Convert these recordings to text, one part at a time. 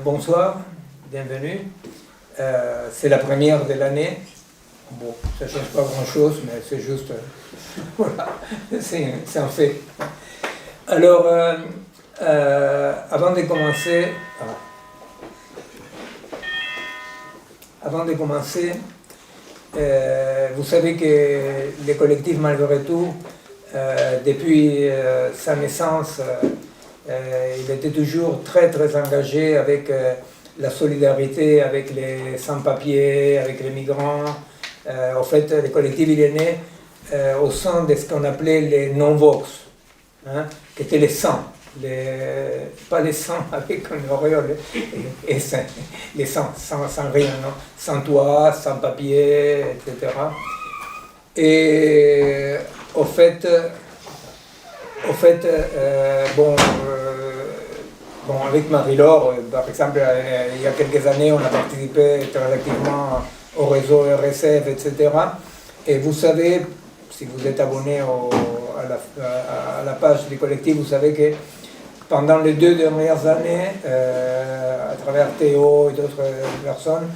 Bonsoir, bienvenue. C'est la première de l'année. Bon, ça ne change pas grand-chose, mais c'est juste... voilà, c'est un fait. Alors, avant de commencer, vous savez que le collectif Malgré tout, depuis sa naissance, il était toujours très très engagé avec la solidarité avec les sans-papiers, avec les migrants. En fait, le collectif il est né au sein de ce qu'on appelait les non-vox, hein, qui étaient les sans. Pas les sans avec une auréole, et les sans rien, non? Sans toit, sans papier, etc. Et au fait, avec Marie-Laure, par exemple, il y a quelques années, on a participé très activement au réseau RSF, etc. Et vous savez, si vous êtes abonné à la page du collectif, vous savez que pendant les 2 dernières années, à travers Théo et d'autres personnes,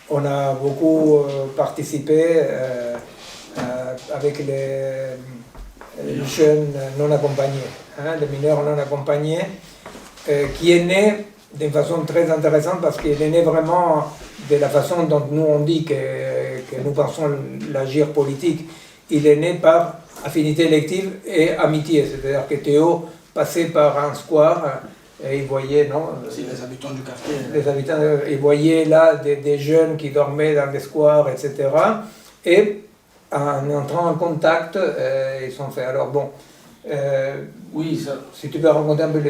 on a beaucoup participé avec les jeunes non accompagnés, hein, les mineurs non accompagnés, qui est né d'une façon très intéressante parce qu'il est né vraiment de la façon dont nous on dit que nous pensons l'agir politique. Il est né par affinité élective et amitié, c'est-à-dire que Théo passait par un square et il voyait, non, les habitants du quartier. Les habitants, il voyait là des jeunes qui dormaient dans les squares, etc. Et en entrant en contact, ils sont faits. Alors bon, oui, ça... si tu peux raconter un peu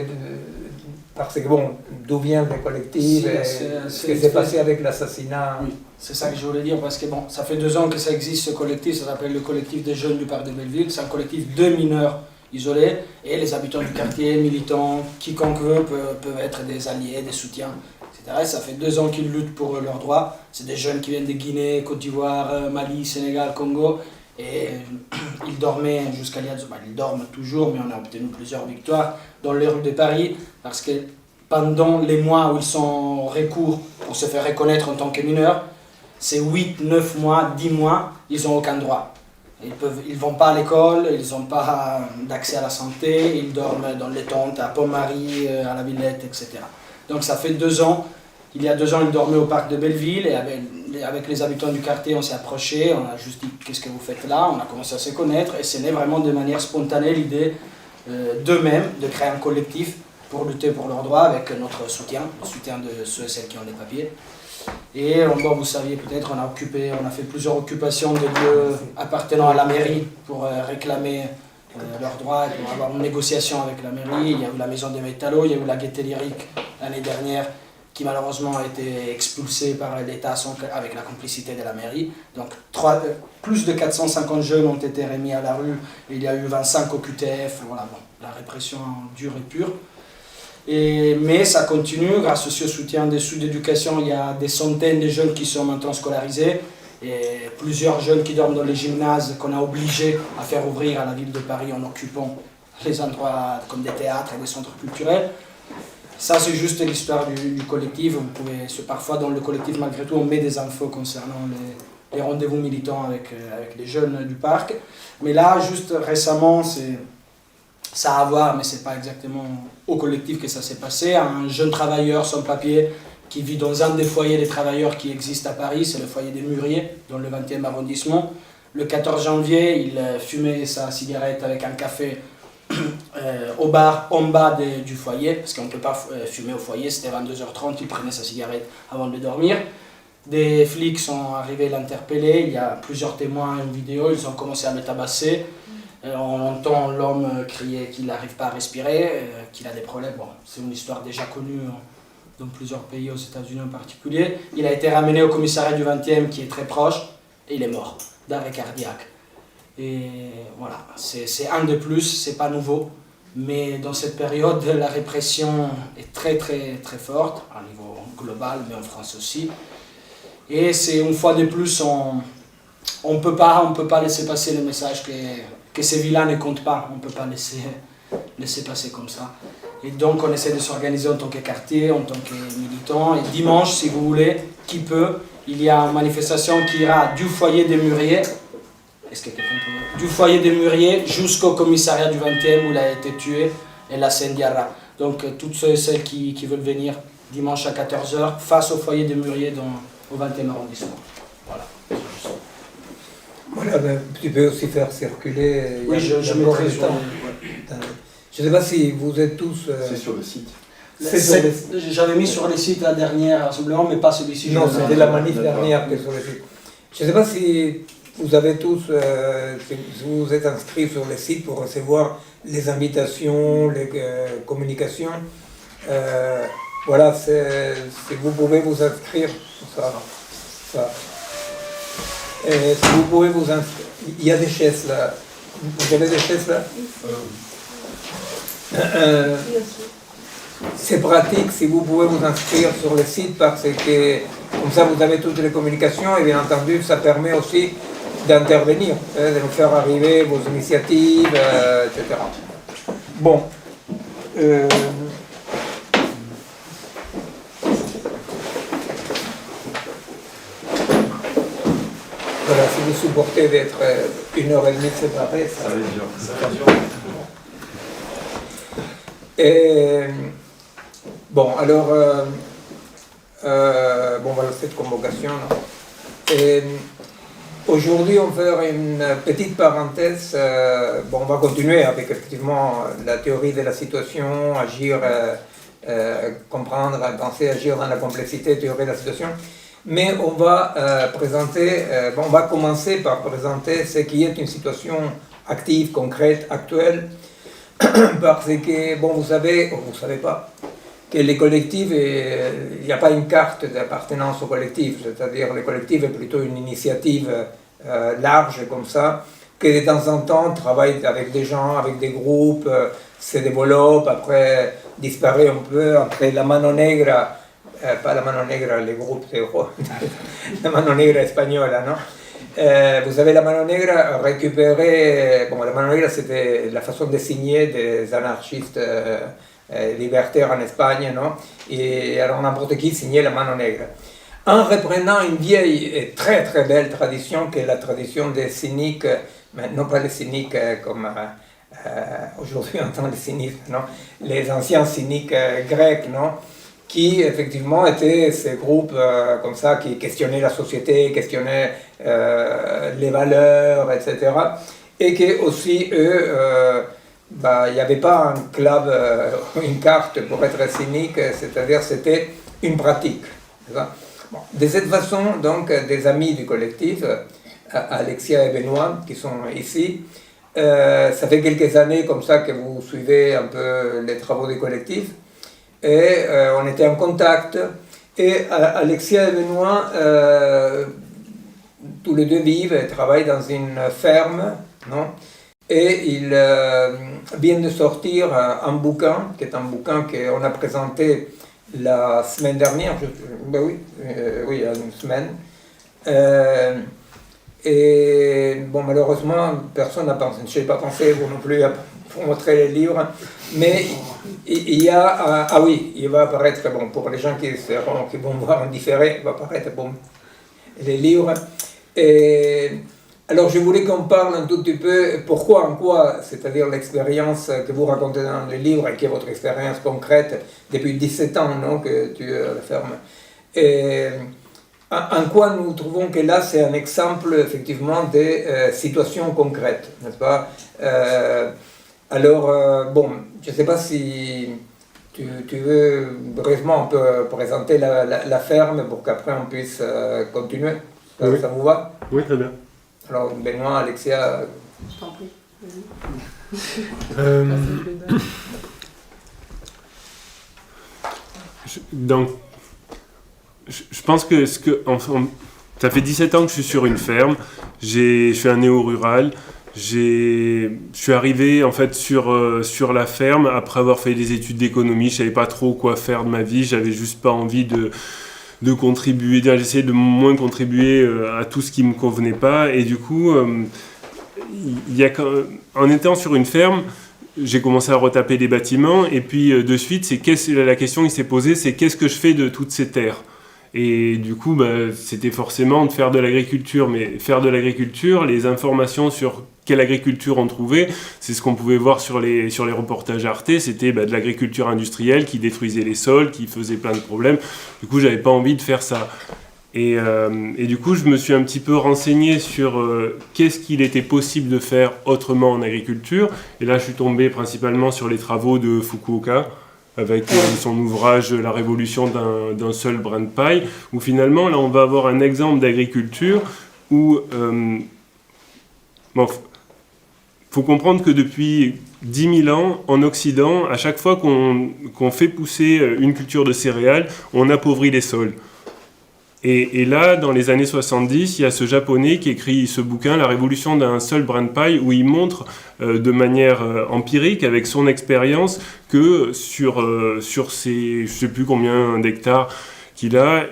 parce que bon, d'où vient le collectif, ce qui s'est passé avec l'assassinat. Oui, c'est ça que je voulais dire, parce que bon, ça fait 2 ans que ça existe ce collectif, ça s'appelle le collectif des jeunes du parc de Belleville, c'est un collectif de mineurs isolés, et les habitants du quartier, militants, quiconque veut, peuvent être des alliés, des soutiens, etc. Et ça fait 2 ans qu'ils luttent pour leurs droits, c'est des jeunes qui viennent de Guinée, Côte d'Ivoire, Mali, Sénégal, Congo, et ils dormaient jusqu'à il y a... ils dorment toujours, mais on a obtenu plusieurs victoires dans les rues de Paris, parce que pendant les mois où ils sont en recours pour se faire reconnaître en tant que mineurs, c'est 8, 9 mois, 10 mois, ils n'ont aucun droit. Ils ne vont pas à l'école, ils n'ont pas d'accès à la santé, ils dorment dans les tentes à Pont-Marie, à la Villette, etc. Donc ça fait 2 ans. Il y a 2 ans, ils dormaient au parc de Belleville et avec les habitants du quartier, on s'est approchés, on a juste dit « qu'est-ce que vous faites là ?» On a commencé à se connaître et c'est né vraiment de manière spontanée l'idée d'eux-mêmes de créer un collectif pour lutter pour leurs droits avec notre soutien, le soutien de ceux et celles qui ont des papiers. Et bon, vous saviez peut-être, on a fait plusieurs occupations de lieux appartenant à la mairie pour réclamer leurs droits et pour avoir une négociation avec la mairie. Il y a eu la maison des métallos, il y a eu la Gaîté Lyrique l'année dernière, qui malheureusement a été expulsée par l'État avec la complicité de la mairie. Donc plus de 450 jeunes ont été remis à la rue, il y a eu 25 OQTF, voilà, bon, la répression dure et pure. Mais ça continue, grâce aussi au soutien des sous d'éducation, il y a des centaines de jeunes qui sont maintenant scolarisés, et plusieurs jeunes qui dorment dans les gymnases qu'on a obligés à faire ouvrir à la ville de Paris en occupant les endroits comme des théâtres et des centres culturels. Ça, c'est juste l'histoire du collectif. Vous pouvez, parfois, dans le collectif, malgré tout, on met des infos concernant les rendez-vous militants avec les jeunes du parc. Mais là, juste récemment, ça a à voir, mais ce n'est pas exactement au collectif que ça s'est passé. Un jeune travailleur sans papier qui vit dans un des foyers des travailleurs qui existent à Paris, c'est le foyer des Mûriers, dans le 20e arrondissement. Le 14 janvier, il fumait sa cigarette avec un café au bar en bas du foyer, parce qu'on ne peut pas fumer au foyer, c'était 22h30, il prenait sa cigarette avant de dormir. Des flics sont arrivés l'interpeller, il y a plusieurs témoins, une vidéo, ils ont commencé à le tabasser. On entend l'homme crier qu'il n'arrive pas à respirer, qu'il a des problèmes. Bon, c'est une histoire déjà connue dans plusieurs pays, aux États-Unis en particulier. Il a été ramené au commissariat du 20e, qui est très proche, et il est mort d'arrêt cardiaque. Et voilà, c'est un de plus, c'est pas nouveau. Mais dans cette période, la répression est très très très forte, à niveau global, mais en France aussi. Et c'est une fois de plus, on peut pas laisser passer le message que ces villas ne comptent pas. On ne peut pas laisser passer comme ça. Et donc on essaie de s'organiser en tant que quartier, en tant que militant. Et dimanche, si vous voulez, qui peut, il y a une manifestation qui ira du foyer des Mûriers. Est-ce que quelqu'un peut... Du foyer des Mûriers jusqu'au commissariat du 20e où il a été tué et la Sendiara. Donc toutes ceux et celles qui veulent venir dimanche à 14h face au foyer des Mûriers au 20e arrondissement. Voilà. Voilà, ben, tu peux aussi faire circuler. Oui, je mettrai sur... Je ne sais pas si vous êtes tous... C'est sur le site. J'avais mis sur le site la dernière rassemblement, mais pas celui-ci. Non, c'était la manif dernière qui est sur le site. Je ne sais pas si vous avez tous, si vous êtes inscrits sur le site pour recevoir les invitations, les communications. Voilà, si vous pouvez vous inscrire, ça. Si vous pouvez vous inscrire, il y a des chaises là. Vous avez des chaises là? C'est pratique si vous pouvez vous inscrire sur le site parce que comme ça vous avez toutes les communications et bien entendu ça permet aussi d'intervenir, de nous faire arriver vos initiatives, etc. Bon. Voilà, si vous supportez d'être 1h30 séparés, ça va être dur. Et, bon, alors, voilà cette convocation. Aujourd'hui, on va faire une petite parenthèse. On va continuer avec effectivement la théorie de la situation, agir, comprendre, penser, agir dans la complexité, théorie de la situation. Mais on va on va commencer par présenter ce qui est une situation active, concrète, actuelle. Parce que, vous savez pas, que les collectifs, il n'y a pas une carte d'appartenance au collectif, c'est-à-dire le collectif est plutôt une initiative large comme ça, que de temps en temps travaille avec des gens, avec des groupes, se développe, après disparaît un peu, après la Mano Negra, pas la Mano Negra, les groupes, c'est la Mano Negra espagnole, non? Vous avez la Mano Negra récupérée, la Mano Negra c'était la façon de signer des anarchistes libertaires en Espagne, non? Et alors n'importe qui signait la Mano Negra. En reprenant une vieille et très très belle tradition qui est la tradition des cyniques, mais non pas les cyniques comme aujourd'hui on entend les cynistes, non? Les anciens cyniques grecs, non? Qui effectivement étaient ces groupes comme ça qui questionnaient la société, questionnaient les valeurs, etc. Et que aussi eux, il n'y avait pas un club, une carte pour être cynique, c'est-à-dire c'était une pratique. De cette façon, donc, des amis du collectif, Alexia et Benoît, qui sont ici, ça fait quelques années comme ça que vous suivez un peu les travaux du collectif. Et on était en contact, et Alexia et Benoît, tous les deux vivent et travaillent dans une ferme, non? Et ils viennent de sortir un bouquin, qui est un bouquin qu'on a présenté la semaine dernière, oui, il y a une semaine. Et malheureusement, personne n'a pensé, je n'ai pas pensé, vous non plus, pour montrer les livres, mais il y a, il va apparaître, pour les gens qui vont voir en différé, il va apparaître, les livres. Et alors je voulais qu'on parle un tout petit peu pourquoi, en quoi, c'est-à-dire l'expérience que vous racontez dans les livres et qui est votre expérience concrète depuis 17 ans, non, que tu es à la ferme. Et en quoi nous trouvons que là c'est un exemple effectivement de situations concrètes, n'est-ce pas? Alors, je ne sais pas si tu veux brièvement un peu présenter la ferme pour qu'après on puisse continuer. Oui. Ça vous va? Oui, très bien. Alors, Benoît, Alexia... Je t'en prie, je pense que ça fait 17 ans que je suis sur une ferme, je suis un néo-rural, je suis arrivé en fait sur la ferme après avoir fait des études d'économie. Je savais pas trop quoi faire de ma vie. J'avais juste pas envie de contribuer. J'essayais de moins contribuer à tout ce qui me convenait pas. Et du coup, en étant sur une ferme, j'ai commencé à retaper des bâtiments. Et puis de suite, la question qui s'est posée, c'est qu'est-ce que je fais de toutes ces terres? Et du coup, c'était forcément de faire de l'agriculture. Mais faire de l'agriculture, les informations sur quelle agriculture on trouvait, c'est ce qu'on pouvait voir sur les reportages Arte, c'était de l'agriculture industrielle qui détruisait les sols, qui faisait plein de problèmes. Du coup, j'avais pas envie de faire ça. Et du coup, je me suis un petit peu renseigné sur qu'est-ce qu'il était possible de faire autrement en agriculture. Et là, je suis tombé principalement sur les travaux de Fukuoka, avec son ouvrage La révolution d'un seul brin de paille, où finalement, là, on va avoir un exemple d'agriculture où... faut comprendre que depuis 10 000 ans, en Occident, à chaque fois qu'on fait pousser une culture de céréales, on appauvrit les sols. Et là, dans les années 70, il y a ce Japonais qui écrit ce bouquin, La révolution d'un seul brin de paille, où il montre de manière empirique, avec son expérience, que sur ces, je ne sais plus combien d'hectares qu'il a,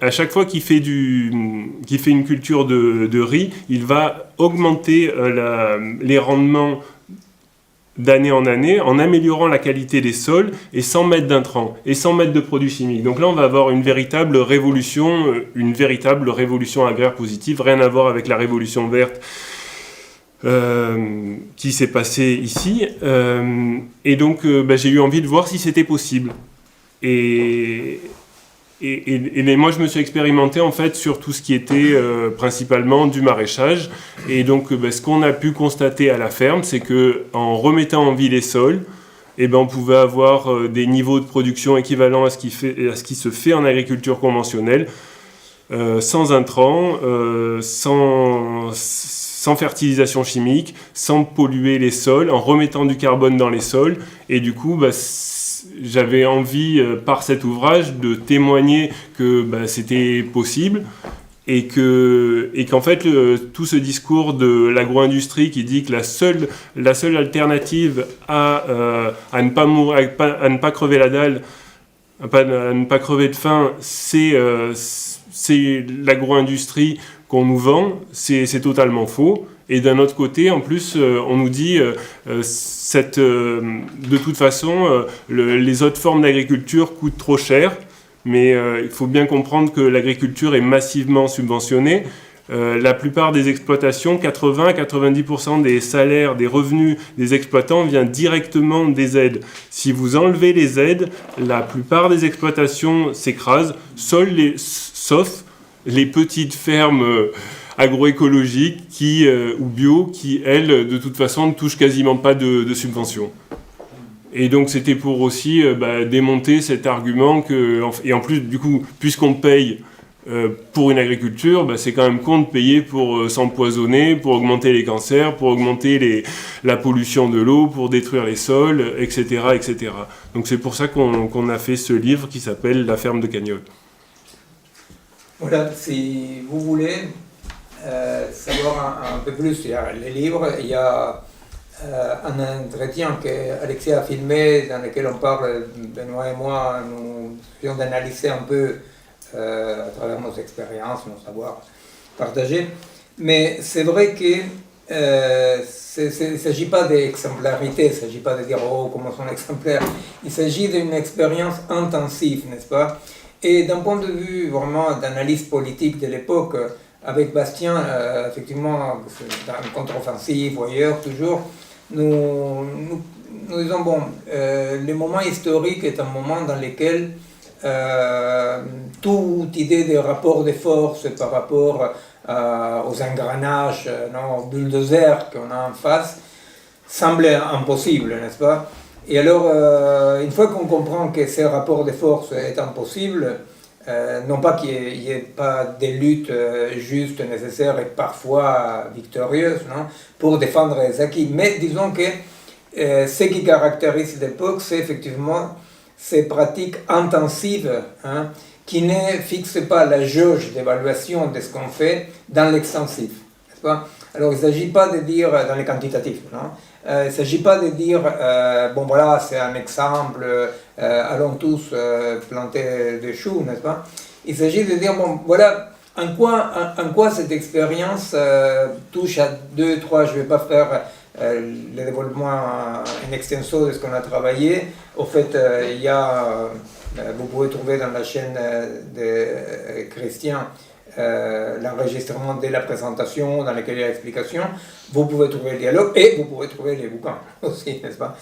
à chaque fois qu'il fait une culture de riz, il va augmenter les rendements d'année en année, en améliorant la qualité des sols et sans mettre d'intrants et sans mettre de produits chimiques. Donc là, on va avoir une véritable révolution agraire positive, rien à voir avec la révolution verte qui s'est passée ici. Et donc, j'ai eu envie de voir si c'était possible. Et moi, je me suis expérimenté en fait sur tout ce qui était principalement du maraîchage. Et donc, ce qu'on a pu constater à la ferme, c'est que en remettant en vie les sols, on pouvait avoir des niveaux de production équivalents à ce qui se fait en agriculture conventionnelle, sans intrants, sans fertilisation chimique, sans polluer les sols, en remettant du carbone dans les sols. Et du coup, j'avais envie, par cet ouvrage, de témoigner que c'était possible et qu'en fait, tout ce discours de l'agro-industrie qui dit que la seule alternative à ne pas crever la dalle, à ne pas crever de faim, c'est l'agro-industrie qu'on nous vend, c'est totalement faux. Et d'un autre côté, en plus, on nous dit de toute façon, les autres formes d'agriculture coûtent trop cher, mais il faut bien comprendre que l'agriculture est massivement subventionnée. La plupart des exploitations, 80 à 90% des salaires, des revenus des exploitants vient directement des aides. Si vous enlevez les aides, la plupart des exploitations s'écrasent, sauf les petites fermes agroécologiques ou bio qui, elles, de toute façon, ne touchent quasiment pas de subventions. Et donc c'était pour aussi démonter cet argument et en plus, du coup, puisqu'on paye pour une agriculture, c'est quand même con de payer pour s'empoisonner, pour augmenter les cancers, pour augmenter la pollution de l'eau, pour détruire les sols, etc. etc. Donc c'est pour ça qu'on a fait ce livre qui s'appelle La ferme de Cagnols. Voilà, si vous voulez savoir un peu plus, il y a les livres, il y a un entretien qu'Alexis a filmé dans lequel on parle, Benoît et moi, nous essayons d'analyser un peu à travers nos expériences, nos savoirs partagés. Mais c'est vrai que il ne s'agit pas d'exemplarité, il ne s'agit pas de dire oh comment sont exemplaires, il s'agit d'une expérience intensive, n'est-ce pas? Et d'un point de vue vraiment d'analyse politique de l'époque, avec Bastien, effectivement, dans une contre-offensive ou ailleurs toujours, nous disons bon, le moment historique est un moment dans lequel toute idée de rapport de force par rapport aux engrenages, aux bulldozers qu'on a en face, semble impossible, n'est-ce pas? Et alors, une fois qu'on comprend que ce rapport de force est impossible, non pas qu'il n'y ait pas des luttes justes, nécessaires et parfois victorieuses, non, pour défendre les acquis, mais disons que ce qui caractérise l'époque, c'est effectivement ces pratiques intensives, qui ne fixent pas la jauge d'évaluation de ce qu'on fait dans l'extensif, n'est-ce pas? Alors il ne s'agit pas de dire, dans les quantitatifs, non, il ne s'agit pas de dire, bon voilà, c'est un exemple, allons tous planter des choux, n'est-ce pas? Il s'agit de dire, bon voilà, en quoi cette expérience touche à deux, trois, je ne vais pas faire le développement in extenso de ce qu'on a travaillé. Au fait, il y a, vous pouvez trouver dans la chaîne de Christian l'enregistrement de la présentation dans lequel il y a l'explication. Vous pouvez trouver le dialogue et vous pouvez trouver les bouquins aussi, n'est-ce pas?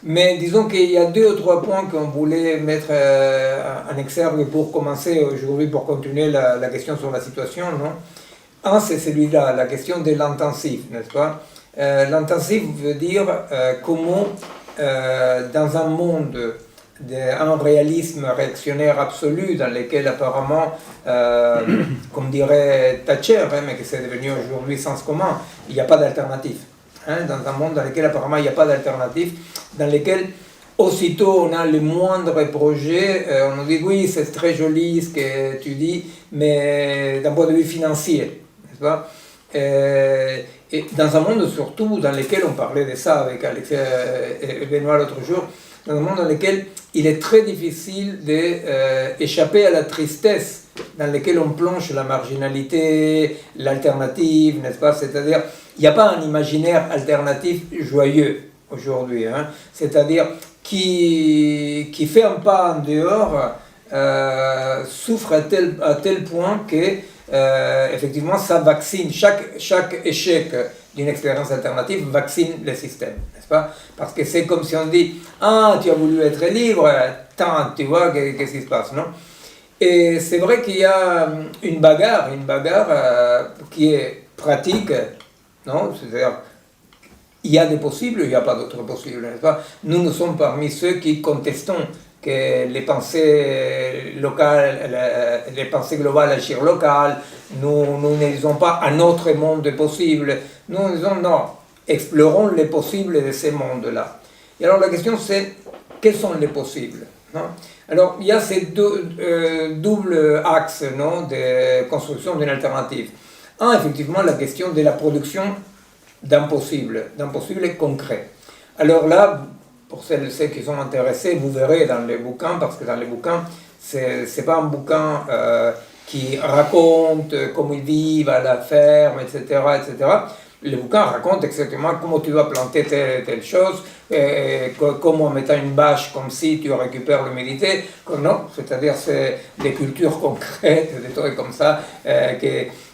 Mais disons qu'il y a deux ou trois points qu'on voulait mettre en exergue pour commencer aujourd'hui, pour continuer la question sur la situation, non? Un, c'est celui-là, la question de l'intensif, n'est-ce pas? L'intensif veut dire comment, dans un monde d'un réalisme réactionnaire absolu, dans lequel apparemment, comme dirait Thatcher, hein, mais que c'est devenu aujourd'hui sens commun, il n'y a pas d'alternative. Hein, dans un monde dans lequel apparemment il n'y a pas d'alternative, dans lequel aussitôt on a le moindre projet, on nous dit oui c'est très joli ce que tu dis, mais d'un point de vue financier, n'est-ce pas? Et dans un monde surtout dans lequel on parlait de ça avec Alexis et Benoît l'autre jour, dans un monde dans lequel il est très difficile d'échapper à la tristesse dans lequel on plonge la marginalité, l'alternative, n'est-ce pas? C'est-à-dire, il n'y a pas un imaginaire alternatif joyeux aujourd'hui, hein? C'est-à-dire qui fait un pas en dehors souffre à tel point que effectivement ça vaccine, chaque échec d'une expérience alternative vaccine le système, n'est-ce pas? Parce que c'est comme si on dit « Ah, tu as voulu être libre, tant, tu vois, qu'est-ce qui se passe, non ?» Et c'est vrai qu'il y a une bagarre qui est pratique, non? C'est-à-dire, il y a des possibles, il n'y a pas d'autres possibles, n'est-ce pas? Nous sommes parmi ceux qui contestons que les pensées locales, les pensées globales agir locales, nous ne disons pas un autre monde possible, nous disons non, explorons les possibles de ces mondes-là. Et alors la question c'est, quels sont les possibles, non? Alors il y a ces doubles axes, non, de construction d'une alternative. Un, effectivement, la question de la production d'un possible concret. Alors là, pour celles et ceux qui sont intéressés, vous verrez dans les bouquins, parce que dans les bouquins, c'est pas un bouquin qui raconte comment ils vivent à la ferme, etc., etc. Le bouquin raconte exactement comment tu vas planter telle chose, comment en mettant une bâche comme si tu récupères l'humidité. Non, c'est-à-dire c'est des cultures concrètes, des trucs comme ça,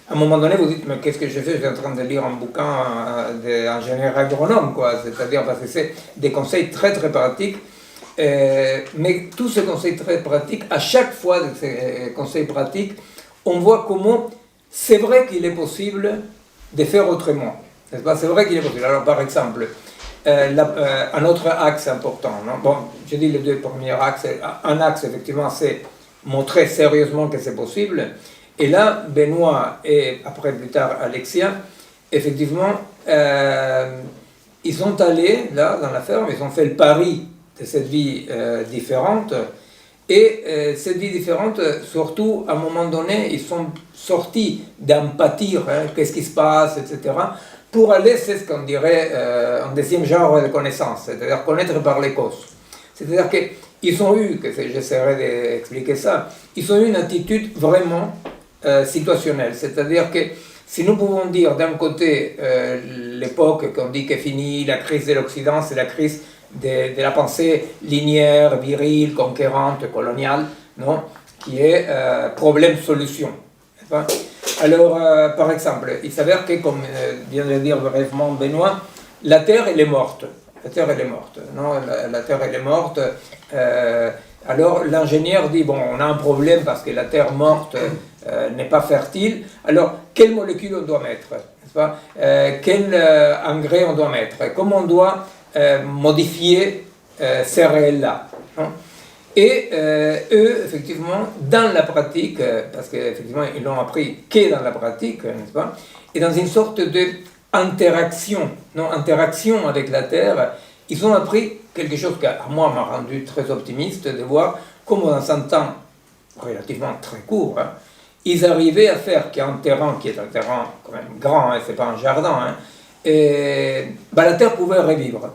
à un moment donné, vous dites, mais qu'est-ce que je fais? Je suis en train de lire un bouquin d'ingénieur agronome, quoi. C'est-à-dire parce que c'est des conseils très très pratiques. Mais tous ces conseils très pratiques, à chaque fois de ces conseils pratiques, on voit comment c'est vrai qu'il est possible de faire autrement. N'est-ce pas? C'est vrai qu'il est possible. Alors par exemple, un autre axe important, non? Bon, je dis les deux premiers axes. Un axe, effectivement, c'est montrer sérieusement que c'est possible. Et là, Benoît et après plus tard Alexia, effectivement, ils sont allés là dans la ferme, ils ont fait le pari de cette vie différente. Et cette vie différente, surtout à un moment donné, ils sont sortis d'un pâtir, hein, qu'est-ce qui se passe, etc., pour aller, c'est ce qu'on dirait, un deuxième genre de connaissance, c'est-à-dire connaître par les causes. C'est-à-dire qu'ils ont eu, j'essaierai d'expliquer ça, ils ont eu une attitude vraiment situationnelle, c'est-à-dire que si nous pouvons dire d'un côté l'époque qu'on dit qu'est finie, la crise de l'Occident, c'est la crise de la pensée linéaire, virile, conquérante, coloniale, non, qui est problème-solution. Alors, par exemple, il s'avère que, comme vient de le dire brièvement Benoît, la Terre, elle est morte. La Terre, elle est morte. Non, la Terre, elle est morte. Alors, l'ingénieur dit, bon, on a un problème parce que la Terre morte n'est pas fertile. Alors, quelle molécule on doit mettre, n'est-ce pas? Quel engrais on doit mettre? Comment on doit modifier ces réels-là? Et eux, effectivement, dans la pratique, parce qu'effectivement, ils l'ont appris que dans la pratique, n'est-ce pas? Et dans une sorte d'interaction, interaction avec la Terre, ils ont appris quelque chose qui, à moi, m'a rendu très optimiste, de voir comment, dans un temps relativement très court, hein, ils arrivaient à faire qu'il y a un terrain qui est un terrain quand même grand, hein, c'est pas un jardin, hein, et la terre pouvait revivre,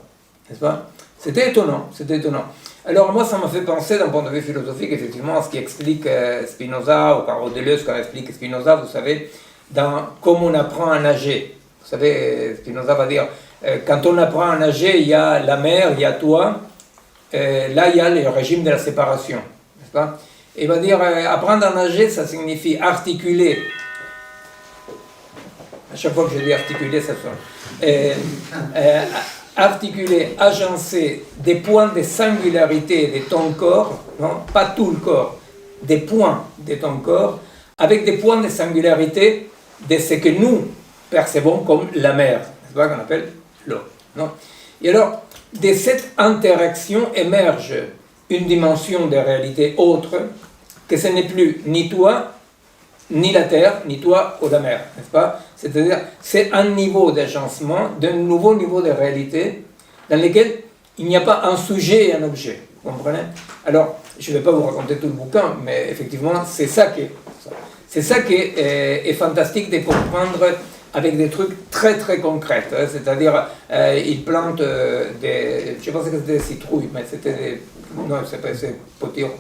n'est-ce pas? C'était étonnant, c'était étonnant. Alors moi, ça m'a fait penser d'un point de vue philosophique, effectivement, à ce qui explique Spinoza, ou Carl Deleuze, quand explique Spinoza, vous savez, dans comment on apprend à nager. Vous savez, Spinoza va dire, quand on apprend à nager, il y a la mer, il y a toi, là il y a le régime de la séparation, n'est-ce pas? Il va dire, apprendre à nager, ça signifie articuler. À chaque fois que je dis articuler, ça sonne. Articuler, agencer des points de singularité de ton corps, non, pas tout le corps, des points de ton corps, avec des points de singularité de ce que nous percevons comme la mer, c'est ça qu'on appelle l'eau. Non? Et alors, de cette interaction émerge une dimension de réalité autre, que ce n'est plus ni toi, ni la terre, ni toi ou la mer, n'est-ce pas? C'est-à-dire, c'est un niveau d'agencement, d'un nouveau niveau de réalité, dans lequel il n'y a pas un sujet et un objet, vous comprenez? Alors, je ne vais pas vous raconter tout le bouquin, mais effectivement, c'est ça qui est fantastique de comprendre avec des trucs très très concrets, hein, c'est-à-dire, ils plantent des, je pensais que c'était des citrouilles, mais c'était des, non, c'est potiron.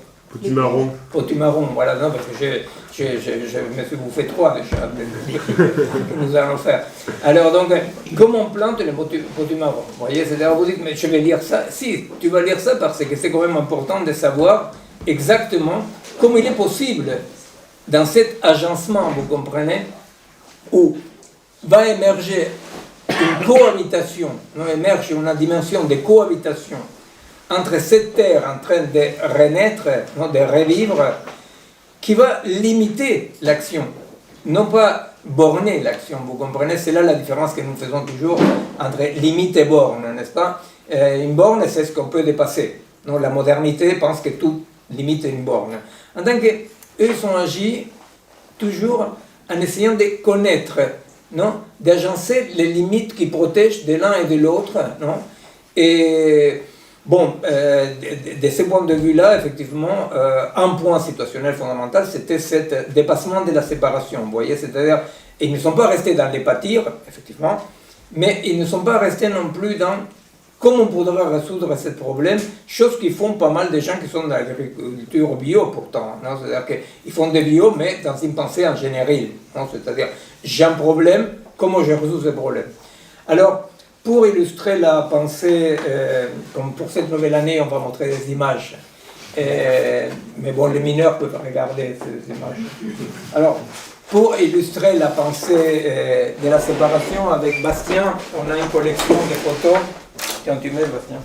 Potimarron, voilà, non, parce que je me suis bouffé 3 déjà, que nous allons faire. Alors donc, comment on plante le potimarron? Vous voyez, c'est-à-dire, vous dites, mais je vais lire ça. Si, tu vas lire ça parce que c'est quand même important de savoir exactement comment il est possible, dans cet agencement, vous comprenez, où va émerger une cohabitation, émerge une dimension de cohabitation entre cette terre en train de renaître, de revivre, qui va limiter l'action, non pas borner l'action, vous comprenez, c'est là la différence que nous faisons toujours entre limite et borne, n'est-ce pas? Une borne, c'est ce qu'on peut dépasser. Non, la modernité pense que toute limite est une borne. En tant qu'eux, ils sont agis toujours en essayant de connaître, non, d'agencer les limites qui protègent de l'un et de l'autre, non? Et bon, de ce point de vue-là, effectivement, un point situationnel fondamental, c'était ce dépassement de la séparation, vous voyez, c'est-à-dire, ils ne sont pas restés dans les pâtir, effectivement, mais ils ne sont pas restés non plus dans comment on pourrait résoudre ce problème, chose qu'ils font pas mal de gens qui sont dans l'agriculture bio, pourtant, non? C'est-à-dire qu'ils font des bio, mais dans une pensée en général, non? C'est-à-dire, j'ai un problème, comment je résous ce problème? Alors, pour illustrer la pensée, comme pour cette nouvelle année, on va montrer des images. Mais bon, les mineurs peuvent regarder ces images. Alors, pour illustrer la pensée de la séparation, avec Bastien, on a une collection de photos. Tiens, tu mets, Bastien.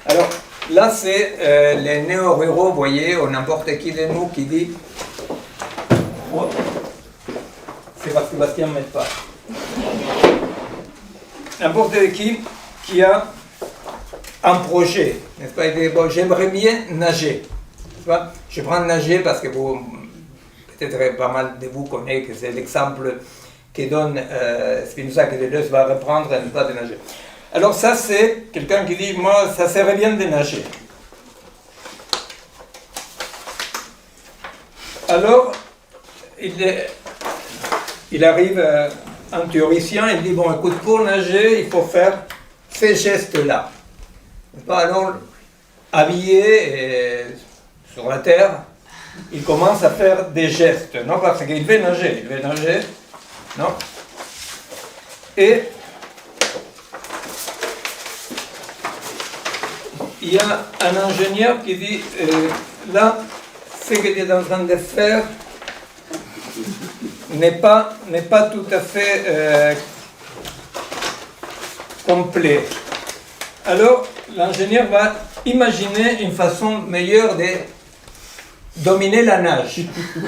Alors, là, c'est les néo-ruraux, vous voyez, ou n'importe qui de nous qui dit... Oh, c'est parce que Bastien ne m'aide pas. N'importe qui a un projet, n'est-ce pas? Bon, j'aimerais bien nager. N'est-ce pas? Je prends nager parce que vous, peut-être pas mal de vous connaissez que c'est l'exemple que donne Spinoza, que Deleuze va reprendre, n'est-ce pas, de nager. Alors ça, c'est quelqu'un qui dit, moi, ça serait bien de nager. Alors, il arrive... un théoricien, il dit, bon, écoute, pour nager, il faut faire ces gestes-là. Alors, habillé sur la terre, il commence à faire des gestes, non, parce qu'il veut nager, non. Et il y a un ingénieur qui dit, là, ce que tu es en train de faire, n'est pas tout à fait complet. Alors, l'ingénieur va imaginer une façon meilleure de dominer la nage. Vous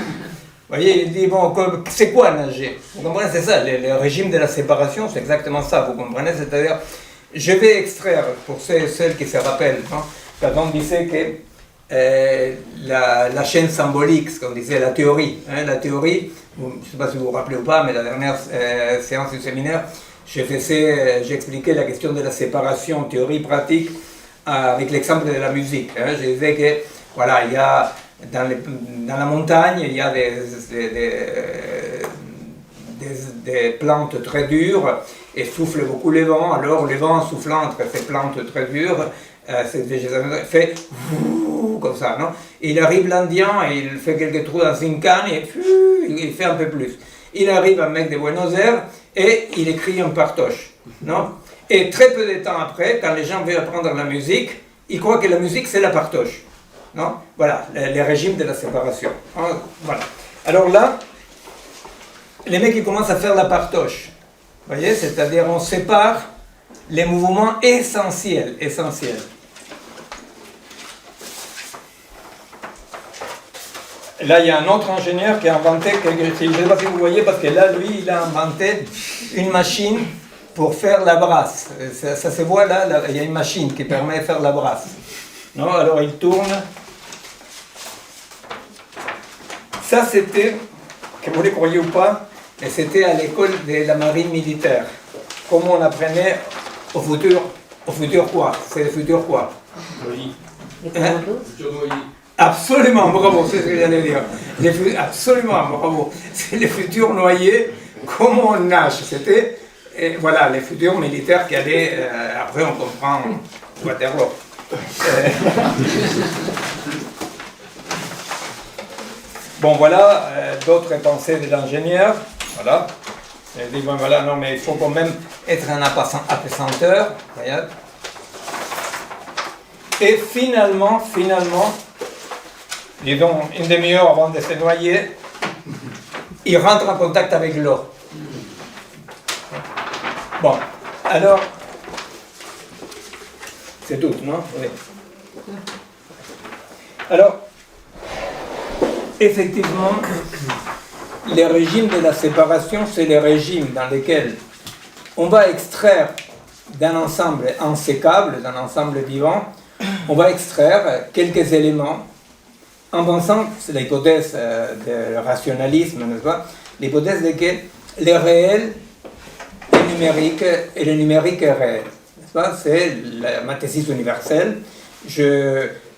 voyez, il dit, bon, c'est quoi nager? Vous comprenez, c'est ça, le régime de la séparation, c'est exactement ça, vous comprenez, c'est-à-dire, je vais extraire, pour celles qui se rappellent, hein, quand on disait que la chaîne symbolique, ce qu'on disait, la théorie, hein, la théorie, je ne sais pas si vous vous rappelez ou pas, mais la dernière séance du séminaire, j'expliquais la question de la séparation théorie-pratique avec l'exemple de la musique. Hein. Je disais que, voilà, il y a dans la montagne, il y a des plantes très dures et souffle beaucoup le vent. Alors le vent soufflant entre ces plantes très dures, fait comme ça, non? Il arrive l'Indien et il fait quelques trous dans une canne et il fait un peu plus. Il arrive un mec de Buenos Aires et il écrit un partoche, non? Et très peu de temps après, quand les gens veulent apprendre la musique, ils croient que la musique c'est la partoche, non? Voilà, les régimes de la séparation. Voilà. Alors là, les mecs ils commencent à faire la partoche, vous voyez, c'est-à-dire on sépare les mouvements essentiels. Là, il y a un autre ingénieur qui a inventé quelque chose, je ne sais pas si vous voyez, parce que là, lui, il a inventé une machine pour faire la brasse. Ça se voit là, il y a une machine qui permet de faire la brasse. Non, alors il tourne. Ça, c'était, que vous le croyez ou pas, et c'était à l'école de la marine militaire. Comment on apprenait au futur quoi? C'est le futur quoi? Hein? Absolument, bravo, c'est ce que j'allais dire. Absolument, bravo. C'est les futurs noyés, comment on nage. C'était, voilà, les futurs militaires qui allaient, après on comprend Waterloo. Bon, voilà, d'autres pensées de l'ingénieur. Voilà. Il dit, bon, voilà, non, mais il faut quand même être un apaisanteur. Et finalement, disons une demi-heure avant de se noyer, il rentre en contact avec l'eau. Bon, alors, c'est tout, non? Oui. Alors, effectivement, les régimes de la séparation, c'est les régimes dans lesquels on va extraire d'un ensemble insécable, d'un ensemble vivant, on va extraire quelques éléments en pensant, c'est l'hypothèse du rationalisme, n'est-ce pas? L'hypothèse de que le réel est numérique et le numérique est réel. N'est-ce pas? C'est ma thèse universelle.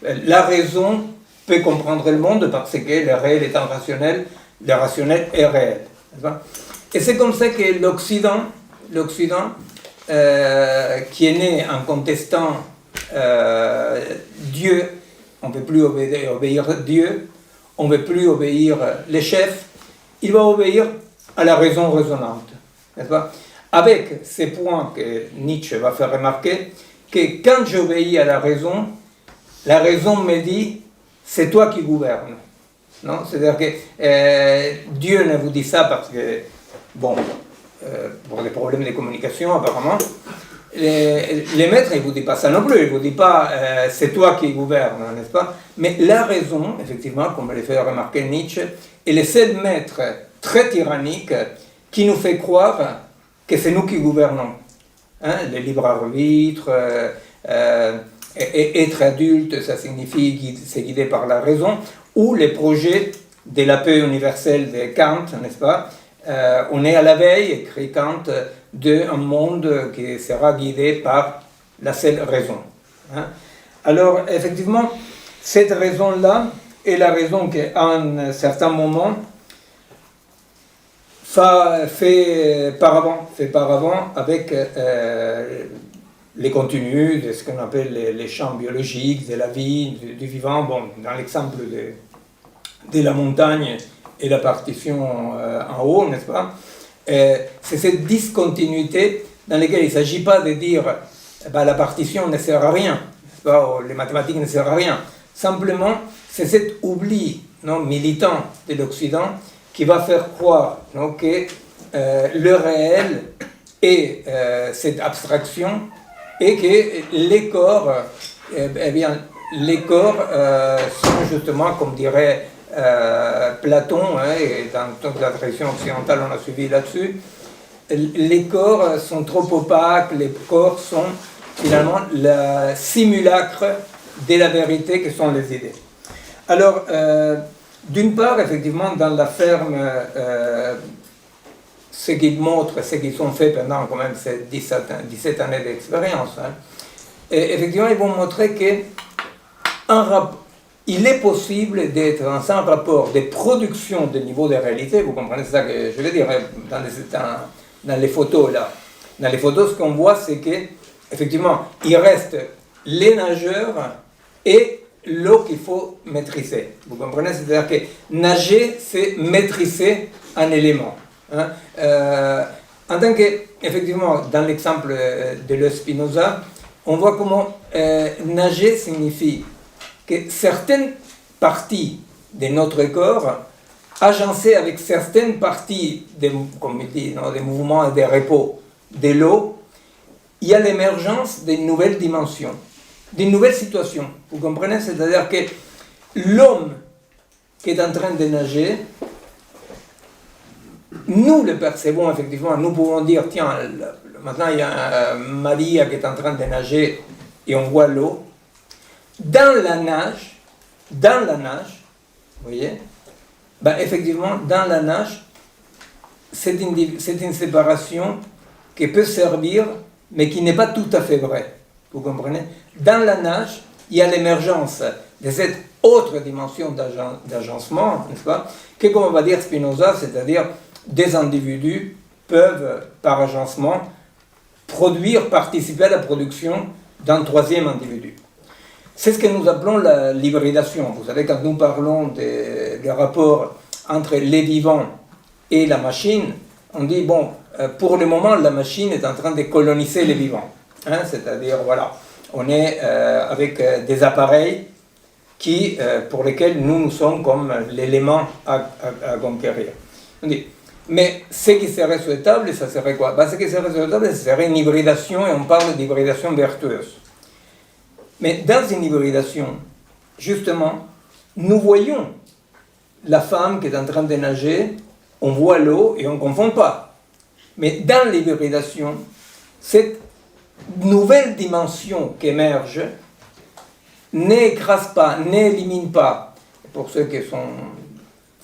La raison peut comprendre le monde parce que le réel étant rationnel, le rationnel est réel. N'est-ce pas? Et c'est comme ça que l'Occident, qui est né en contestant Dieu, on ne peut plus obéir Dieu, on ne veut plus obéir les chefs, il va obéir à la raison raisonnante, n'est-ce pas? Avec ces points que Nietzsche va faire remarquer, que quand j'obéis à la raison me dit, c'est toi qui gouvernes. Non? C'est-à-dire que Dieu ne vous dit ça parce que, bon, pour des problèmes de communication apparemment, les maîtres, ils ne vous disent pas ça non plus, ils ne vous disent pas c'est toi qui gouvernes, n'est-ce pas? Mais la raison, effectivement, comme le fait remarquer Nietzsche, est le seul maître très tyrannique qui nous fait croire que c'est nous qui gouvernons. Hein? Le libre arbitre, être adulte, ça signifie c'est guidé par la raison, ou les projets de la paix universelle de Kant, n'est-ce pas? On est à la veille, écrit Kant, d'un monde qui sera guidé par la seule raison. Hein? Alors, effectivement, cette raison-là est la raison qu'à un certain moment fait paravent avec les contenus de ce qu'on appelle les champs biologiques, de la vie, du vivant. Bon, dans l'exemple de la montagne et la partition en haut, n'est-ce pas? C'est cette discontinuité dans laquelle il ne s'agit pas de dire la partition ne sert à rien, n'est-ce pas? Les mathématiques ne servent à rien. Simplement, c'est cet oubli militant de l'Occident qui va faire croire que le réel est cette abstraction et que les corps, les corps sont justement, comme dirait Platon, et dans toute la tradition occidentale on a suivi là-dessus, les corps sont trop opaques, les corps sont finalement le simulacre de la vérité que sont les idées. Alors, d'une part, effectivement, dans la ferme, ce qu'ils montrent, ce qu'ils ont fait pendant quand même ces 17 années d'expérience, et effectivement, ils vont montrer que il est possible d'être dans un rapport de production de niveau de réalité, vous comprenez ça que je veux dire, dans les photos là. Dans les photos, ce qu'on voit, c'est que effectivement, il reste les nageurs et l'eau qu'il faut maîtriser. Vous comprenez? C'est-à-dire que nager, c'est maîtriser un élément. Hein. En tant que, effectivement, dans l'exemple de Le Spinoza, on voit comment nager signifie que certaines parties de notre corps, agencées avec certaines parties, comme il dit, des mouvements et des repos de l'eau, il y a l'émergence d'une nouvelle dimension, d'une nouvelle situation. Vous comprenez? C'est-à-dire que l'homme qui est en train de nager, nous le percevons effectivement, nous pouvons dire, tiens, maintenant il y a Maria qui est en train de nager et on voit l'eau. Dans la nage, vous voyez, ben effectivement, dans la nage, c'est une séparation qui peut servir, mais qui n'est pas tout à fait vraie. Vous comprenez? Dans la nage, il y a l'émergence de cette autre dimension d'agencement, n'est-ce pas, que, comme on va dire Spinoza, c'est-à-dire des individus peuvent, par agencement, participer à la production d'un troisième individu. C'est ce que nous appelons l'hybridation. Vous savez, quand nous parlons des rapports entre les vivants et la machine, on dit, bon, pour le moment, la machine est en train de coloniser les vivants. Hein, c'est-à-dire, voilà, on est avec des appareils pour lesquels nous sommes comme l'élément à conquérir. On dit, mais ce qui serait souhaitable, ça serait quoi? Ce qui serait souhaitable, ce serait une hybridation, et on parle d'hybridation vertueuse. Mais dans une hybridation, justement, nous voyons la femme qui est en train de nager, on voit l'eau et on ne confond pas. Mais dans l'hybridation, cette nouvelle dimension qui émerge n'écrase pas, n'élimine pas, pour ceux qui sont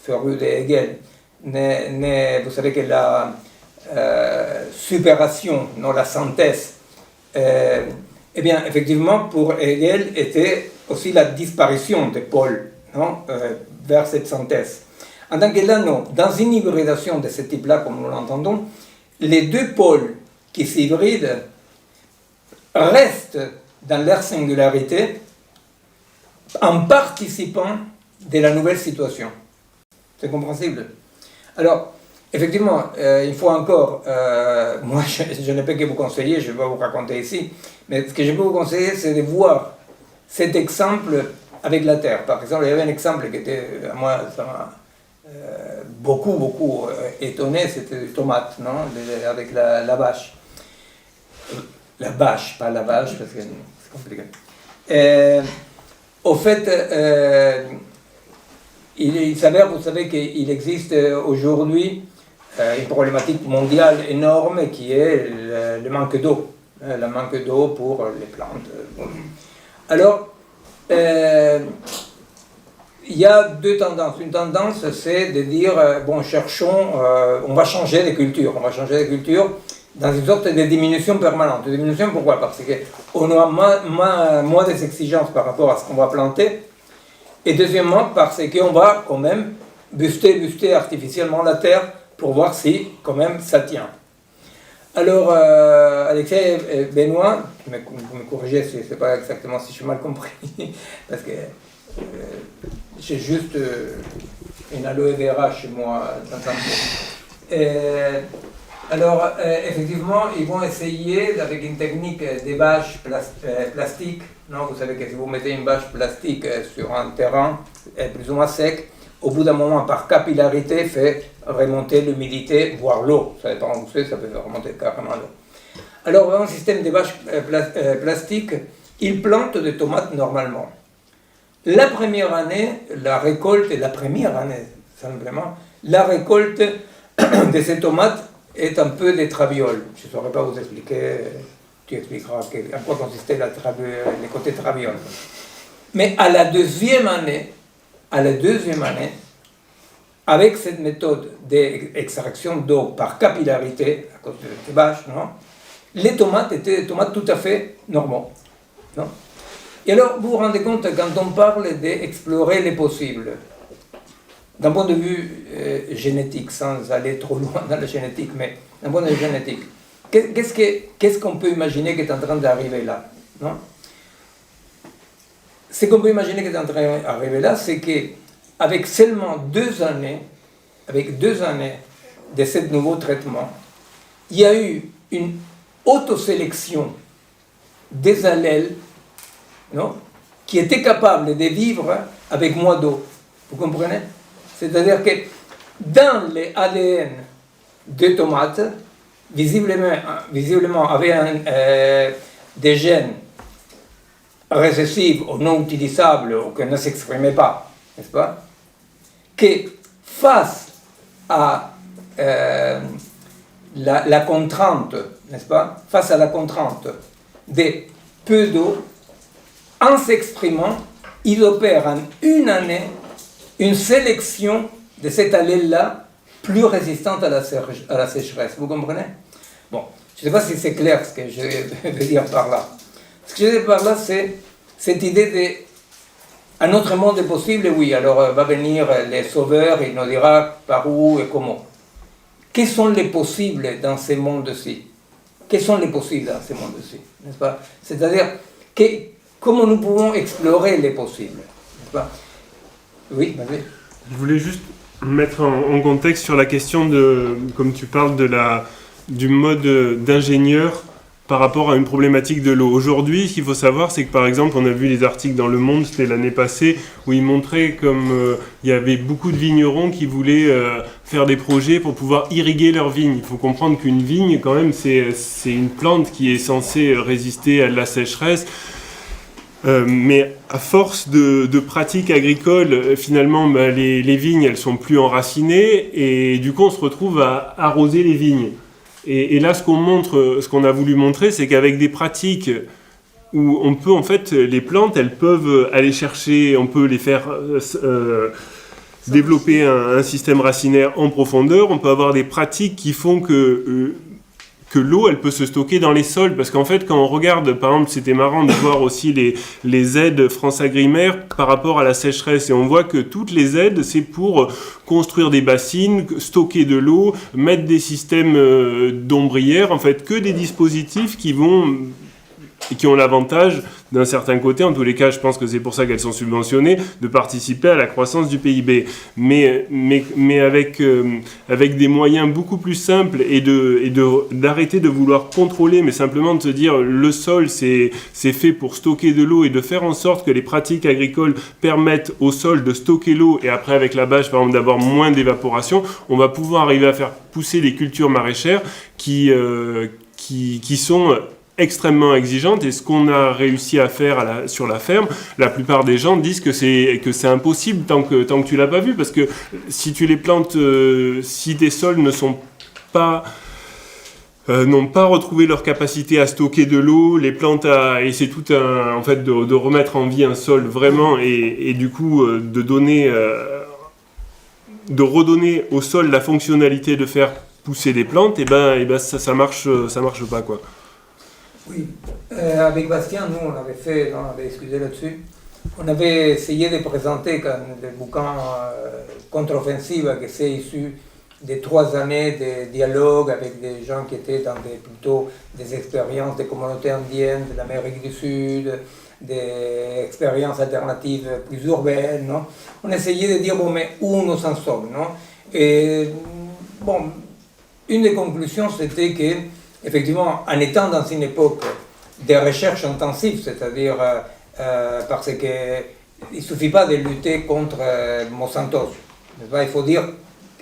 férus de Hegel, vous savez que la supération, non la synthèse, eh bien, effectivement, pour Hegel, était aussi la disparition des pôles, non, vers cette synthèse. En tant que là, non, dans une hybridation de ce type-là, comme nous l'entendons, les deux pôles qui s'hybrident restent dans leur singularité en participant de la nouvelle situation. C'est compréhensible? Alors, effectivement, il faut encore, moi je ne peux que vous conseiller, je ne vais pas vous raconter ici, mais ce que je peux vous conseiller, c'est de voir cet exemple avec la terre. Par exemple, il y avait un exemple qui était, à moi, ça m'a beaucoup étonné, c'était les tomates, non, avec la bâche. La bâche, pas la vache, parce que c'est compliqué. Au fait, il s'avère, vous savez, qu'il existe aujourd'hui une problématique mondiale énorme qui est le manque d'eau. Le manque d'eau pour les plantes. Alors, il y a deux tendances. Une tendance, c'est de dire, bon, cherchons, on va changer de culture. On va changer de culture dans une sorte de diminution permanente. Diminution, pourquoi? Parce qu'on a moins des exigences par rapport à ce qu'on va planter. Et deuxièmement, parce qu'on va quand même buster artificiellement la terre pour voir si, quand même, ça tient. Alors, Alexei et Benoît, vous me corrigez si c'est pas exactement si je suis mal compris, parce que j'ai juste une aloe vera chez moi dans un pot. Alors, effectivement, ils vont essayer, avec une technique des bâches plastiques, non, vous savez que si vous mettez une bâche plastique sur un terrain plus ou moins sec, au bout d'un moment, par capillarité, fait remonter l'humidité, voire l'eau. Ça dépend où c'est, ça peut remonter carrément l'eau. Alors, dans un système de bâches plastiques, ils plantent des tomates normalement. La première année, la récolte simplement, la récolte de ces tomates est un peu des travioles. Je ne saurais pas vous expliquer, tu expliqueras à quoi consistait les côtés travioles. Mais à la deuxième année, avec cette méthode d'extraction d'eau par capillarité, à cause de ces bâches, non, les tomates étaient des tomates tout à fait normaux. Non. Et alors, vous vous rendez compte, quand on parle d'explorer les possibles, d'un point de vue génétique, sans aller trop loin dans la génétique, mais d'un point de vue génétique, qu'est-ce qu'on peut imaginer qui est en train d'arriver là, non? Ce qu'on peut imaginer qui est en train d'arriver là, c'est qu'avec seulement 2 années, de ce nouveau traitement, il y a eu une autosélection des allèles, non, qui étaient capables de vivre avec moins d'eau. Vous comprenez? C'est-à-dire que dans les ADN des tomates, visiblement avait des gènes récessifs ou non utilisables ou qui ne s'exprimaient pas, n'est-ce pas? Que face à la contrainte, n'est-ce pas? Face à la contrainte de peu d'eau, en s'exprimant, il opère en une année une sélection de cet allèle-là plus résistante à la sécheresse. Vous comprenez? Bon, je ne sais pas si c'est clair ce que je veux dire par là. Ce que je veux dire par là, c'est cette idée d'un autre monde est possible, oui, alors va venir les sauveurs, il nous dira par où et comment. Quels sont les possibles dans ce monde-ci? Quels sont les possibles dans ce monde-ci, n'est-ce pas? C'est-à-dire, comment nous pouvons explorer les possibles, n'est-ce pas? Oui, vas-y. Je voulais juste mettre en contexte sur la question comme tu parles du mode d'ingénieur par rapport à une problématique de l'eau. Aujourd'hui, ce qu'il faut savoir, c'est que par exemple, on a vu les articles dans Le Monde, c'était l'année passée, où ils montraient comme il y avait beaucoup de vignerons qui voulaient faire des projets pour pouvoir irriguer leurs vignes. Il faut comprendre qu'une vigne, quand même, c'est une plante qui est censée résister à la sécheresse. Mais à force de pratiques agricoles, finalement, les vignes, elles sont plus enracinées et du coup, on se retrouve à arroser les vignes. Et là, ce qu'on a voulu montrer, c'est qu'avec des pratiques où on peut, en fait, les plantes, elles peuvent aller chercher, on peut les faire développer un système racinaire en profondeur, on peut avoir des pratiques qui font que l'eau, elle peut se stocker dans les sols. Parce qu'en fait, quand on regarde, par exemple, c'était marrant de voir aussi les aides France Agrimaire par rapport à la sécheresse. Et on voit que toutes les aides, c'est pour construire des bassines, stocker de l'eau, mettre des systèmes d'ombrières. En fait, que des dispositifs qui ont l'avantage, d'un certain côté, en tous les cas, je pense que c'est pour ça qu'elles sont subventionnées, de participer à la croissance du PIB. Mais avec des moyens beaucoup plus simples et d'arrêter de vouloir contrôler, mais simplement de se dire le sol, c'est fait pour stocker de l'eau et de faire en sorte que les pratiques agricoles permettent au sol de stocker l'eau et après, avec la bâche, par exemple, d'avoir moins d'évaporation, on va pouvoir arriver à faire pousser des cultures maraîchères qui sont extrêmement exigeante et ce qu'on a réussi à faire sur la ferme, la plupart des gens disent que c'est impossible tant que tu l'as pas vu parce que si tu les plantes, si tes sols ne sont pas n'ont pas retrouvé leur capacité à stocker de l'eau, les plantes et c'est tout en fait de remettre en vie un sol vraiment et du coup de redonner au sol la fonctionnalité de faire pousser des plantes et ben ça marche pas quoi. Oui, avec Bastien, nous on avait discuté là-dessus. On avait essayé de présenter le bouquin Contre-offensive, qui c'est issu des 3 années de dialogue avec des gens qui étaient dans plutôt des expériences des communautés indiennes de l'Amérique du Sud, des expériences alternatives plus urbaines. Non? On essayait de dire, bon, mais où nous en sommes, non? Et bon, une des conclusions, c'était que effectivement, en étant dans une époque de recherche intensive, c'est-à-dire parce qu'il ne suffit pas de lutter contre Monsanto, il faut dire,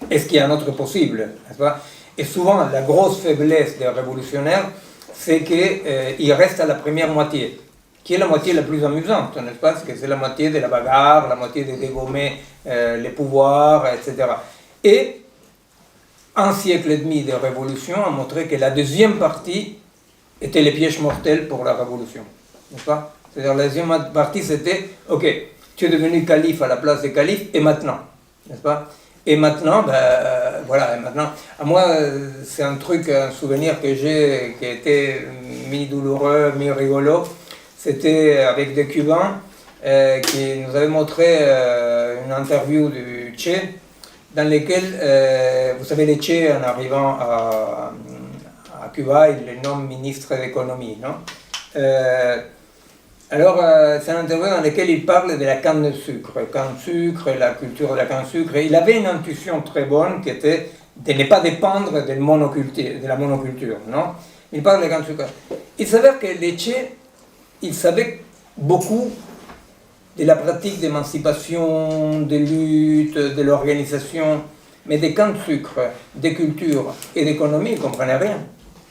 est-ce qu'il y a un autre possible, n'est-ce pas? Et souvent, la grosse faiblesse des révolutionnaires, c'est qu'ils restent à la première moitié, qui est la moitié la plus amusante, n'est-ce pas? Parce que c'est la moitié de la bagarre, la moitié de dégommer les pouvoirs, etc. Et un siècle et demi de révolution a montré que la deuxième partie était les pièges mortels pour la révolution. N'est-ce pas? C'est-à-dire la deuxième partie c'était, ok, tu es devenu calife à la place de calife, et maintenant? N'est-ce pas? Et maintenant, voilà, et maintenant, à moi, c'est un souvenir que j'ai qui a été mi-douloureux, mi-rigolo, C'était avec des Cubains qui nous avaient montré une interview du Che, dans laquelle, vous savez, les Che, en arrivant à Cuba, ils les nomment ministre de l'économie, non? Alors, c'est une interview dans laquelle il parle de la canne de sucre, la culture de la canne de sucre. Et il avait une intuition très bonne qui était de ne pas dépendre de la monoculture, non? Il parle de la canne de sucre. Il s'avère que les Che, ils savaient beaucoup de la pratique d'émancipation, de lutte, de l'organisation, mais des cannes de sucre, des cultures et d'économie, ils ne comprenaient rien,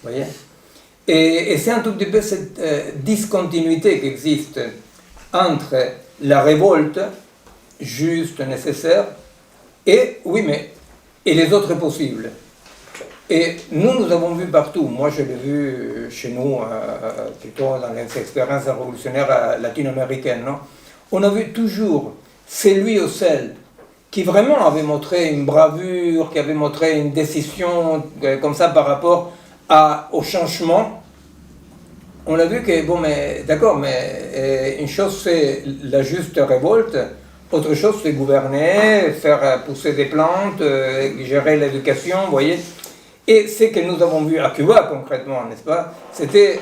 voyez? Et c'est un tout petit peu cette discontinuité qui existe entre la révolte, juste, nécessaire, et, oui, mais, et les autres possibles. Et nous avons vu partout, moi je l'ai vu chez nous, plutôt dans les expériences révolutionnaires latino-américaines, non? On a vu toujours celui ou celle qui vraiment avait montré une bravure, qui avait montré une décision comme ça par rapport au changement. On a vu que, bon, mais d'accord, mais une chose c'est la juste révolte, autre chose c'est gouverner, faire pousser des plantes, gérer l'éducation, vous voyez. Et ce que nous avons vu à Cuba concrètement, n'est-ce pas, c'était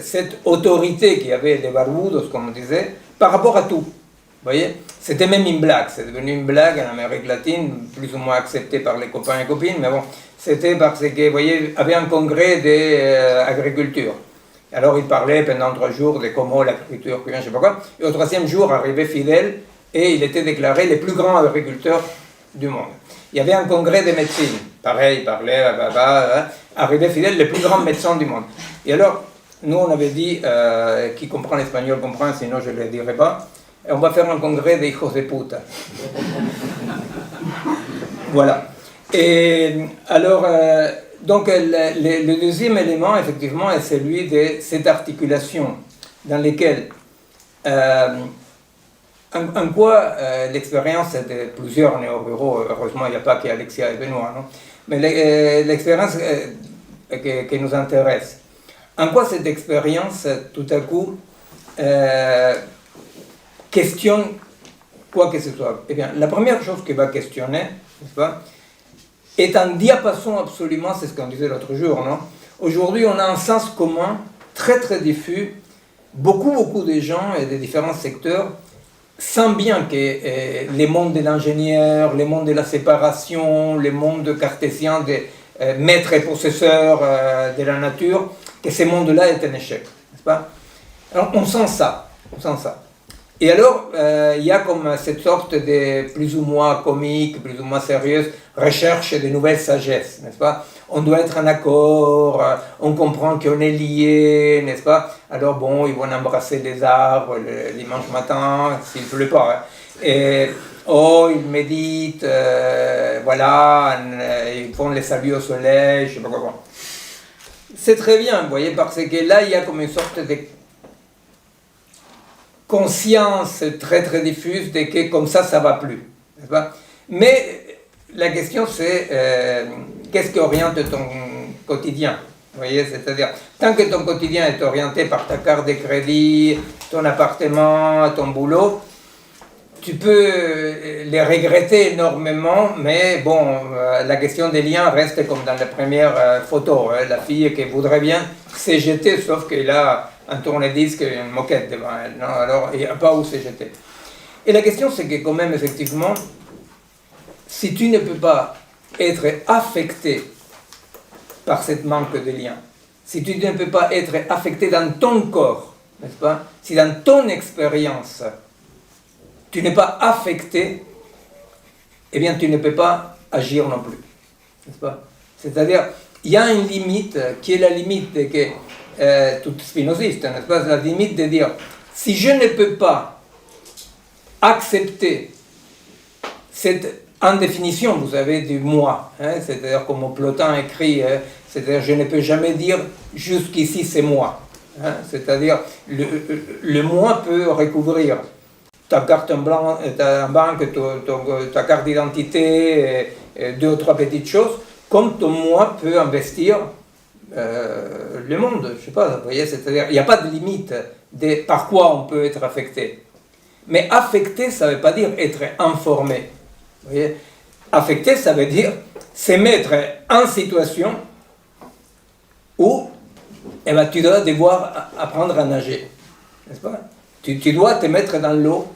cette autorité qui avait les barbudos, comme on disait, par rapport à tout. Vous voyez, c'était même une blague, c'est devenu une blague en Amérique latine, plus ou moins acceptée par les copains et copines, mais bon, c'était parce que, vous voyez, il y avait un congrès d'agriculture. Alors il parlait pendant 3 jours de comment l'agriculture, je ne sais pas quoi, et au 3e jour arrivait Fidel, et il était déclaré le plus grand agriculteur du monde. Il y avait un congrès de médecine, pareil, il parlait, arrivait Fidel, le plus grand médecin du monde. Et alors, nous on avait dit, qui comprend l'espagnol comprend, sinon je ne le dirai pas, on va faire un congrès de hijos de puta. Voilà. Et alors, donc le deuxième élément, effectivement, est celui de cette articulation dans laquelle, en quoi l'expérience de plusieurs néo-ruraux, heureusement il n'y a pas qu'Alexia et Benoît, non? Mais l'expérience qui nous intéresse, en quoi cette expérience, tout à coup, questionne quoi que ce soit? Eh bien, la première chose qu'il va questionner, n'est-ce pas, est un diapason absolument, c'est ce qu'on disait l'autre jour, non? Aujourd'hui, on a un sens commun très très diffus. Beaucoup de gens et de différents secteurs sentent bien que les mondes de l'ingénieur, les mondes de la séparation, les mondes cartésiens des maîtres et possesseurs de la nature, que ce monde-là est un échec, n'est-ce pas? Alors, on sent ça. Et alors, il y a comme cette sorte de plus ou moins comique, plus ou moins sérieuse recherche de nouvelles sagesses, n'est-ce pas? On doit être en accord, on comprend qu'on est liés, n'est-ce pas? Alors bon, ils vont embrasser les arbres le dimanche matin, s'il ne pleut pas. Hein. Et ils méditent, voilà, ils font les saluts au soleil, je ne sais pas quoi. C'est très bien, vous voyez, parce que là, il y a comme une sorte de conscience très très diffuse de que comme ça va plus, n'est-ce pas? Mais la question c'est qu'est-ce qui oriente ton quotidien? Vous voyez, c'est-à-dire tant que ton quotidien est orienté par ta carte de crédit, ton appartement, ton boulot, tu peux les regretter énormément, mais bon, la question des liens reste comme dans la première photo, hein, la fille qui voudrait bien se jeter, sauf qu'il a un tourne-disque et une moquette devant elle, non? Alors il n'y a pas où se jeter. Et la question c'est que quand même, effectivement, si tu ne peux pas être affecté par cette manque de lien, si tu ne peux pas être affecté dans ton corps, n'est-ce pas? Si dans ton expérience, tu n'es pas affecté, eh bien tu ne peux pas agir non plus, n'est-ce pas? C'est-à-dire, il y a une limite qui est la limite que tout spinoziste, n'est-ce pas? La limite de dire, si je ne peux pas accepter cette, en définition, vous avez du moi, hein, c'est-à-dire comme Plotin écrit, hein, c'est-à-dire je ne peux jamais dire jusqu'ici c'est moi, hein, c'est-à-dire le moi peut recouvrir ta carte en banque, ta carte d'identité, 2 ou 3 petites choses, comme ton moi peut investir le monde, je sais pas, vous voyez, c'est-à-dire, il n'y a pas de limite par quoi on peut être affecté. Mais affecté, ça ne veut pas dire être informé. Vous voyez, affecté, ça veut dire se mettre en situation où eh ben, tu dois devoir apprendre à nager. N'est-ce pas? Tu dois te mettre dans l'eau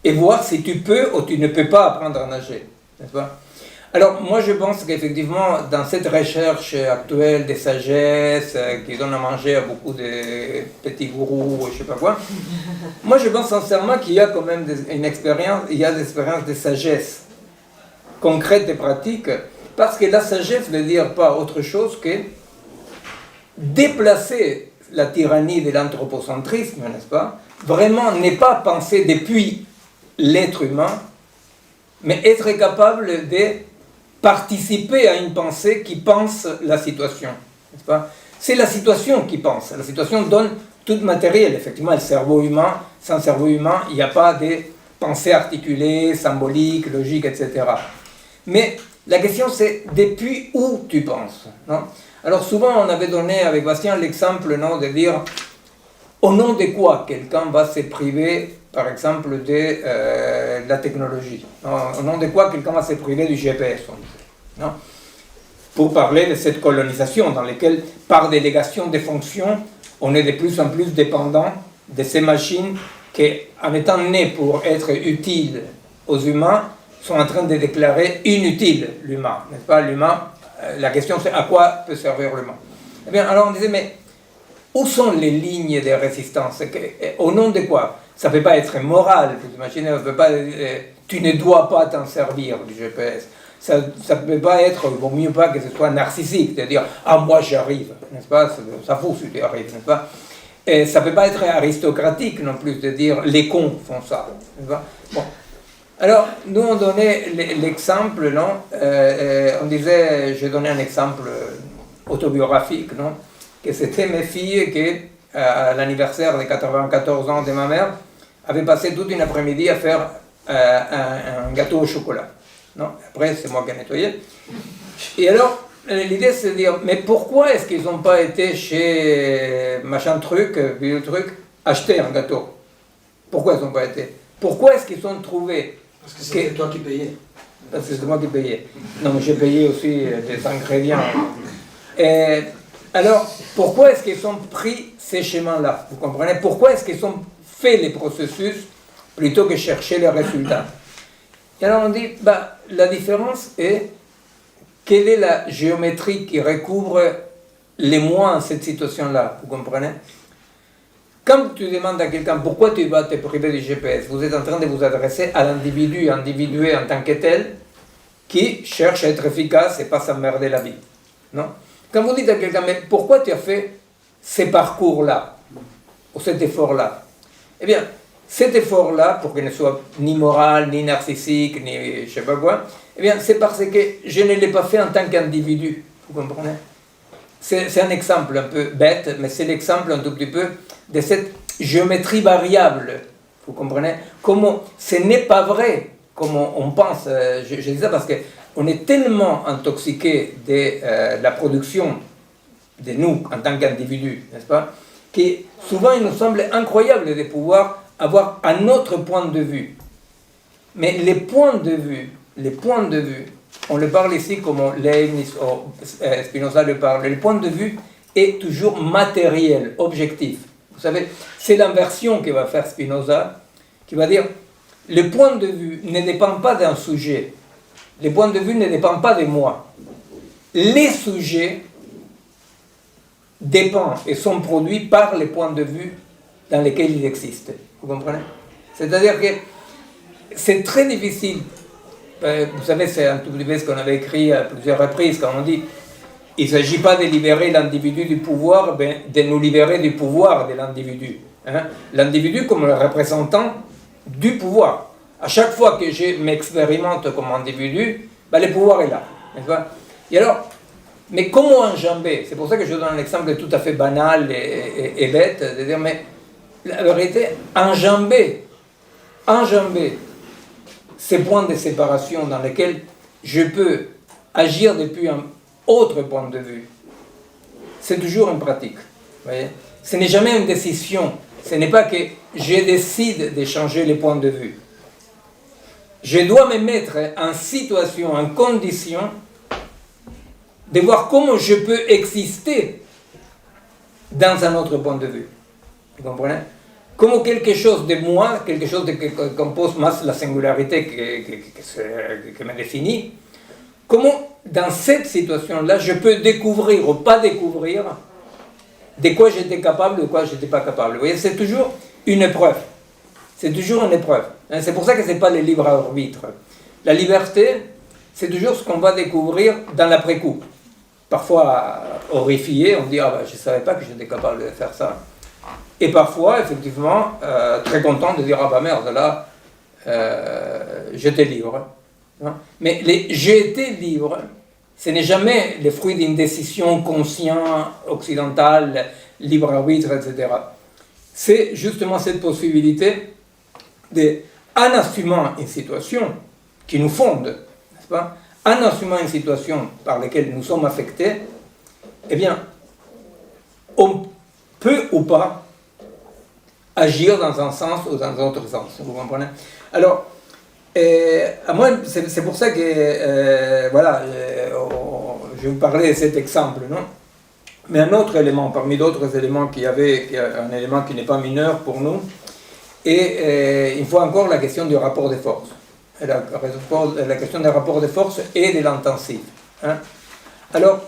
et voir si tu peux ou tu ne peux pas apprendre à nager. N'est-ce pas? Alors, moi, je pense qu'effectivement, dans cette recherche actuelle des sagesses qui donnent à manger à beaucoup de petits gourous, je ne sais pas quoi, moi, je pense sincèrement qu'il y a quand même une expérience, il y a des expériences de sagesse concrètes et pratiques, parce que la sagesse ne veut dire pas autre chose que déplacer la tyrannie de l'anthropocentrisme, n'est-ce pas? Vraiment, n'est pas penser depuis l'être humain, mais être capable de participer à une pensée qui pense la situation, n'est-ce pas? C'est la situation qui pense. La situation donne tout matériel. Effectivement, le cerveau humain, sans cerveau humain, il n'y a pas de pensée articulée, symbolique, logique, etc. Mais la question, c'est depuis où tu penses, non? Alors souvent, on avait donné avec Bastien l'exemple, non, de dire au nom de quoi quelqu'un va se priver, par exemple, de la technologie, non? Au nom de quoi quelqu'un va se priver du GPS, non? Pour parler de cette colonisation dans laquelle, par délégation des fonctions, on est de plus en plus dépendant de ces machines qui, en étant nées pour être utiles aux humains, sont en train de déclarer inutile l'humain, n'est-ce pas? L'humain, la question c'est à quoi peut servir l'humain? Eh bien, alors on disait, mais où sont les lignes de résistance? Au nom de quoi? Ça ne peut pas être moral, vous imaginez, tu ne dois pas t'en servir du GPS. Ça ne peut pas être, il vaut mieux pas que ce soit narcissique, de dire « Ah, moi j'arrive », n'est-ce pas? Ça fout si tu arrives, n'est-ce pas? Et ça ne peut pas être aristocratique non plus, de dire « Les cons font ça », n'est-ce pas? Bon. Alors, nous on donnait l'exemple, non? On disait, j'ai donné un exemple autobiographique, non? Que c'était mes filles qui, à l'anniversaire des 94 ans de ma mère, avaient passé toute une après-midi à faire un gâteau au chocolat. Non? Après, c'est moi qui ai nettoyé. Et alors, l'idée c'est de dire, mais pourquoi est-ce qu'ils n'ont pas été chez machin truc, vieux truc, acheter un gâteau? Pourquoi ils n'ont pas été? Pourquoi est-ce qu'ils ont trouvé? Parce que c'était toi qui payais. Parce que c'est moi qui payais. Non, mais j'ai payé aussi des ingrédients. Et alors, pourquoi est-ce qu'ils ont pris ces chemins-là? Vous comprenez? Pourquoi est-ce qu'ils ont fait les processus plutôt que chercher les résultats? Et alors on dit, bah, la différence est, quelle est la géométrie qui recouvre les moi en cette situation-là? Vous comprenez? Quand tu demandes à quelqu'un pourquoi tu vas te priver du GPS, vous êtes en train de vous adresser à l'individu individué en tant que tel qui cherche à être efficace et pas s'emmerder la vie. Non? Quand vous dites à quelqu'un, mais pourquoi tu as fait ces parcours-là, ou cet effort-là? Eh bien, cet effort-là, pour qu'il ne soit ni moral, ni narcissique, ni je sais pas quoi, eh bien, c'est parce que je ne l'ai pas fait en tant qu'individu. Vous comprenez? C'est un exemple un peu bête, mais c'est l'exemple un tout petit peu de cette géométrie variable. Vous comprenez? Comment ce n'est pas vrai, comme on pense. Je dis ça parce qu'on est tellement intoxiqué de la production de nous en tant qu'individus, n'est-ce pas? Que souvent il nous semble incroyable de pouvoir avoir un autre point de vue. Mais les points de vue, on le parle ici comme Leibniz ou Spinoza le parle, le point de vue est toujours matériel, objectif. Vous savez, c'est l'inversion que va faire Spinoza, qui va dire, le point de vue ne dépend pas d'un sujet, le point de vue ne dépend pas de moi. Les sujets dépendent et sont produits par les points de vue dans lesquels ils existent. Vous comprenez? C'est-à-dire que c'est très difficile. Vous savez, c'est un tout petit peu ce qu'on avait écrit à plusieurs reprises, quand on dit il ne s'agit pas de libérer l'individu du pouvoir, mais de nous libérer du pouvoir de l'individu. Hein? L'individu comme le représentant du pouvoir. À chaque fois que je m'expérimente comme individu, ben, le pouvoir est là. N'est-ce pas? Et alors, mais comment enjamber? C'est pour ça que je donne un exemple tout à fait banal et bête, de dire, mais la vérité, enjamber ces points de séparation dans lesquels je peux agir depuis un autre point de vue, c'est toujours une pratique. Vous voyez? Ce n'est jamais une décision. Ce n'est pas que je décide de changer les points de vue. Je dois me mettre en situation, en condition de voir comment je peux exister dans un autre point de vue. Vous comprenez? Comment quelque chose de moi, quelque chose qui compose la singularité qui me définit, comment dans cette situation-là je peux découvrir ou pas découvrir de quoi j'étais capable, de quoi je n'étais pas capable. Vous voyez, c'est toujours une épreuve. C'est toujours une épreuve. C'est pour ça que ce n'est pas le libre arbitre. La liberté, c'est toujours ce qu'on va découvrir dans l'après-coup. Parfois, horrifié, on dit « Ah ben, je ne savais pas que j'étais capable de faire ça ». Et parfois, effectivement, très content de dire « Ah ben merde, là, j'étais libre ». Mais j'ai été libre, ce n'est jamais le fruit d'une décision consciente, occidentale, libre arbitre, etc. C'est justement cette possibilité en assumant une situation qui nous fonde, n'est-ce pas? En assumant une situation par laquelle nous sommes affectés, eh bien, on peut ou pas agir dans un sens ou dans un autre sens, vous comprenez? Alors, à moi, c'est pour ça que, voilà, je vous parlais de cet exemple, non? Mais un autre élément, parmi d'autres éléments qu'il y avait, un élément qui n'est pas mineur pour nous, et il faut encore la question du rapport de force. La question des rapports de force et de l'intensif. Hein? Alors,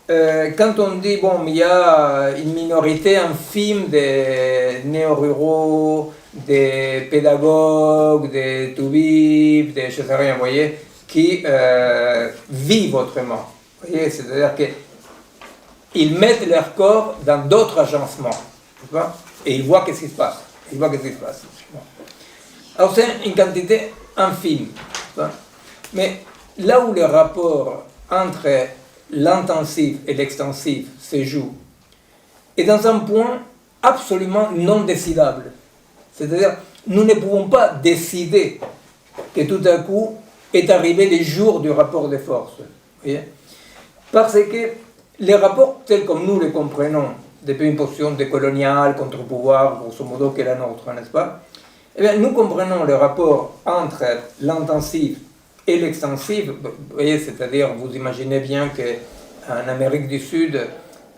quand on dit, bon, il y a une minorité infime des néo-ruraux, des pédagogues, des toubibs, des je sais rien, vous voyez, qui vivent autrement. Vous voyez, c'est-à-dire qu'ils mettent leur corps dans d'autres agencements, et ils voient qu'est-ce qui se passe. Alors c'est une quantité infime. Mais là où le rapport entre l'intensif et l'extensif se joue est dans un point absolument non décidable. C'est-à-dire, nous ne pouvons pas décider que tout à coup est arrivé le jour du rapport de force. Voyez? Parce que les rapports tels comme nous les comprenons, depuis une position décoloniale, contre-pouvoir, grosso modo, qui est la nôtre, n'est-ce pas? Eh bien, nous comprenons le rapport entre l'intensif et l'extensif. Vous voyez, c'est-à-dire, vous imaginez bien qu'en Amérique du Sud,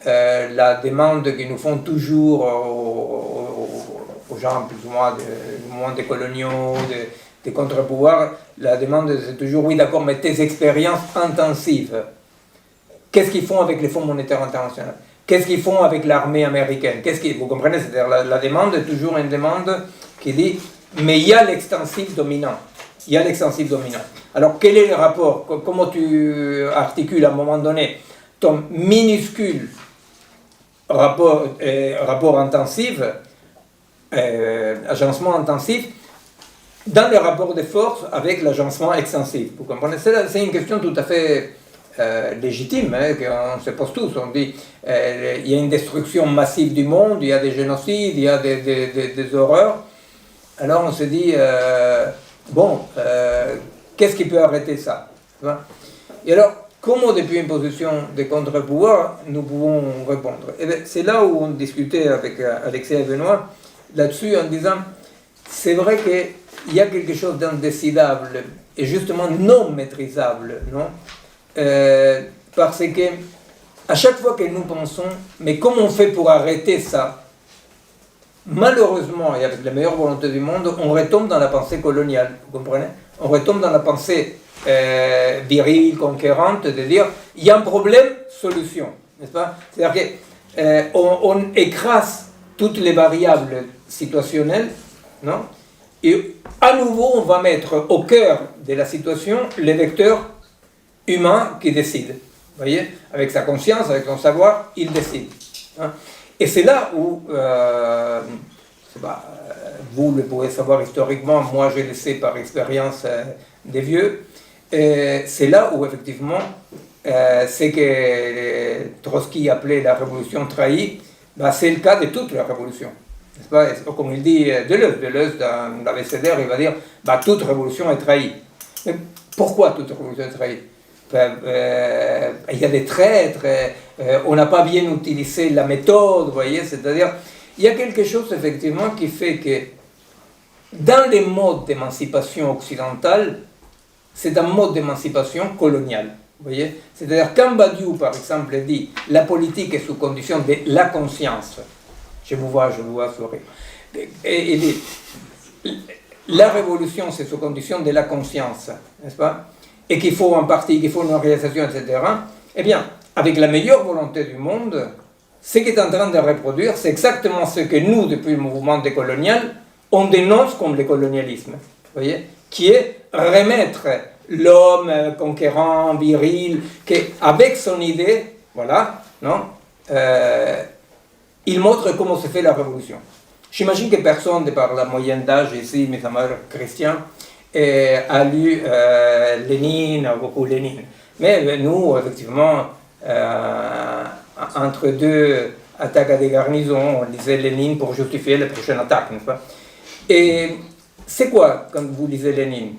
la demande qu'ils nous font toujours aux gens plus ou moins des coloniaux, des contre-pouvoirs, la demande c'est toujours, oui d'accord, mais tes expériences intensives, qu'est-ce qu'ils font avec les fonds monétaires internationaux? Qu'est-ce qu'ils font avec l'armée américaine? Vous comprenez? C'est-à-dire la demande est toujours une demande qui dit, mais il y a l'extensif dominant. Alors quel est le rapport? Comment tu articules à un moment donné ton minuscule rapport intensif, agencement intensif, dans le rapport de force avec l'agencement extensif? Vous comprenez? C'est une question tout à fait légitime, hein, qu'on se pose tous. On dit il y a une destruction massive du monde, il y a des génocides, il y a des horreurs. Alors on se dit qu'est-ce qui peut arrêter ça? Et alors, comment depuis une position de contre-pouvoir nous pouvons répondre? Et c'est là où on discutait avec Alexis et Benoît là-dessus en disant c'est vrai qu'il y a quelque chose d'indécidable et justement non maîtrisable, non? Parce que à chaque fois que nous pensons, mais comment on fait pour arrêter ça? Malheureusement, et avec la meilleure volonté du monde, on retombe dans la pensée coloniale, vous comprenez? On retombe dans la pensée virile, conquérante, de dire, il y a un problème, solution, n'est-ce pas? C'est-à-dire qu'on écrase toutes les variables situationnelles, non? Et à nouveau, on va mettre au cœur de la situation les vecteurs humains qui décident. Vous voyez? Avec sa conscience, avec son savoir, il décide. Hein? Et c'est là où, vous le pouvez savoir historiquement, moi je le sais par expérience des vieux, c'est là où effectivement, ce que Trotsky appelait la révolution trahie, c'est le cas de toute la révolution. N'est-ce pas? Comme il dit Deleuze dans l'abécédaire, il va dire toute révolution est trahie. Mais pourquoi toute révolution est trahie? il y a des traîtres, on n'a pas bien utilisé la méthode, vous voyez, c'est-à-dire, il y a quelque chose effectivement qui fait que dans les modes d'émancipation occidentale, c'est un mode d'émancipation colonial. Vous voyez, c'est-à-dire quand Badiou, par exemple, dit la politique est sous condition de la conscience, je vous vois sourire, et il dit la révolution c'est sous condition de la conscience, n'est-ce pas, et qu'il faut un parti, qu'il faut une organisation, etc. Eh bien, avec la meilleure volonté du monde, ce qui est en train de reproduire, c'est exactement ce que nous, depuis le mouvement décolonial, on dénonce comme le colonialisme, vous voyez, qui est remettre l'homme conquérant, viril, qui, avec son idée, voilà, non, il montre comment se fait la révolution. J'imagine que personne, de par la moyenne d'âge ici, mes amis chrétiens, a lu Lénine, beaucoup Lénine. Mais nous, effectivement, entre deux attaques à des garnisons, on lisait Lénine pour justifier la prochaine attaque, n'est-ce pas? Et c'est quoi quand vous lisez Lénine?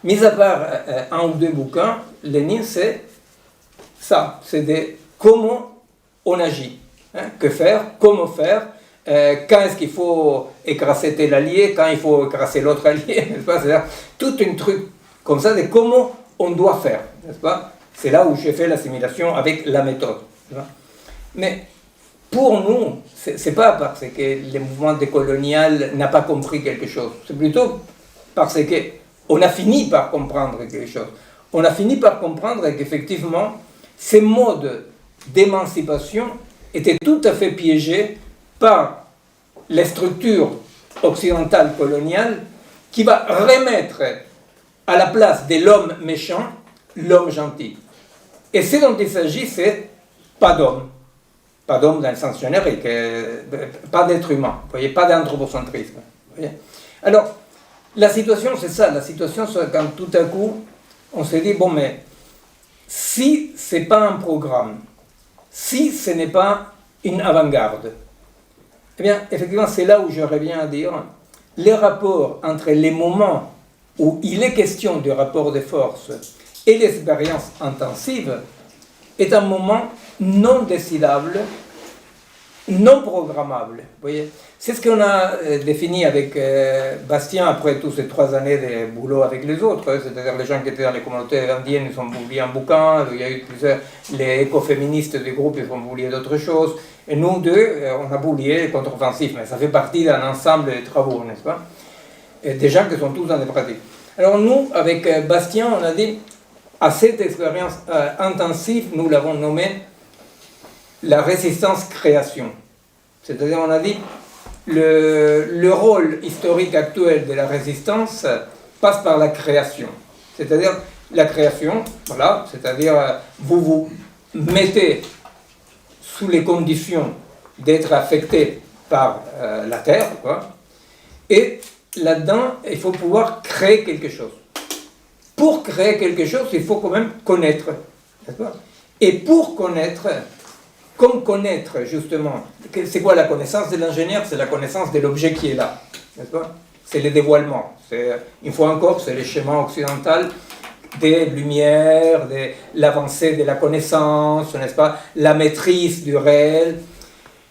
Mis à part un ou deux bouquins, Lénine, c'est ça, c'est de comment on agit, hein, que faire, comment faire, quand est-ce qu'il faut écraser tel allié, quand il faut écraser l'autre allié, n'est-ce pas? C'est-à-dire tout un truc comme ça de comment on doit faire, n'est-ce pas? C'est là où j'ai fait l'assimilation avec la méthode. Mais pour nous, c'est pas parce que le mouvement décolonial n'a pas compris quelque chose, c'est plutôt parce qu'on a fini par comprendre quelque chose. On a fini par comprendre qu'effectivement, ces modes d'émancipation étaient tout à fait piégés par les structures occidentales coloniales qui va remettre à la place de l'homme méchant, l'homme gentil. Et ce dont il s'agit, c'est pas d'homme. Pas d'homme dans le sens générique, pas d'être humain, vous voyez, pas d'anthropocentrisme. Alors, la situation, c'est ça. La situation, c'est quand tout à coup, on se dit, bon, mais si ce n'est pas un programme, si ce n'est pas une avant-garde, eh bien, effectivement, c'est là où j'aurais bien à dire, les rapports entre les moments où il est question du rapport de force et l'expérience intensive est un moment non décidable, non programmable. Vous voyez, c'est ce qu'on a défini avec Bastien après toutes ces 3 années de boulot avec les autres, c'est-à-dire les gens qui étaient dans les communautés indiennes, ils ont publié un bouquin, il y a eu plusieurs, les écoféministes du groupe, ils ont publié d'autres choses, et nous deux, on a publié les contre-offensifs, mais ça fait partie d'un ensemble de travaux, n'est-ce pas, et des gens qui sont tous dans des pratiques. Alors nous, avec Bastien, on a dit, à cette expérience intensive, nous l'avons nommée la résistance-création. C'est-à-dire, on a dit, le rôle historique actuel de la résistance passe par la création. C'est-à-dire, la création, voilà, c'est-à-dire, vous vous mettez sous les conditions d'être affecté par la Terre, quoi, et là-dedans, il faut pouvoir créer quelque chose. Pour créer quelque chose, il faut quand même connaître, n'est-ce pas? Et pour connaître, comme connaître justement, c'est quoi la connaissance de l'ingénieur? C'est la connaissance de l'objet qui est là, n'est-ce pas? C'est le dévoilement. Une fois encore, c'est le schéma occidental des lumières, de l'avancée de la connaissance, n'est-ce pas? La maîtrise du réel.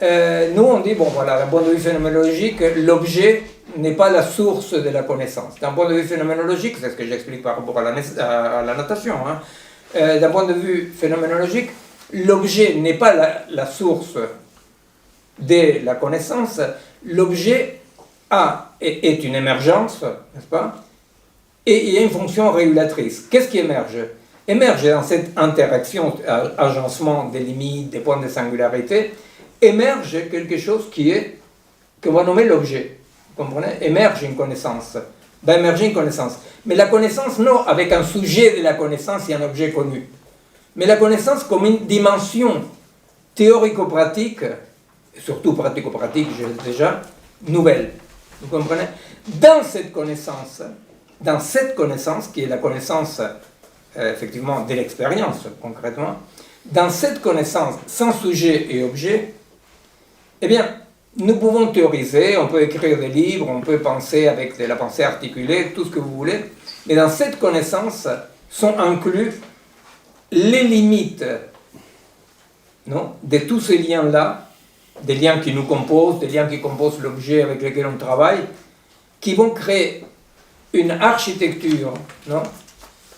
Nous, on dit, bon voilà, d'un point de vue phénoménologique, l'objet n'est pas la source de la connaissance. D'un point de vue phénoménologique, c'est ce que j'explique par rapport à la natation, hein. D'un point de vue phénoménologique, l'objet n'est pas la source de la connaissance, l'objet est une émergence, n'est-ce pas? Et il y a une fonction régulatrice. Qu'est-ce qui émerge? Émerge dans cette interaction, agencement des limites, des points de singularité, émerge quelque chose qu'on va nommer l'objet. Vous comprenez? Émerge une connaissance. Va émerger une connaissance. Mais la connaissance, non, avec un sujet de la connaissance et un objet connu. Mais la connaissance comme une dimension théorico-pratique, et surtout pratico-pratique, je l'ai déjà, nouvelle. Vous comprenez? Dans cette connaissance qui est la connaissance, effectivement, de l'expérience, concrètement, dans cette connaissance sans sujet et objet, eh bien, nous pouvons théoriser, on peut écrire des livres, on peut penser avec de la pensée articulée, tout ce que vous voulez, mais dans cette connaissance sont inclus les limites, non, de tous ces liens-là, des liens qui nous composent, des liens qui composent l'objet avec lequel on travaille, qui vont créer une architecture, non,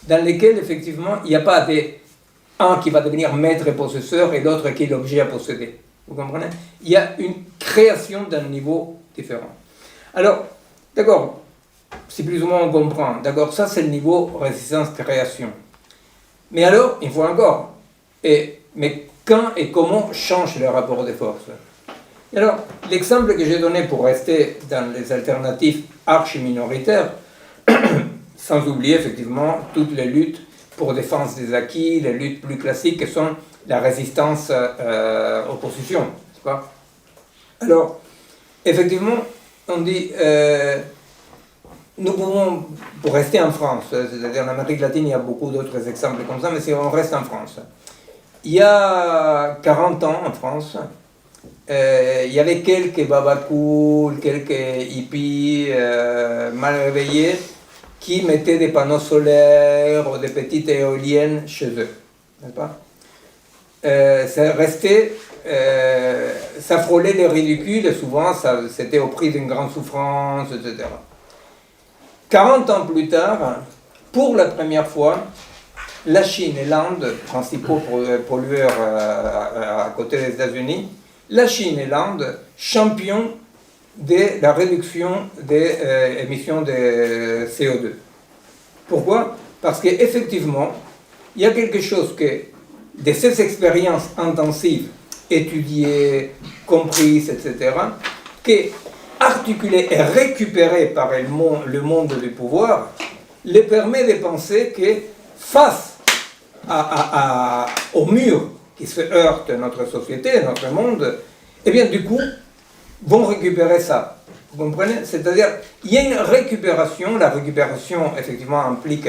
dans laquelle effectivement il n'y a pas un qui va devenir maître et possesseur et l'autre qui est l'objet à posséder. Vous comprenez? Il y a une création d'un niveau différent. Alors, d'accord, si plus ou moins on comprend, d'accord, ça c'est le niveau résistance-création. Mais alors, il faut encore, mais quand et comment change le rapport de force? Alors, l'exemple que j'ai donné pour rester dans les alternatives archi-minoritaires, sans oublier effectivement toutes les luttes pour défense des acquis, les luttes plus classiques qui sont la résistance opposition, n'est-ce pas? Alors, effectivement, on dit, nous pouvons, pour rester en France, c'est-à-dire en Amérique latine, il y a beaucoup d'autres exemples comme ça, mais si on reste en France, il y a 40 ans en France, il y avait quelques babacools, quelques hippies mal réveillés qui mettaient des panneaux solaires ou des petites éoliennes chez eux, n'est-ce pas? Ça restait, ça frôlait les ridicules et souvent c'était au prix d'une grande souffrance, etc. 40 ans plus tard, pour la première fois, la Chine et l'Inde, principaux pollueurs à côté des États-Unis, la Chine et l'Inde, champions de la réduction des émissions de CO2. Pourquoi? Parce qu'effectivement, il y a quelque chose que, de ces expériences intensives, étudiées, comprises, etc., qui, articulées et récupérées par le monde du pouvoir, les permet de penser que face au mur qui se heurte notre société, notre monde, eh bien du coup, vont récupérer ça. Vous comprenez? C'est-à-dire, il y a une récupération, la récupération effectivement implique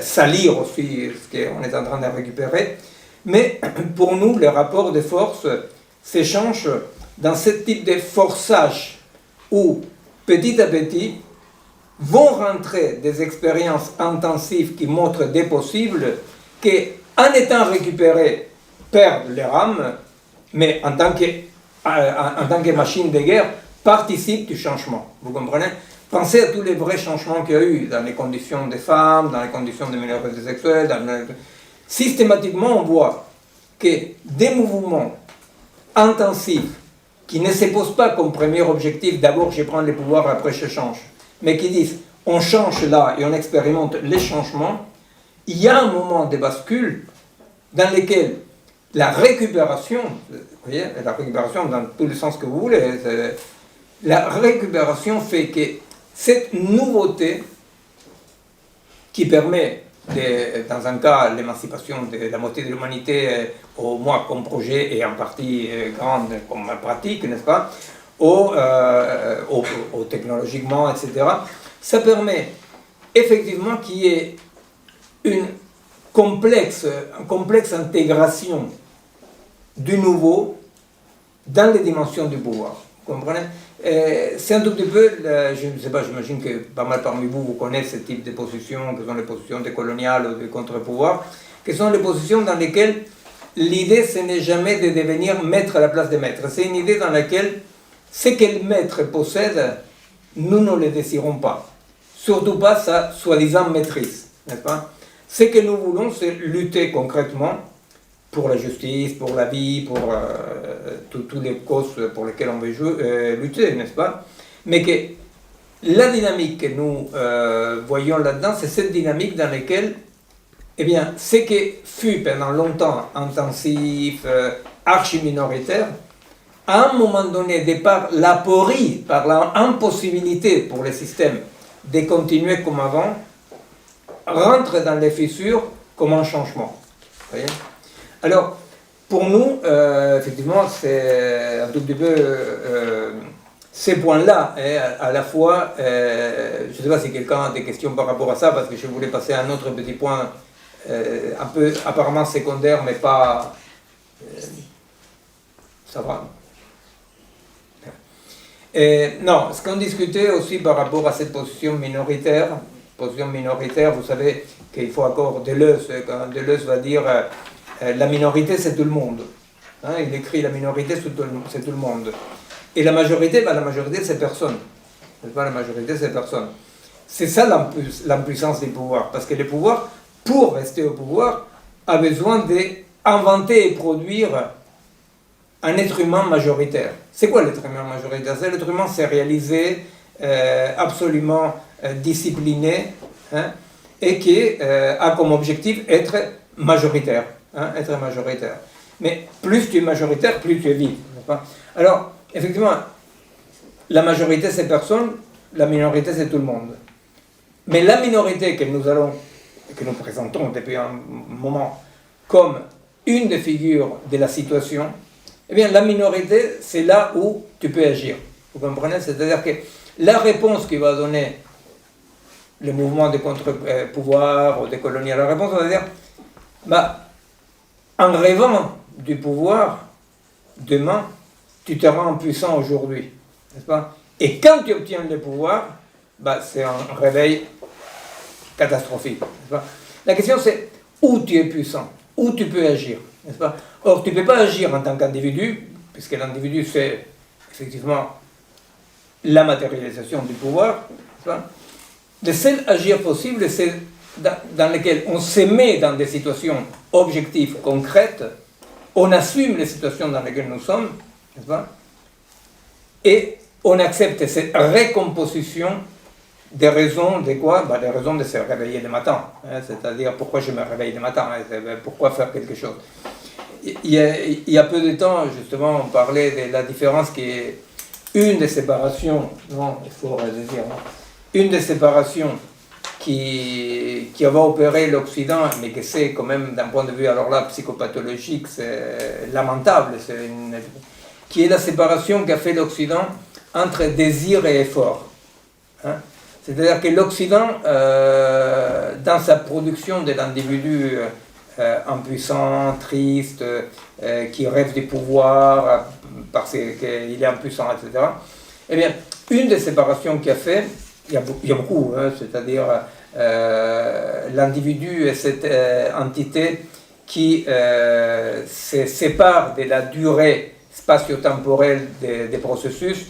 salir aussi ce qu'on est en train de récupérer, mais pour nous, les rapports de force s'échangent dans ce type de forçage où, petit à petit, vont rentrer des expériences intensives qui montrent des possibles qui, en étant récupérés, perdent leur âme, mais en tant que machine de guerre, participent du changement. Vous comprenez? Pensez à tous les vrais changements qu'il y a eu dans les conditions des femmes, dans les conditions des minorités sexuelles. Systématiquement, on voit que des mouvements intensifs qui ne se posent pas comme premier objectif, d'abord je prends les pouvoirs, après je change, mais qui disent on change là et on expérimente les changements, il y a un moment de bascule dans lequel la récupération, vous voyez, la récupération dans tous les sens que vous voulez, la récupération fait que cette nouveauté qui permet, dans un cas, l'émancipation de la moitié de l'humanité, au moins comme projet et en partie grande comme pratique, n'est-ce pas, technologiquement, etc., ça permet effectivement qu'il y ait une complexe intégration du nouveau dans les dimensions du pouvoir. Vous comprenez? C'est un tout petit peu, je ne sais pas, j'imagine que pas mal parmi vous, vous connaissez ce type de positions, que sont les positions décoloniales ou de contre-pouvoir, qui sont les positions dans lesquelles l'idée, ce n'est jamais de devenir maître à la place de maître. C'est une idée dans laquelle ce que le maître possède, nous ne le désirons pas. Surtout pas sa soi-disant maîtrise, n'est-ce pas? Ce que nous voulons, c'est lutter concrètement pour la justice, pour la vie, pour toutes les causes pour lesquelles on veut lutter, n'est-ce pas? Mais que la dynamique que nous voyons là-dedans, c'est cette dynamique dans laquelle, eh bien, ce qui fut pendant longtemps intensif, archi-minoritaire, à un moment donné, de par l'aporie, par l'impossibilité pour le système de continuer comme avant, rentre dans les fissures comme un changement. Vous voyez? Alors, pour nous, effectivement, c'est un tout petit peu ces points-là, à la fois, je ne sais pas si quelqu'un a des questions par rapport à ça, parce que je voulais passer à un autre petit point, un peu apparemment secondaire, mais pas... ça va. Non, ce qu'on discutait aussi par rapport à cette position minoritaire, position minoritaire, vous savez qu'il faut encore Deleuze, quand Deleuze va dire la minorité c'est tout le monde. Hein, il écrit la minorité c'est tout le monde. Et la majorité c'est personne. C'est pas la majorité, c'est personne. C'est ça l'impuissance des pouvoirs. Parce que les pouvoirs, pour rester au pouvoir, a besoin d'inventer et produire un être humain majoritaire. C'est quoi l'être humain majoritaire? L'être humain, c'est réalisé, absolument discipliné, hein, et qui a comme objectif être majoritaire. Hein, être majoritaire. Mais plus tu es majoritaire, plus tu es vide. Alors, effectivement, la majorité, c'est personne, la minorité, c'est tout le monde. Mais la minorité que nous présentons depuis un moment comme une des figures de la situation, eh bien, la minorité, c'est là où tu peux agir. Vous comprenez? C'est-à-dire que la réponse qui va donner le mouvement de contre-pouvoir ou de colonial, la réponse va dire, en rêvant du pouvoir, demain, tu te rends puissant aujourd'hui. N'est-ce pas? Et quand tu obtiens le pouvoir, c'est un réveil catastrophique. N'est-ce pas? La question c'est où tu es puissant, où tu peux agir. N'est-ce pas? Or, tu ne peux pas agir en tant qu'individu, puisque l'individu c'est effectivement la matérialisation du pouvoir. N'est-ce pas? Le seul agir possible, c'est dans lequel on se met dans des situations objectives, concrètes, on assume les situations dans lesquelles nous sommes, n'est-ce pas? Et on accepte cette récomposition des raisons de quoi? Des raisons de se réveiller le matin. Hein, c'est-à-dire pourquoi je me réveille le matin, hein, pourquoi faire quelque chose. Il y a peu de temps, justement, on parlait de la différence qui est une des séparations, non, il faut le dire, non, une des séparations qui va opérer l'Occident, mais que c'est quand même d'un point de vue, alors là, psychopathologique, c'est lamentable, qui est la séparation qu'a fait l'Occident entre désir et effort. Hein? C'est-à-dire que l'Occident, dans sa production de l'individu impuissant, triste, qui rêve du pouvoir parce qu'il est impuissant, etc., eh bien, une des séparations qu'il a fait, il y a beaucoup, hein, c'est-à-dire l'individu est cette entité qui se sépare de la durée spatio-temporelle des processus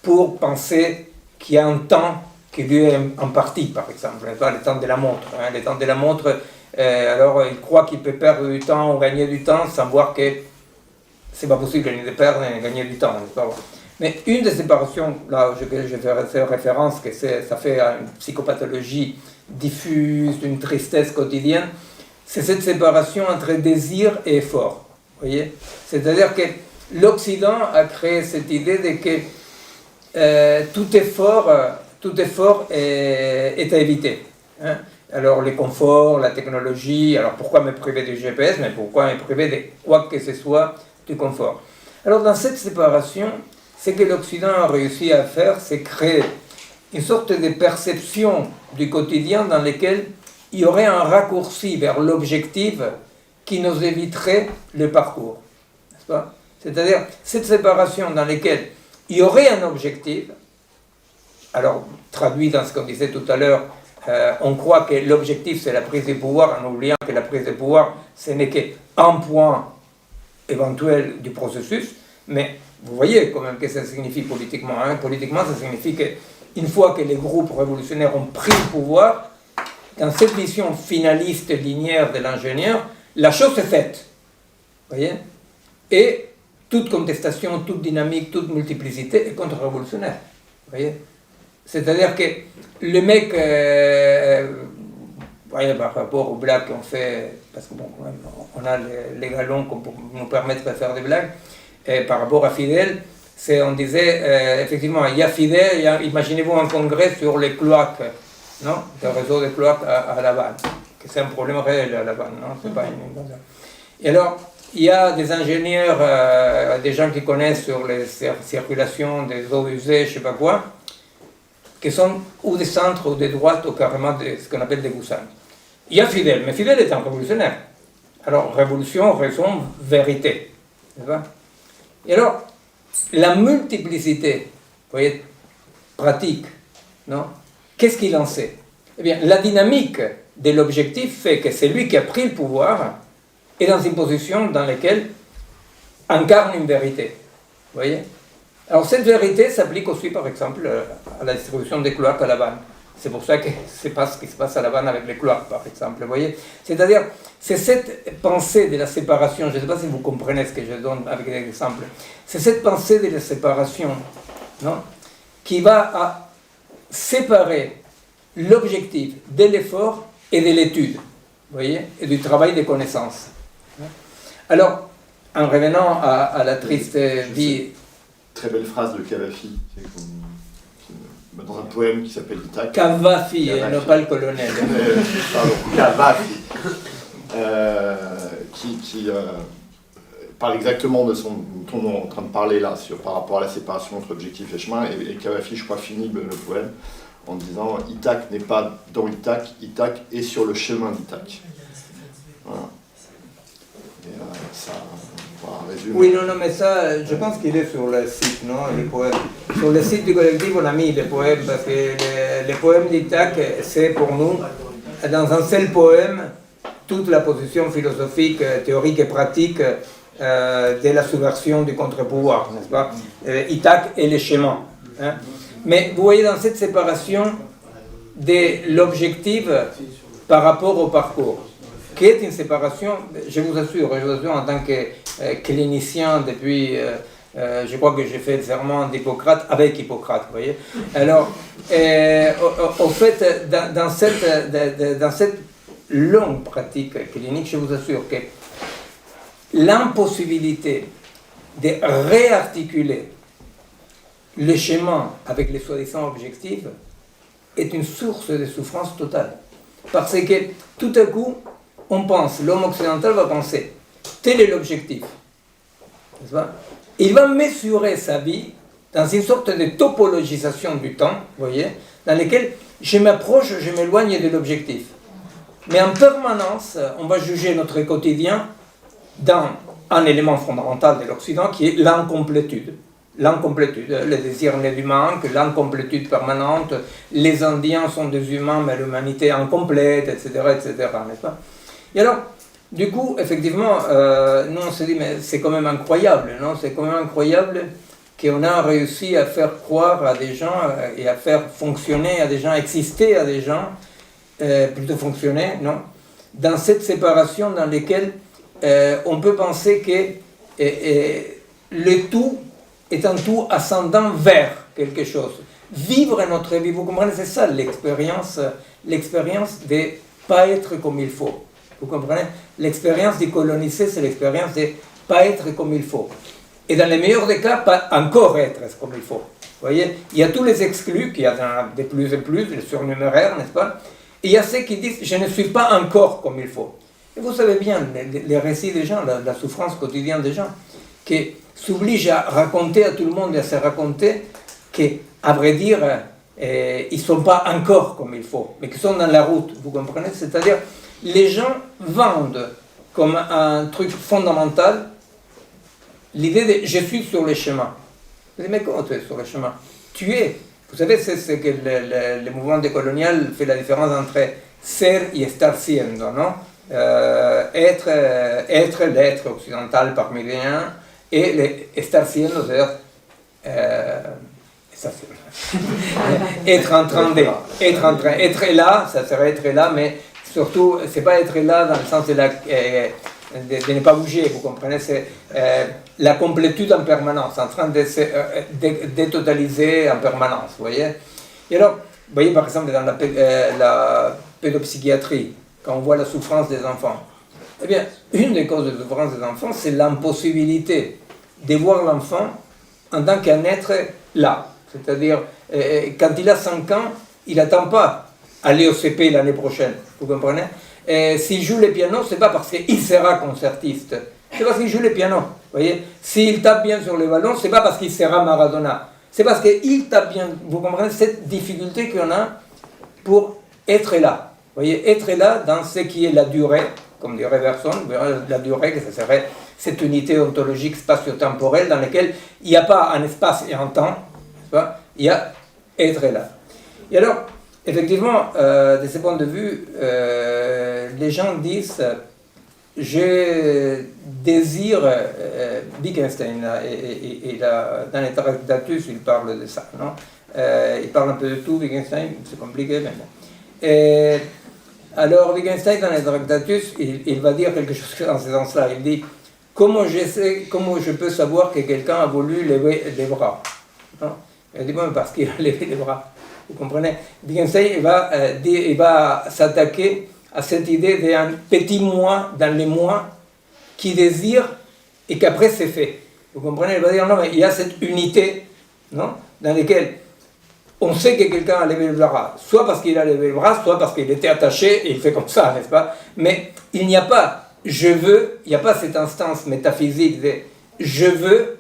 pour penser qu'il y a un temps qui lui est imparti, par exemple, le temps de la montre. Hein, le temps de la montre, alors il croit qu'il peut perdre du temps ou gagner du temps sans voir que c'est pas possible ni de perdre ni de gagner du temps. Mais une des séparations, là je fais référence, que ça fait une psychopathologie diffuse, d'une tristesse quotidienne, c'est cette séparation entre désir et effort. Vous voyez? C'est-à-dire que l'Occident a créé cette idée de que tout effort est à éviter. Hein? Alors les conforts, la technologie, alors pourquoi me priver du GPS, mais pourquoi me priver de quoi que ce soit du confort? Alors dans cette séparation, ce que l'Occident a réussi à faire, c'est créer une sorte de perception du quotidien dans laquelle il y aurait un raccourci vers l'objectif qui nous éviterait le parcours. N'est-ce pas? C'est-à-dire cette séparation dans laquelle il y aurait un objectif, alors traduit dans ce qu'on disait tout à l'heure, on croit que l'objectif c'est la prise de pouvoir en oubliant que la prise de pouvoir ce n'est qu'un point éventuel du processus, mais vous voyez quand même que ça signifie politiquement. Hein? Politiquement, ça signifie qu'une fois que les groupes révolutionnaires ont pris le pouvoir, dans cette vision finaliste linéaire de l'ingénieur, la chose est faite. Vous voyez? Et toute contestation, toute dynamique, toute multiplicité est contre-révolutionnaire. Vous voyez? C'est-à-dire que le mec, voyez, par rapport aux blagues qu'on fait, parce que bon, quand même, on a les galons pour nous permettre de faire des blagues, et par rapport à Fidel, on disait, effectivement, il y a Fidel, imaginez-vous un congrès sur les cloaques, non? Le réseau de cloaques à La Havane, que c'est un problème réel à La Havane, non? C'est pas une... Et alors, il y a des ingénieurs, des gens qui connaissent sur les circulations des eaux usées, je ne sais pas quoi, qui sont ou des centres ou des droites ou carrément ce qu'on appelle des goussans. Il y a Fidel, mais Fidel est un révolutionnaire. Alors, révolution, raison, vérité. Et alors, la multiplicité, vous voyez, pratique, non? Qu'est-ce qu'il en sait? Eh bien, la dynamique de l'objectif fait que celui qui a pris le pouvoir est dans une position dans laquelle incarne une vérité. Vous voyez? Alors cette vérité s'applique aussi, par exemple, à la distribution des cloaques à La Havane. C'est pour ça que c'est pas ce qui se passe à La Havane avec les cloaques, par exemple. Vous voyez? C'est-à-dire, c'est cette pensée de la séparation, je ne sais pas si vous comprenez ce que je donne avec des exemples, c'est cette pensée de la séparation, non, qui va à séparer l'objectif de l'effort et de l'étude, vous voyez, et du travail de connaissance. Alors, en revenant à la triste vie... Très belle phrase de Cavafy, dans un poème qui s'appelle Itaque. Cavafy, non pas le colonel. Pardon, Cavafy. Qui parle exactement de ce dont on est en train de parler là, par rapport à la séparation entre objectif et chemin. Et Cavafy, je crois, finit le poème en disant « Itaque n'est pas dans Itaque, Itaque est sur le chemin d'Itaque ». Voilà. Et ça... Oui, non, mais ça, je pense qu'il est sur le site, non, les poèmes. Sur le site du collectif, on a mis les poèmes, parce que les poèmes d'Ithac, c'est pour nous, dans un seul poème, toute la position philosophique, théorique et pratique de la subversion du contre-pouvoir, n'est-ce pas? Ithac et les schémas. Hein. Mais vous voyez, dans cette séparation de l'objectif par rapport au parcours, qui est une séparation, je vous assure en tant que clinicien depuis, je crois que j'ai fait le serment d'Hippocrate avec Hippocrate, vous voyez. Alors, au fait, dans cette longue pratique clinique, je vous assure que l'impossibilité de réarticuler le schéma avec les soi-disant objectifs est une source de souffrance totale. Parce que tout à coup, on pense, l'homme occidental va penser, tel est l'objectif. N'est-ce pas? Il va mesurer sa vie dans une sorte de topologisation du temps, vous voyez, dans laquelle je m'approche, je m'éloigne de l'objectif. Mais en permanence, on va juger notre quotidien dans un élément fondamental de l'Occident qui est l'incomplétude. L'incomplétude, le désir né du manque, l'incomplétude permanente, les Indiens sont des humains mais l'humanité incomplète, etc., n'est-ce pas? Et alors, du coup, effectivement, nous on se dit, mais c'est quand même incroyable, non? C'est quand même incroyable qu'on a réussi à faire croire à des gens et à faire fonctionner à des gens, exister à des gens, plutôt fonctionner, non? Dans cette séparation dans laquelle on peut penser que le tout est un tout ascendant vers quelque chose. Vivre notre vie, vous comprenez, c'est ça l'expérience de ne pas être comme il faut. Vous comprenez? L'expérience de coloniser, c'est l'expérience de ne pas être comme il faut. Et dans les meilleurs des cas, pas encore être comme il faut. Vous voyez? Il y a tous les exclus, qu'il y a de plus en plus, les surnuméraires, n'est-ce pas? Et il y a ceux qui disent, je ne suis pas encore comme il faut. Et vous savez bien, les récits des gens, la souffrance quotidienne des gens, qui s'obligent à raconter à tout le monde et à se raconter qu'à vrai dire, ils ne sont pas encore comme il faut, mais qu'ils sont dans la route, vous comprenez? C'est-à-dire, les gens vendent comme un truc fondamental l'idée de « je suis sur le chemin ». Vous dites « mais comment tu es sur le chemin ?» Tu es. Vous savez, c'est ce que le mouvement décolonial fait la différence entre « ser » et « estar siendo », non? Être l'être occidental parmi les uns, et estar siendo, c'est-à-dire être en train de, être là, ça serait être là, mais surtout, c'est pas être là dans le sens de ne pas bouger, vous comprenez, c'est la complétude en permanence, en train de se détotaliser en permanence, vous voyez. Et alors, vous voyez par exemple dans la pédopsychiatrie, quand on voit la souffrance des enfants, eh bien, une des causes de souffrance des enfants, c'est l'impossibilité de voir l'enfant en tant qu'un être là. C'est-à-dire, quand il a 5 ans, il n'attend pas aller au CP l'année prochaine, vous comprenez? S'il joue le piano, c'est pas parce qu'il sera concertiste, c'est parce qu'il joue le piano, vous voyez? S'il tape bien sur le ballon, c'est pas parce qu'il sera Maradona, c'est parce qu'il tape bien, vous comprenez cette difficulté qu'on a pour être là, vous voyez? Être là dans ce qui est la durée, comme dirait Bergson, la durée, que ça serait cette unité ontologique spatio-temporelle dans laquelle il n'y a pas un espace et un temps, il y a être là. Et alors, effectivement, de ce point de vue, les gens disent je désire, Wittgenstein, dans les Tractatus, il parle de ça, non? Il parle un peu de tout, Wittgenstein, c'est compliqué, mais bon. Alors, Wittgenstein, dans les Tractatus, il va dire quelque chose dans ce sens-là. Il dit comment je peux savoir que quelqu'un a voulu lever les bras, non? Il dit bon, parce qu'il a levé les bras. Vous comprenez? Wittgenstein il va s'attaquer à cette idée d'un petit moi dans les moi qui désire et qu'après c'est fait. Vous comprenez? Il va dire non, mais il y a cette unité, non, dans laquelle on sait que quelqu'un a levé le bras, soit parce qu'il a levé le bras, soit parce qu'il était attaché et il fait comme ça, n'est-ce pas? Mais il n'y a pas je veux, il n'y a pas cette instance métaphysique de je veux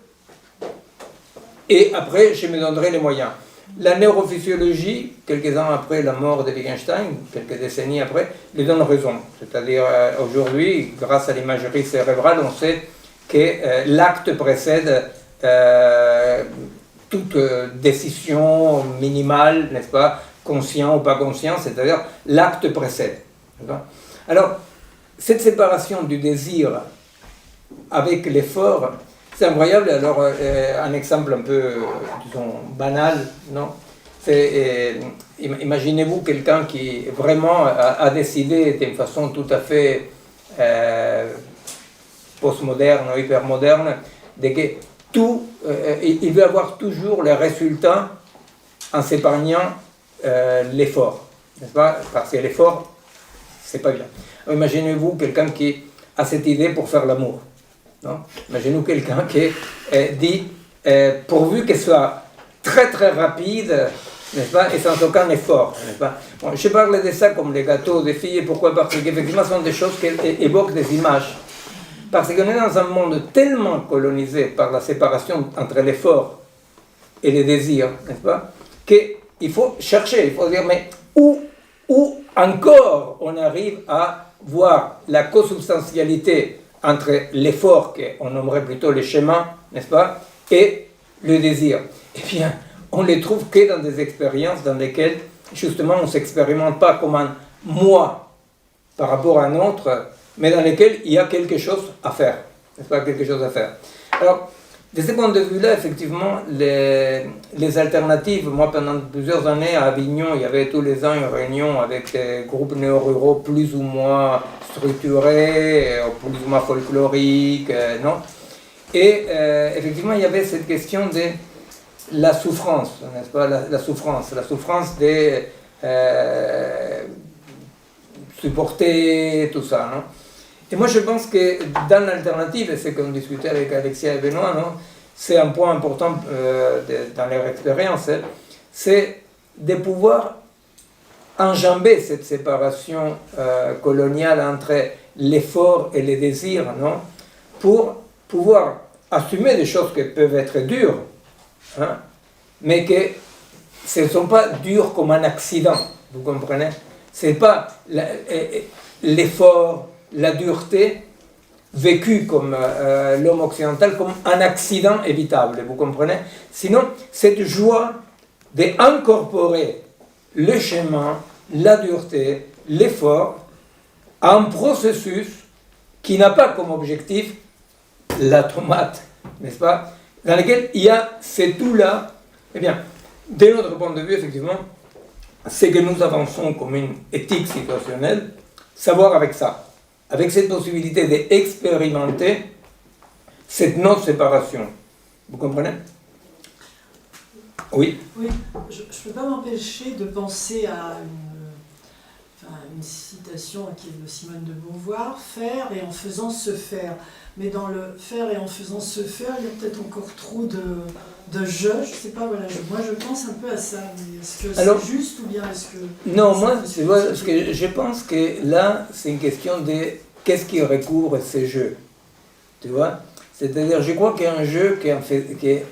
et après je me donnerai les moyens. La neurophysiologie, quelques ans après la mort de Wittgenstein, quelques décennies après, lui donne raison. C'est-à-dire, aujourd'hui, grâce à l'imagerie cérébrale, on sait que l'acte précède toute décision minimale, n'est-ce pas, conscient ou pas conscient, c'est-à-dire l'acte précède. Alors, cette séparation du désir avec l'effort, c'est incroyable. Alors, un exemple un peu, disons, banal, non? Imaginez-vous quelqu'un qui vraiment a décidé d'une façon tout à fait postmoderne ou hypermoderne, de que tout, il veut avoir toujours le résultat en s'épargnant l'effort, n'est-ce pas? Parce que l'effort, c'est pas bien. Imaginez-vous quelqu'un qui a cette idée pour faire l'amour. Non? Imaginez-vous quelqu'un qui dit pourvu qu'elle soit très très rapide, n'est-ce pas, et sans aucun effort, n'est-ce pas? Bon, je parle de ça comme les gâteaux des filles. Pourquoi? Parce qu'effectivement ce sont des choses qui évoquent des images. Parce qu'on est dans un monde tellement colonisé par la séparation entre l'effort et le désir, n'est-ce pas, qu'il faut chercher, il faut dire mais où encore on arrive à voir la consubstantialité entre l'effort, qu'on nommerait plutôt le schéma, n'est-ce pas, et le désir. Eh bien, on ne les trouve que dans des expériences dans lesquelles, justement, on ne s'expérimente pas comme un moi par rapport à un autre, mais dans lesquelles il y a quelque chose à faire, n'est-ce pas, quelque chose à faire. Alors, de ce point de vue-là, effectivement, les alternatives, moi, pendant plusieurs années à Avignon, il y avait tous les ans une réunion avec des groupes néo-ruraux plus ou moins structurés, plus ou moins folkloriques, non? Et effectivement, il y avait cette question de la souffrance, n'est-ce pas, la souffrance de supporter tout ça, non? Et moi, je pense que dans l'alternative, et c'est qu'on discutait avec Alexia et Benoît, non, c'est un point important dans leur expérience, c'est de pouvoir enjamber cette séparation coloniale entre l'effort et le désir, non, pour pouvoir assumer des choses qui peuvent être dures, hein, mais que ce ne sont pas dures comme un accident, vous comprenez? Ce n'est pas l'effort, la dureté vécue comme l'homme occidental comme un accident évitable, vous comprenez? Sinon, cette joie d'incorporer le chemin, la dureté, l'effort à un processus qui n'a pas comme objectif la tomate, n'est-ce pas? Dans lequel il y a ces tout-là. Eh bien, de notre point de vue, effectivement, c'est que nous avançons comme une éthique situationnelle, savoir avec ça, avec cette possibilité d'expérimenter cette non-séparation. Vous comprenez? Oui. Oui, je ne peux pas m'empêcher de penser à une citation qui est de Simone de Beauvoir, faire et en faisant se faire. Mais dans le faire et en faisant se faire, il y a peut-être encore trop de je ne sais pas, voilà, moi je pense un peu à ça, mais est-ce que c'est juste ou bien est-ce que... Non, moi, tu vois, parce que je pense que là, c'est une question de qu'est-ce qui recouvre ces jeux, tu vois? C'est-à-dire, je crois qu'un jeu qui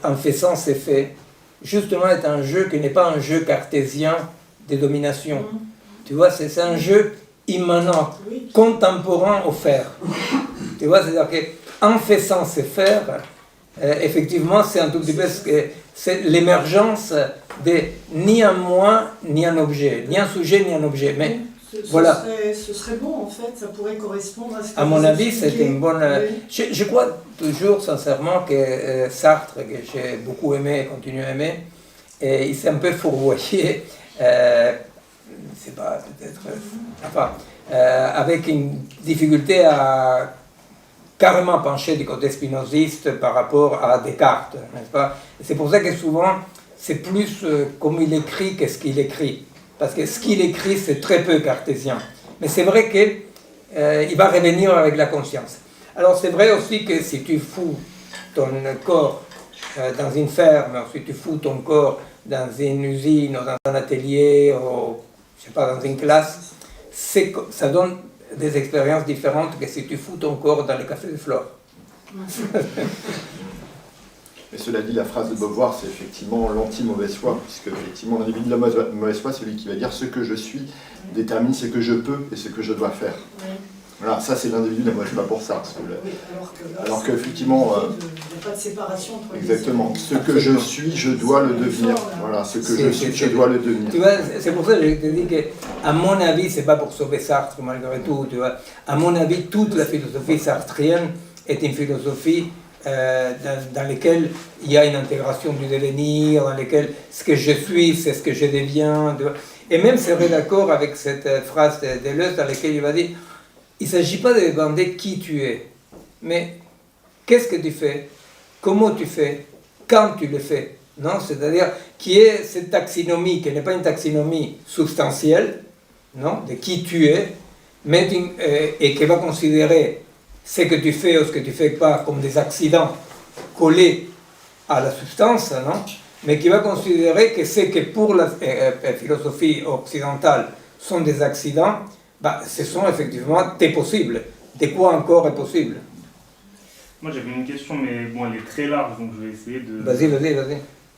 en faisant ses faits, justement, est un jeu qui n'est pas un jeu cartésien de domination. Tu vois, c'est un jeu immanent, contemporain au faire. Tu vois, c'est-à-dire qu'en faisant se faire, effectivement, c'est un tout petit peu c'est l'émergence de ni un moi, ni un objet, ni un sujet, ni un objet. Mais voilà. Ce serait bon, en fait, ça pourrait correspondre à ce que À mon vous avis, expliquez. c'est une bonne. Oui. Je crois toujours sincèrement que Sartre, que j'ai beaucoup aimé et continue à aimer, et il s'est un peu fourvoyé, c'est pas peut-être. Enfin, avec une difficulté à carrément pencher du côté spinoziste par rapport à Descartes, n'est-ce pas? Et c'est pour ça que souvent, c'est plus comme il écrit que ce qu'il écrit. Parce que ce qu'il écrit, c'est très peu cartésien. Mais c'est vrai qu'il va revenir avec la conscience. Alors c'est vrai aussi que si tu fous ton corps dans une ferme, ou si tu fous ton corps dans une usine, ou dans un atelier, ou je sais pas, dans une classe, ça donne des expériences différentes que si tu fous ton corps dans le café de Flore. Mais cela dit, la phrase de Beauvoir, c'est effectivement l'anti-mauvaise foi, puisque effectivement l'individu de la mauvaise foi, c'est celui qui va dire ce que je suis détermine ce que je peux et ce que je dois faire. Oui. Voilà, ça c'est l'individu de la mauvaise foi pour ça. Parce que Oui, alors qu'effectivement, il n'y a pas de séparation entre exactement, les ce que je suis, je dois le devenir. Voilà, ce que je suis, je dois le devenir. Tu vois, c'est pour ça que je te dis que, à mon avis, c'est pas pour sauver Sartre malgré tout, tu vois. À mon avis, toute la philosophie sartrienne est une philosophie dans laquelle il y a une intégration du devenir, dans laquelle ce que je suis, c'est ce que je deviens. Tu vois. Et même serait d'accord avec cette phrase de Deleuze dans laquelle il va dire il ne s'agit pas de demander qui tu es, mais qu'est-ce que tu fais, comment tu fais, quand tu le fais. Non, c'est-à-dire qui est cette taxinomie, qui n'est pas une taxinomie substantielle, non, de qui tu es, mais et qui va considérer ce que tu fais ou ce que tu ne fais pas comme des accidents collés à la substance, non, mais qui va considérer que ce que pour la philosophie occidentale sont des accidents, bah, ce sont effectivement des possibles. De quoi encore est possible? Moi j'avais une question, mais bon, elle est très large, donc je vais essayer de... Vas-y.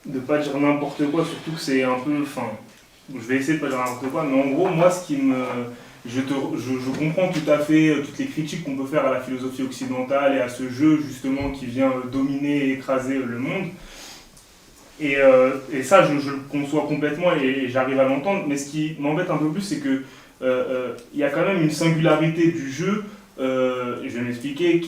De pas dire n'importe quoi, surtout que c'est un peu... Enfin, je vais essayer de pas dire n'importe quoi, mais en gros, moi, ce qui me... Je comprends tout à fait toutes les critiques qu'on peut faire à la philosophie occidentale et à ce jeu, justement, qui vient dominer et écraser le monde. Et ça, je le conçois complètement et j'arrive à l'entendre, mais ce qui m'embête un peu plus, c'est que il y a quand même une singularité du jeu, je vais m'expliquer,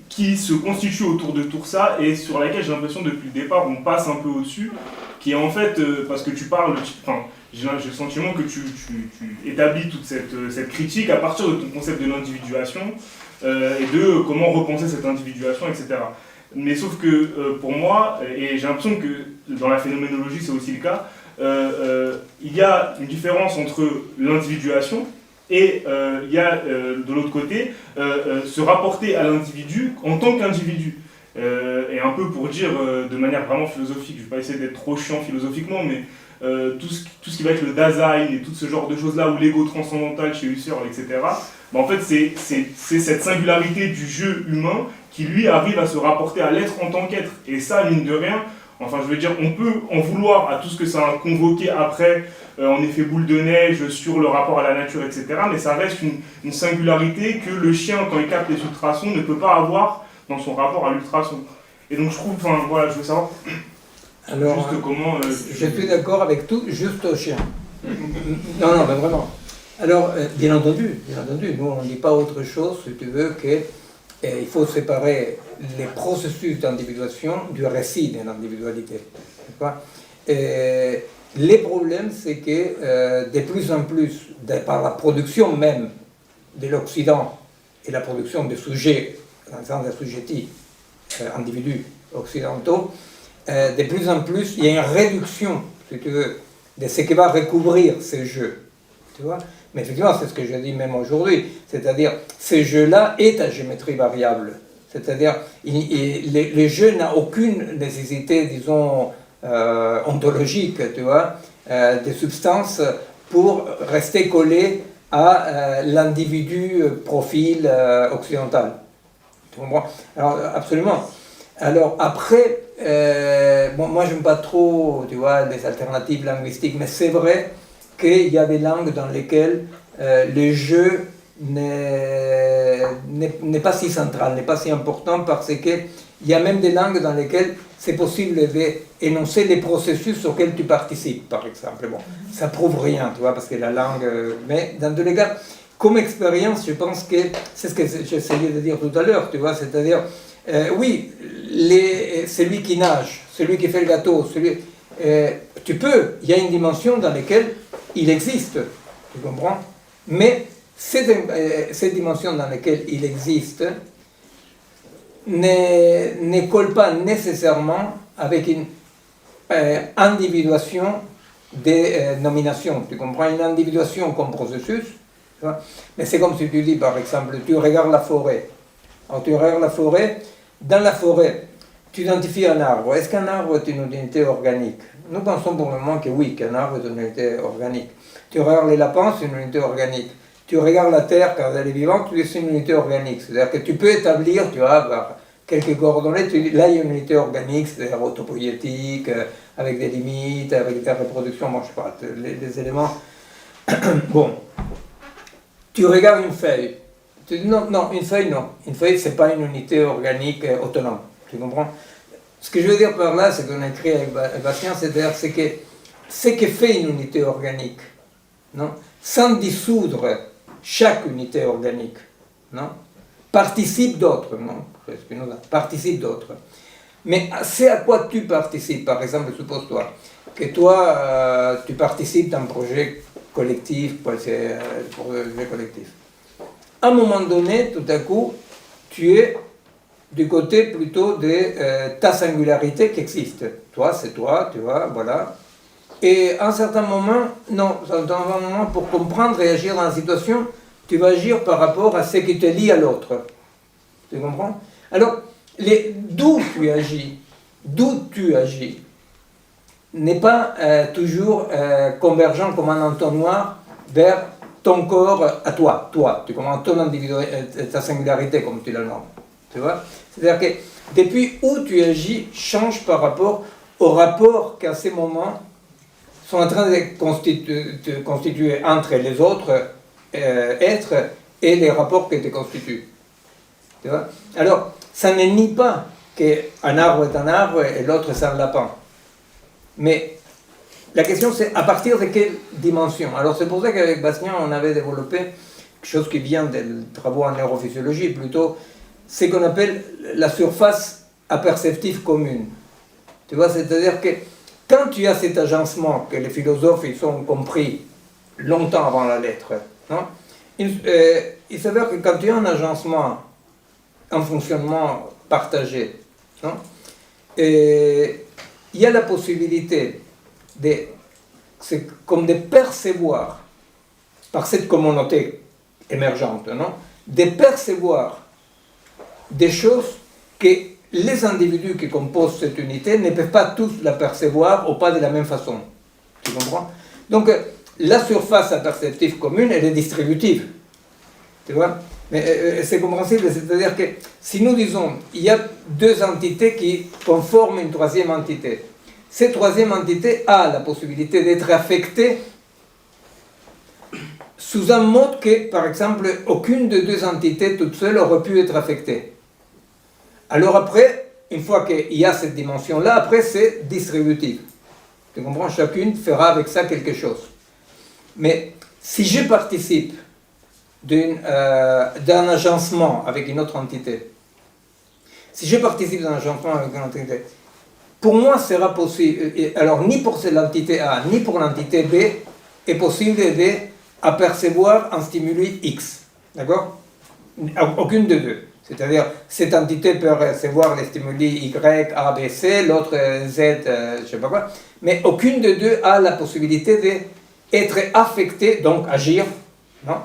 qui se constitue autour de tout ça et sur laquelle j'ai l'impression depuis le départ on passe un peu au-dessus, qui est en fait, parce que tu parles, j'ai le sentiment que tu établis toute cette critique à partir de ton concept de l'individuation et de comment repenser cette individuation, etc. Mais sauf que pour moi, et j'ai l'impression que dans la phénoménologie c'est aussi le cas, il y a une différence entre l'individuation et il y a de l'autre côté se rapporter à l'individu en tant qu'individu. Et un peu pour dire de manière vraiment philosophique, je ne vais pas essayer d'être trop chiant philosophiquement, mais tout ce qui va être le Dasein et tout ce genre de choses là, ou l'ego transcendantal chez Husserl, etc. Bah en fait c'est cette singularité du jeu humain qui lui arrive à se rapporter à l'être en tant qu'être. Et ça, mine de rien, enfin, je veux dire, on peut en vouloir à tout ce que ça a convoqué après, en effet boule de neige, sur le rapport à la nature, etc. Mais ça reste une singularité que le chien, quand il capte les ultrasons, ne peut pas avoir dans son rapport à l'ultrason. Et donc, je trouve, enfin, voilà, je veux savoir Alors, juste comment... je suis d'accord avec tout, juste au chien. Non, mais vraiment. Alors, bien entendu, nous, on ne dit pas autre chose, si tu veux, que il faut séparer les processus d'individuation du récit de l'individualité. Les problèmes, c'est que de plus en plus, par la production même de l'Occident et la production des sujets, dans le sens des assujettis, individus occidentaux, de plus en plus, il y a une réduction, si tu veux, de ce qui va recouvrir ces jeux. Tu vois? Mais effectivement, c'est ce que je dis même aujourd'hui, c'est-à-dire, ce jeu-là est à géométrie variable. C'est-à-dire, le jeu n'a aucune nécessité, disons, ontologique, tu vois, des substances pour rester collé à l'individu profil occidental. Tu comprends? Alors, absolument. Alors, après, bon, moi, je n'aime pas trop, tu vois, les alternatives linguistiques, mais c'est vrai qu'il y a des langues dans lesquelles le jeu n'est n'est pas si central, n'est pas si important, parce qu'il y a même des langues dans lesquelles c'est possible d'énoncer les processus auxquels tu participes, par exemple. Bon, ça prouve rien, tu vois, parce que la langue... mais dans tous les cas, comme expérience, je pense que c'est ce que j'essayais de dire tout à l'heure, tu vois, c'est-à-dire, oui, celui qui nage, celui qui fait le gâteau, tu peux, il y a une dimension dans laquelle il existe, tu comprends? Mais cette dimension dans laquelle il existe ne colle pas nécessairement avec une individuation des nominations. Tu comprends? Une individuation comme processus, tu vois? Mais c'est comme si tu dis, par exemple, tu regardes la forêt. Alors tu regardes la forêt, dans la forêt, tu identifies un arbre. Est-ce qu'un arbre est une unité organique? Nous pensons pour le moment que oui, qu'un arbre est une unité organique. Tu regardes les lapins, c'est une unité organique. Tu regardes la Terre quand elle est vivante, tu dis c'est une unité organique. C'est-à-dire que tu peux établir, tu vois, par quelques coordonnées, tu dis là il y a une unité organique, c'est-à-dire autopoïétique, avec des limites, avec des reproductions, bon je sais pas, les éléments. Bon, tu regardes une feuille, tu dis non, une feuille non. Une feuille c'est pas une unité organique autonome, tu comprends? Ce que je veux dire par là, c'est qu'on a écrit avec Bastien, c'est-à-dire c'est que ce qui fait une unité organique, non, sans dissoudre chaque unité organique, non, participe d'autres, non, participe d'autres. Mais c'est à quoi tu participes, par exemple, suppose-toi que toi, tu participes d'un projet collectif, projet collectif. À un moment donné, tout à coup, tu es du côté plutôt de ta singularité qui existe. Toi, c'est toi, tu vois, voilà. Et à un certain moment, non, dans un moment, pour comprendre et agir dans la situation, tu vas agir par rapport à ce qui te lie à l'autre. Tu comprends? Alors, d'où tu agis, n'est pas toujours convergent comme un entonnoir vers ton corps à toi, tu comprends, ton individualité, ta singularité, comme tu la nommes. Tu vois? C'est-à-dire que depuis où tu agis change par rapport au rapport qu'à ces moments sont en train de constituer entre les autres êtres et les rapports que tu constitues. Tu vois? Alors, ça ne nie pas qu'un arbre est un arbre et l'autre c'est un lapin. Mais la question c'est à partir de quelle dimension? Alors c'est pour ça qu'avec Bastien on avait développé quelque chose qui vient des travaux en neurophysiologie, plutôt ce qu'on appelle la surface aperceptive commune. Tu vois, c'est-à-dire que quand tu as cet agencement que les philosophes ils ont compris longtemps avant la lettre, non, il s'avère que quand tu as un agencement, un fonctionnement partagé, non, il y a la possibilité c'est comme de percevoir par cette communauté émergente, non, de percevoir des choses que les individus qui composent cette unité ne peuvent pas tous la percevoir ou pas de la même façon. Tu comprends? Donc, la surface perceptive commune, elle est distributive. Tu vois? Mais c'est compréhensible, c'est-à-dire que si nous disons il y a deux entités qui conforment une troisième entité, cette troisième entité a la possibilité d'être affectée sous un mode que, par exemple, aucune des deux entités toute seule aurait pu être affectée. Alors après, une fois qu'il y a cette dimension-là, après c'est distributif. Tu comprends? Chacune fera avec ça quelque chose. Mais si je participe d'un agencement avec une autre entité, si je participe d'un agencement avec une autre entité, pour moi sera possible, alors ni pour l'entité A, ni pour l'entité B, est possible d'apercevoir un stimuli X. D'accord? Aucune de deux. C'est-à-dire, cette entité peut recevoir les stimuli Y, A, B, C, l'autre Z, je ne sais pas quoi, mais aucune de deux a la possibilité d'être affectée, donc agir, non,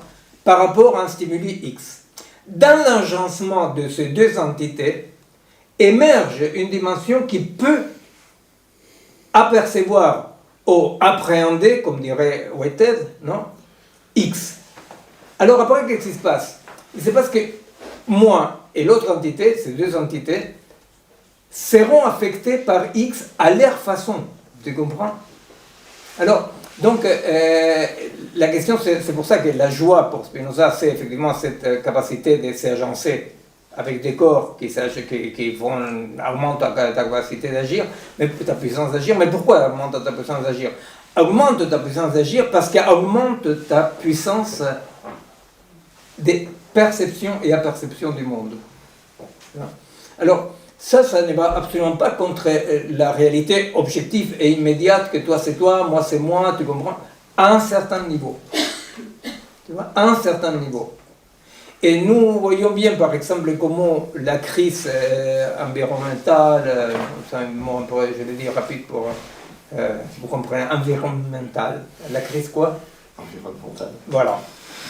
par rapport à un stimuli X. Dans l'agencement de ces deux entités, émerge une dimension qui peut apercevoir ou appréhender, comme dirait Whitehead, non, X. Alors après, qu'est-ce qui se passe? Il se passe que moi et l'autre entité, ces deux entités, seront affectés par X à leur façon. Tu comprends? Alors, donc, la question, c'est pour ça que la joie pour Spinoza, c'est effectivement cette capacité de s'agencer avec des corps qui augmentent ta capacité d'agir, ta puissance d'agir. Mais pourquoi augmente ta puissance d'agir? Augmente ta puissance d'agir parce qu'elle augmente ta puissance de perception et aperception du monde. Alors, ça ne va absolument pas contre la réalité objective et immédiate que toi c'est toi, moi c'est moi, tu comprends, à un certain niveau. Tu vois, à un certain niveau. Et nous voyons bien, par exemple, comment la crise environnementale, c'est un mot, je vais dire rapide pour, vous comprenez, environnementale, la crise quoi? Environnementale. Voilà.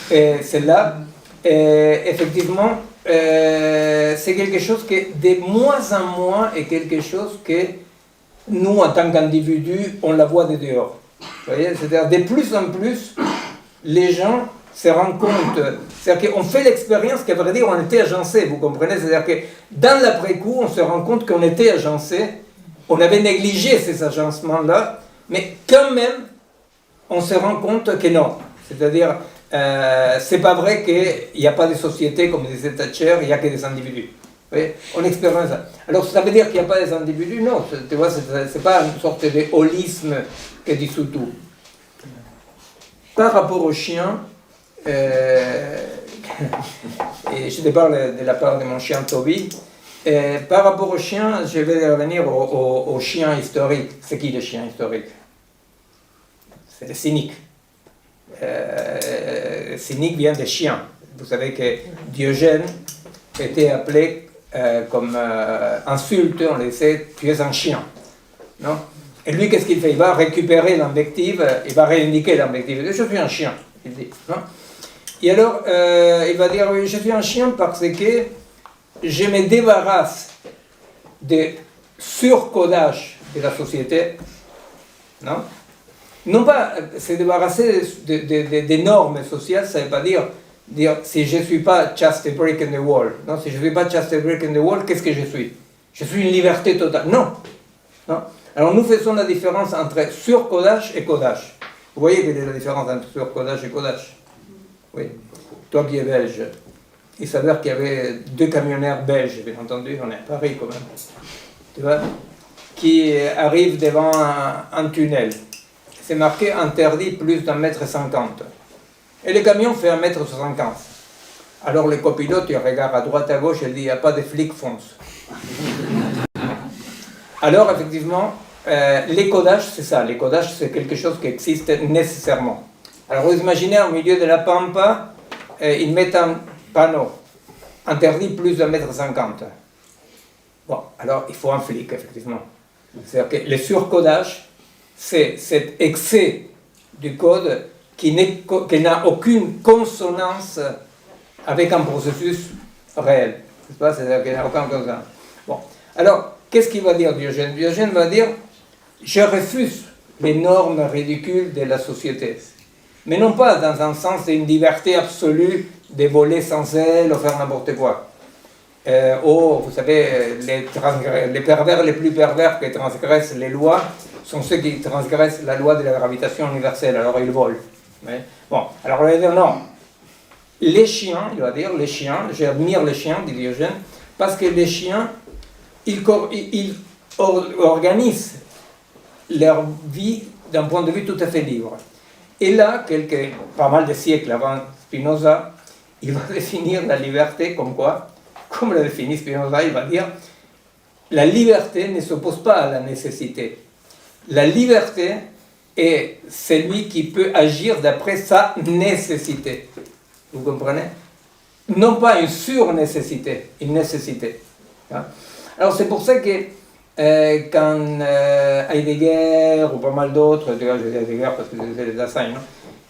Et celle-là, effectivement, c'est quelque chose que de moins en moins est quelque chose que nous, en tant qu'individus, on la voit de dehors. Vous voyez, c'est-à-dire de plus en plus, les gens se rendent compte, c'est-à-dire qu'on fait l'expérience qu'à vrai dire, on était agencé, vous comprenez, c'est-à-dire que dans l'après-coup, on se rend compte qu'on était agencé, on avait négligé ces agencements-là, mais quand même, on se rend compte que non. C'est-à-dire, c'est pas vrai qu'il n'y a pas de société, comme disait Thatcher, il n'y a que des individus. Vous voyez, on expérimente ça. Alors, ça veut dire qu'il n'y a pas des individus? Non, tu vois, c'est pas une sorte de holisme qui dissout tout. Par rapport aux chiens, et je te parle de la part de mon chien Toby, par rapport aux chiens, je vais revenir aux chiens historiques. C'est qui les chiens historiques? C'est les cyniques. Cynique vient des chiens. Vous savez que Diogène était appelé comme insulte, on le sait, tu es un chien. Non? Et lui, qu'est-ce qu'il fait? Il va récupérer l'invective, il va réindiquer l'invective. Je suis un chien, il dit. Non? Et alors, il va dire, oui, je suis un chien parce que je me débarrasse des surcodages de la société. Non? Non pas se débarrasser des normes sociales, ça ne veut pas dire si je ne suis pas just a brick in the wall. Non, si je ne suis pas just a brick in the wall, qu'est-ce que je suis? Je suis une liberté totale. Non. Non. Alors nous faisons la différence entre surcodage et codage. Vous voyez quelle est la différence entre surcodage et codage? Oui. Toi qui es belge, il s'avère qu'il y avait 2 camionneurs belges, bien entendu, on est à Paris quand même, tu vois, qui arrivent devant un tunnel. C'est marqué interdit plus d'1,50 m. Et le camion fait 1,60 m. Alors le copilote, il regarde à droite à gauche et dit, il n'y a pas de flic, fonce. Alors effectivement, les codages, c'est ça. Les codages, c'est quelque chose qui existe nécessairement. Alors vous imaginez, au milieu de la pampa, ils mettent un panneau, interdit plus d'1,50 m. Bon, alors il faut un flic, effectivement. C'est-à-dire que le surcodage, c'est cet excès du code qui n'a aucune consonance avec un processus réel. C'est-à-dire qu'il n'y a aucune consonance. Bon, alors, qu'est-ce qu'il va dire Diogène? Diogène va dire, je refuse les normes ridicules de la société. Mais non pas dans un sens d'une liberté absolue de voler sans aile ou faire n'importe quoi. Vous savez, les pervers les plus pervers qui transgressent les lois sont ceux qui transgressent la loi de la gravitation universelle, alors ils volent. Mais, bon, alors on va dire non. Les chiens, il va dire, les chiens, j'admire les chiens, dit Diogène, parce que les chiens, ils organisent leur vie d'un point de vue tout à fait libre. Et là, pas mal de siècles avant Spinoza, il va définir la liberté comme quoi? Comme l'a définit Spinoza, il va dire la liberté ne s'oppose pas à la nécessité. La liberté est celui qui peut agir d'après sa nécessité. Vous comprenez? Non pas une surnécessité, une nécessité. Alors c'est pour ça que quand Heidegger ou pas mal d'autres, je dis Heidegger parce que c'est les Dasein,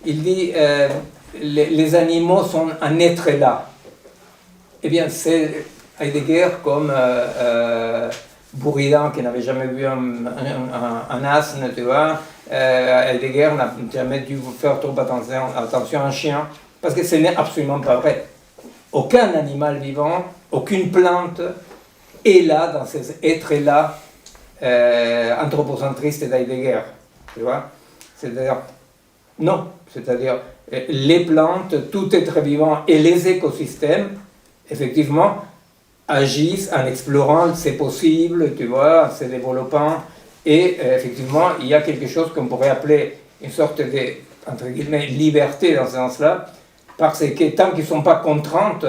il dit les animaux sont un être là. Eh bien, c'est Heidegger comme Buridan qui n'avait jamais vu un asne, tu vois. Heidegger n'a jamais dû faire trop attention à un chien, parce que ce n'est absolument pas vrai. Aucun animal vivant, aucune plante est là, dans ces êtres-là, anthropocentristes d'Heidegger, tu vois. C'est-à-dire, Non, c'est-à-dire les plantes, tout être vivant et les écosystèmes, effectivement, agissent en explorant ces possibles, tu vois, en se développant. Et effectivement, il y a quelque chose qu'on pourrait appeler une sorte de, entre guillemets, liberté dans ce sens-là, parce que tant qu'ils ne sont pas contraintes,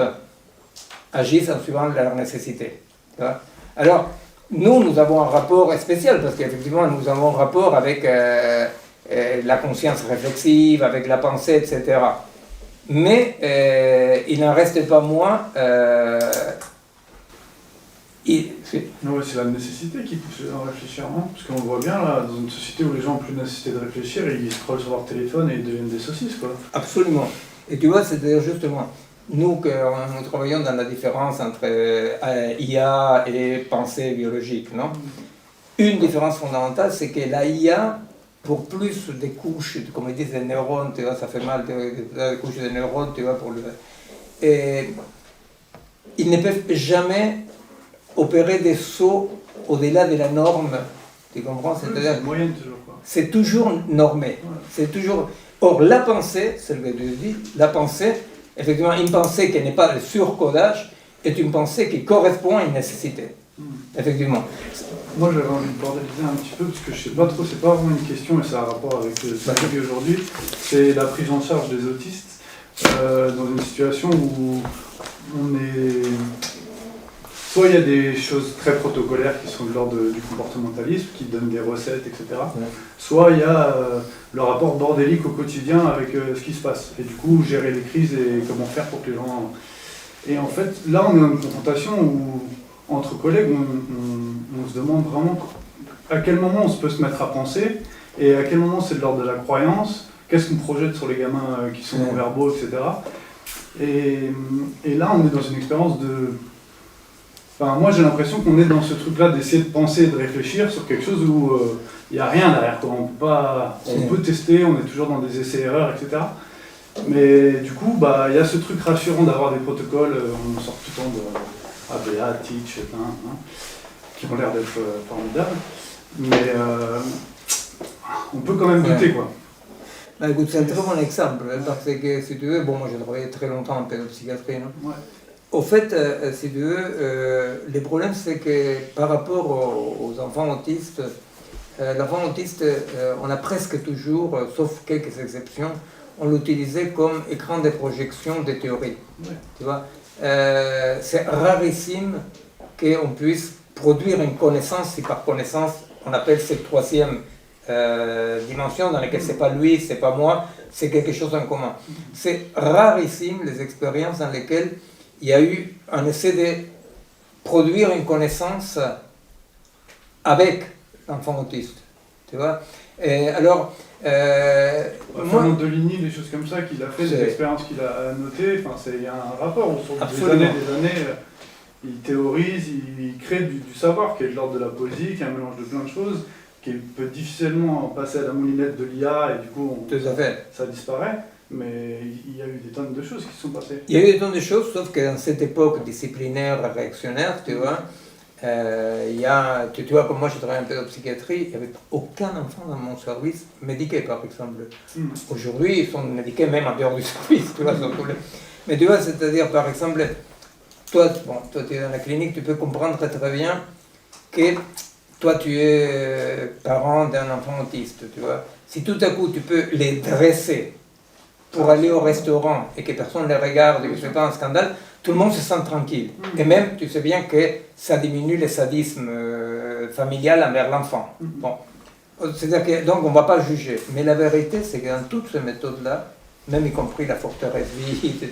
agissent en suivant leurs nécessités. Tu vois. Alors, nous avons un rapport spécial, parce qu'effectivement, nous avons un rapport avec la conscience réflexive, avec la pensée, etc. Mais il n'en reste pas moins... Non, ouais, c'est la nécessité qui pousse à réfléchir, non? Parce qu'on le voit bien, là, dans une société où les gens n'ont plus de nécessité de réfléchir, ils scrollent sur leur téléphone et ils deviennent des saucisses, quoi. Absolument. Et tu vois, c'est-à-dire justement, nous travaillons dans la différence entre IA et pensée biologique, non? Une différence fondamentale, c'est que la IA, pour plus des couches, comme ils disent, des neurones, tu vois, ça fait mal, des couches de neurones, tu vois, pour le... Et ils ne peuvent jamais opérer des sauts au-delà de la norme, tu comprends? C'est-à-dire, c'est moyenne toujours, quoi. c'est toujours normé, Ouais. c'est toujours... Or, la pensée, c'est ce que tu dis, la pensée, effectivement, une pensée qui n'est pas le surcodage, est une pensée qui correspond à une nécessité, effectivement. Moi, j'avais envie de bordéliser un petit peu, parce que je sais pas trop, c'est pas vraiment une question, et ça a un rapport avec ce qu'on vit aujourd'hui, c'est la prise en charge des autistes dans une situation où on est... Soit il y a des choses très protocolaires qui sont de l'ordre du comportementalisme, qui donnent des recettes, etc. Ouais. Soit il y a le rapport bordélique au quotidien avec ce qui se passe. Et du coup, gérer les crises et comment faire pour que les gens... Et en fait, là, on est dans une confrontation où, entre collègues, on se demande vraiment à quel moment on peut se mettre à penser et à quel moment c'est de l'ordre de la croyance, qu'est-ce qu'on projette sur les gamins qui sont non-verbaux, etc. Et là, on est dans une expérience de... Enfin, moi, j'ai l'impression qu'on est dans ce truc-là d'essayer de penser et de réfléchir sur quelque chose où il n'y a rien derrière, quoi. On peut tester, on est toujours dans des essais-erreurs, etc. Mais du coup, bah, il y a ce truc rassurant d'avoir des protocoles, on sort tout le temps de ABA, Teach, qui ont l'air d'être formidables. Mais on peut quand même douter, quoi. Bah, écoute, c'est un très bon exemple, hein, parce que si tu veux, bon, moi j'ai travaillé très longtemps en pédopsychiatrie, non? Ouais. Au fait, si tu veux, le problème c'est que par rapport aux enfants autistes, l'enfant autiste, on a presque toujours, sauf quelques exceptions, on l'utilisait comme écran de projection des théories. Ouais. Tu vois, c'est rarissime qu'on puisse produire une connaissance, si par connaissance on appelle cette troisième dimension dans laquelle c'est pas lui, c'est pas moi, c'est quelque chose en commun. C'est rarissime les expériences dans lesquelles il y a eu un essai de produire une connaissance avec l'enfant autiste, tu vois. Et alors, Fernand Deligny, des choses comme ça qu'il a fait, des expériences qu'il a notées, enfin, il y a un rapport où sur des années, il théorise, il crée du savoir qui est de l'ordre de la poésie, qui est un mélange de plein de choses, qui peut difficilement passer à la moulinette de l'IA et du coup ça disparaît. Mais il y a eu des tonnes de choses qui se sont passées. Il y a eu des tonnes de choses, sauf que dans cette époque disciplinaire, réactionnaire, tu vois, tu vois, comme moi je travaille en pédopsychiatrie, il n'y avait aucun enfant dans mon service médiqué, par exemple. Aujourd'hui, ils sont médiqués même en dehors du service, tu vois, Mais tu vois, c'est-à-dire, par exemple, toi, tu es dans la clinique, tu peux comprendre très bien que toi, tu es parent d'un enfant autiste, tu vois. Si tout à coup, tu peux les dresser pour aller au restaurant et que personne ne les regarde et que ce n'est pas un scandale, tout le monde se sent tranquille. Et même, tu sais bien que ça diminue le sadisme familial envers l'enfant. Bon. C'est-à-dire que, donc, on ne va pas juger. Mais la vérité, c'est que dans toutes ces méthodes-là, même y compris la forteresse vide, je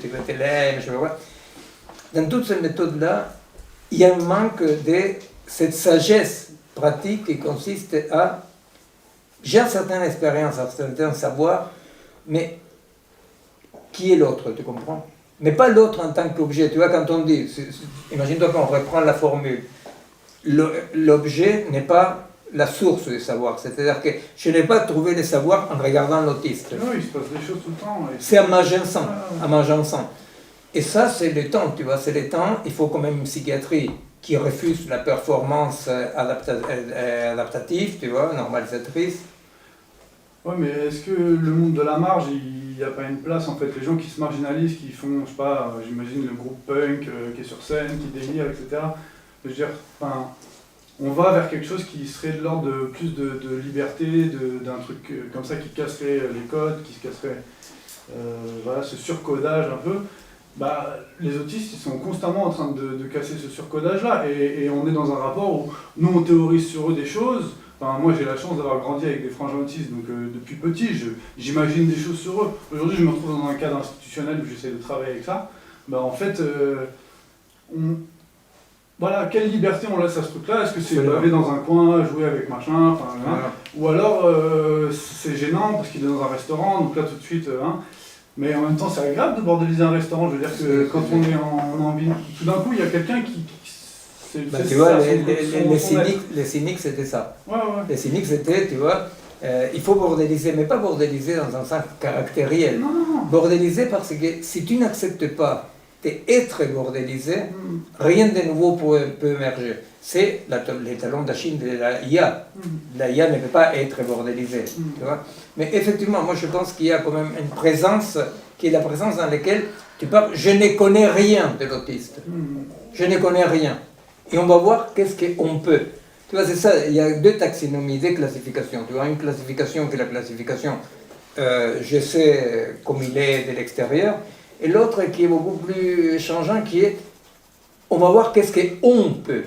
sais pas, dans toutes ces méthodes-là, il y a un manque de cette sagesse pratique qui consiste à... J'ai certaines expériences, certains savoirs, mais qui est l'autre, tu comprends? Mais pas l'autre en tant qu'objet. Tu vois, quand on dit, imagine-toi qu'on reprend la formule, l'objet n'est pas la source du savoir. C'est-à-dire que je n'ai pas trouvé le savoir en regardant l'autiste. Non, il se passe des choses tout le temps. C'est agençant. Et ça, c'est le temps, tu vois, c'est le temps. Il faut quand même une psychiatrie qui refuse la performance adaptative, tu vois, normalisatrice. Ouais, mais est-ce que le monde de la marge, il n'y a pas une place en fait? Les gens qui se marginalisent, qui font, je sais pas, j'imagine le groupe punk qui est sur scène, qui délire, etc. Je veux dire, enfin, on va vers quelque chose qui serait de l'ordre de plus de liberté, d'un truc comme ça qui casserait les codes, qui se casserait voilà, ce surcodage un peu. Bah, les autistes, ils sont constamment en train de casser ce surcodage-là, et on est dans un rapport où nous, on théorise sur eux des choses. Enfin, moi, j'ai la chance d'avoir grandi avec des frangins autistes, donc depuis petit, j'imagine des choses sur eux. Aujourd'hui, je me retrouve dans un cadre institutionnel où j'essaie de travailler avec ça. Bah, en fait, voilà, quelle liberté on laisse à ce truc-là? Est-ce que c'est baver dans un coin, jouer avec machin, voilà. Ou alors c'est gênant parce qu'il est dans un restaurant, donc là tout de suite, mais en même temps c'est agréable de bordéliser un restaurant, je veux dire que quand on est en envie, tout d'un coup il y a quelqu'un qui tu vois, les cyniques c'était ça. Ouais, ouais. Les cyniques c'était, tu vois, il faut bordéliser, mais pas bordéliser dans un sens caractériel. Non. Bordéliser parce que si tu n'acceptes pas d'être bordélisé, rien de nouveau peut émerger. C'est les talons d'Achille de la IA. La IA ne peut pas être bordélisée. Tu vois. Mais effectivement, moi je pense qu'il y a quand même une présence, qui est la présence dans laquelle tu parles, je ne connais rien de l'autiste. Je ne connais rien. Et on va voir qu'est-ce qu'on peut. Tu vois, c'est ça, il y a deux taxonomies, deux classifications. Tu vois, une classification qui est la classification, je sais comme il est de l'extérieur, et l'autre qui est beaucoup plus changeant, qui est, on va voir qu'est-ce qu'on peut.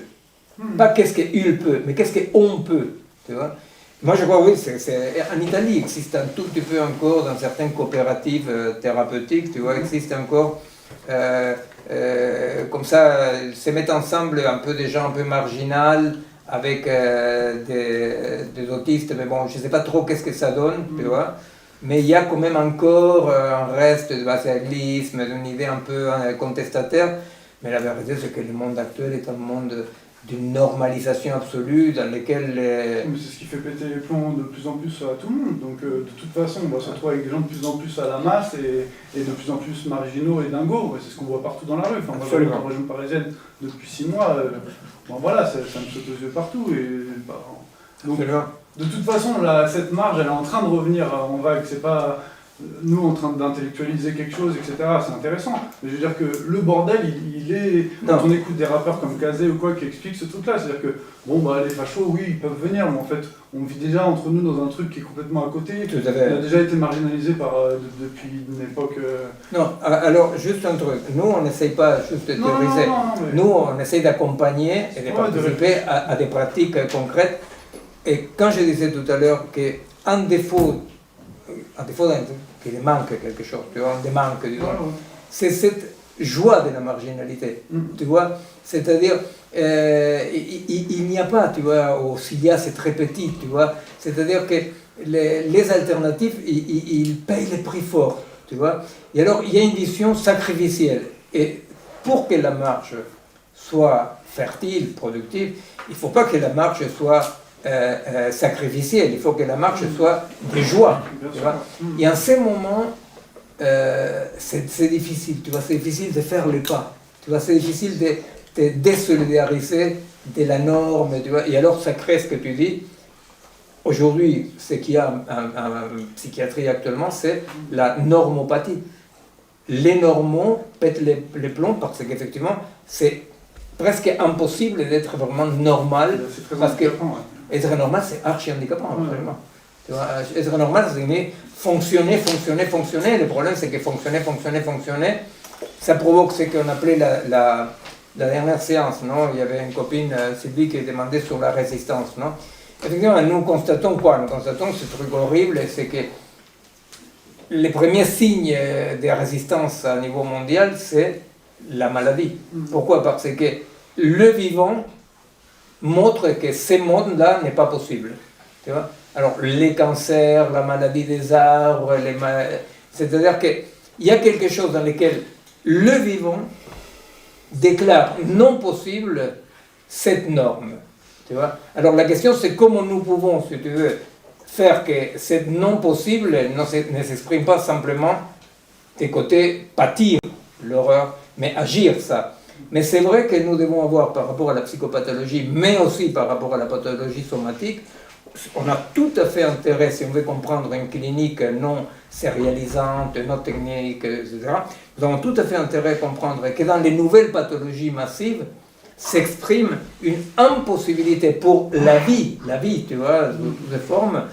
Pas qu'est-ce qu'il peut, mais qu'est-ce qu'on peut. Tu vois. Moi je crois, oui, en Italie, il existe un tout petit peu encore, dans certaines coopératives thérapeutiques, tu vois, existe encore, comme ça, se mettent ensemble un peu des gens un peu marginaux, avec des autistes, mais bon, je ne sais pas trop qu'est-ce que ça donne, tu vois. Mais il y a quand même encore un reste de basalisme, d'une idée un peu contestataire. Mais la vérité, c'est que le monde actuel est un monde d'une normalisation absolue dans lequel... Mais c'est ce qui fait péter les plombs de plus en plus à tout le monde. Donc de toute façon, on va se retrouver avec des gens de plus en plus à la masse et de plus en plus marginaux et dingos. C'est ce qu'on voit partout dans la rue. Enfin, moi, j'habite en région parisienne depuis 6 mois. Bon, voilà, ça me saute aux yeux partout. Donc, de toute façon, cette marge, elle est en train de revenir en vague. C'est pas nous en train d'intellectualiser quelque chose, etc. C'est intéressant. Mais je veux dire que le bordel, il est... Quand on écoute des rappeurs comme Kazé ou quoi qui expliquent ce truc-là, c'est-à-dire que, bon, bah, les fachos, oui, ils peuvent venir, mais en fait, on vit déjà entre nous dans un truc qui est complètement à côté. Tout à fait. On a déjà été marginalisé depuis une époque... Non, alors, juste un truc. Nous, on n'essaye pas juste de théoriser. Mais... Nous, on essaye d'accompagner et de participer à des pratiques concrètes. Et quand je disais tout à l'heure qu'un défaut qu'il manque quelque chose, tu vois, un manque, c'est cette joie de la marginalité, tu vois, c'est-à-dire, il n'y a pas, tu vois, ou s'il y a, c'est très petit, tu vois, c'est-à-dire que les alternatives, ils payent les prix forts, tu vois, et alors il y a une vision sacrificielle, et pour que la marche soit fertile, productive, il ne faut pas que la marche soit sacrificielle, il faut que la marche soit de joie. Tu vois. Et en ce moment, c'est difficile, tu vois, c'est difficile de faire le pas. Tu vois, c'est difficile de désolidariser de la norme, tu vois. Et alors ça crée ce que tu dis. Aujourd'hui, ce qu'il y a en psychiatrie actuellement, c'est la normopathie. Les normaux pètent les plombs parce qu'effectivement, c'est presque impossible d'être vraiment normal. Parce que être normal, c'est archi-handicapant, absolument. Tu vois, être normal, c'est fonctionner. Le problème, c'est que fonctionner, ça provoque ce qu'on appelait la dernière séance, non? Il y avait une copine, Sylvie, qui demandait sur la résistance, non? Effectivement, nous constatons quoi? Nous constatons ce truc horrible, c'est que les premiers signes de résistance à niveau mondial, c'est la maladie. Pourquoi? Parce que le vivant montre que ce monde-là n'est pas possible. Tu vois? Alors, les cancers, la maladie des arbres, c'est-à-dire qu'il y a quelque chose dans lequel le vivant déclare non possible cette norme. Tu vois? Alors, la question, c'est comment nous pouvons, si tu veux, faire que cette non possible ne s'exprime pas simplement des côtés pâtir l'horreur, mais agir ça. Mais c'est vrai que nous devons avoir, par rapport à la psychopathologie, mais aussi par rapport à la pathologie somatique, on a tout à fait intérêt, si on veut comprendre une clinique non sérialisante, non technique, etc., nous avons tout à fait intérêt à comprendre que dans les nouvelles pathologies massives s'exprime une impossibilité pour la vie, tu vois, sous toutes les formes,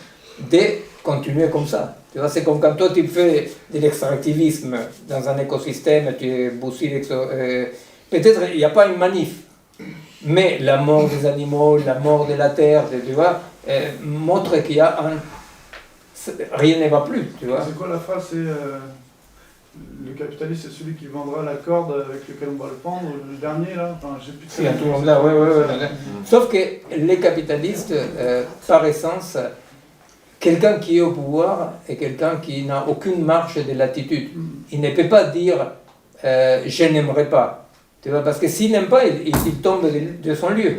de continuer comme ça. Tu vois, c'est comme quand toi tu fais de l'extractivisme dans un écosystème, tu boussilles, peut-être il n'y a pas une manif, mais la mort des animaux, la mort de la terre, tu vois, montre qu'il y a rien ne va plus, tu vois. C'est quoi la phrase? C'est le capitaliste, c'est celui qui vendra la corde avec laquelle on va le pendre, le dernier là. Enfin, j'ai plus de C'est tout le monde là, ouais. Sauf que les capitalistes, par essence, quelqu'un qui est au pouvoir est quelqu'un qui n'a aucune marge de latitude. Il ne peut pas dire je n'aimerais pas. Tu vois, parce que s'il n'aime pas, il tombe de son lieu.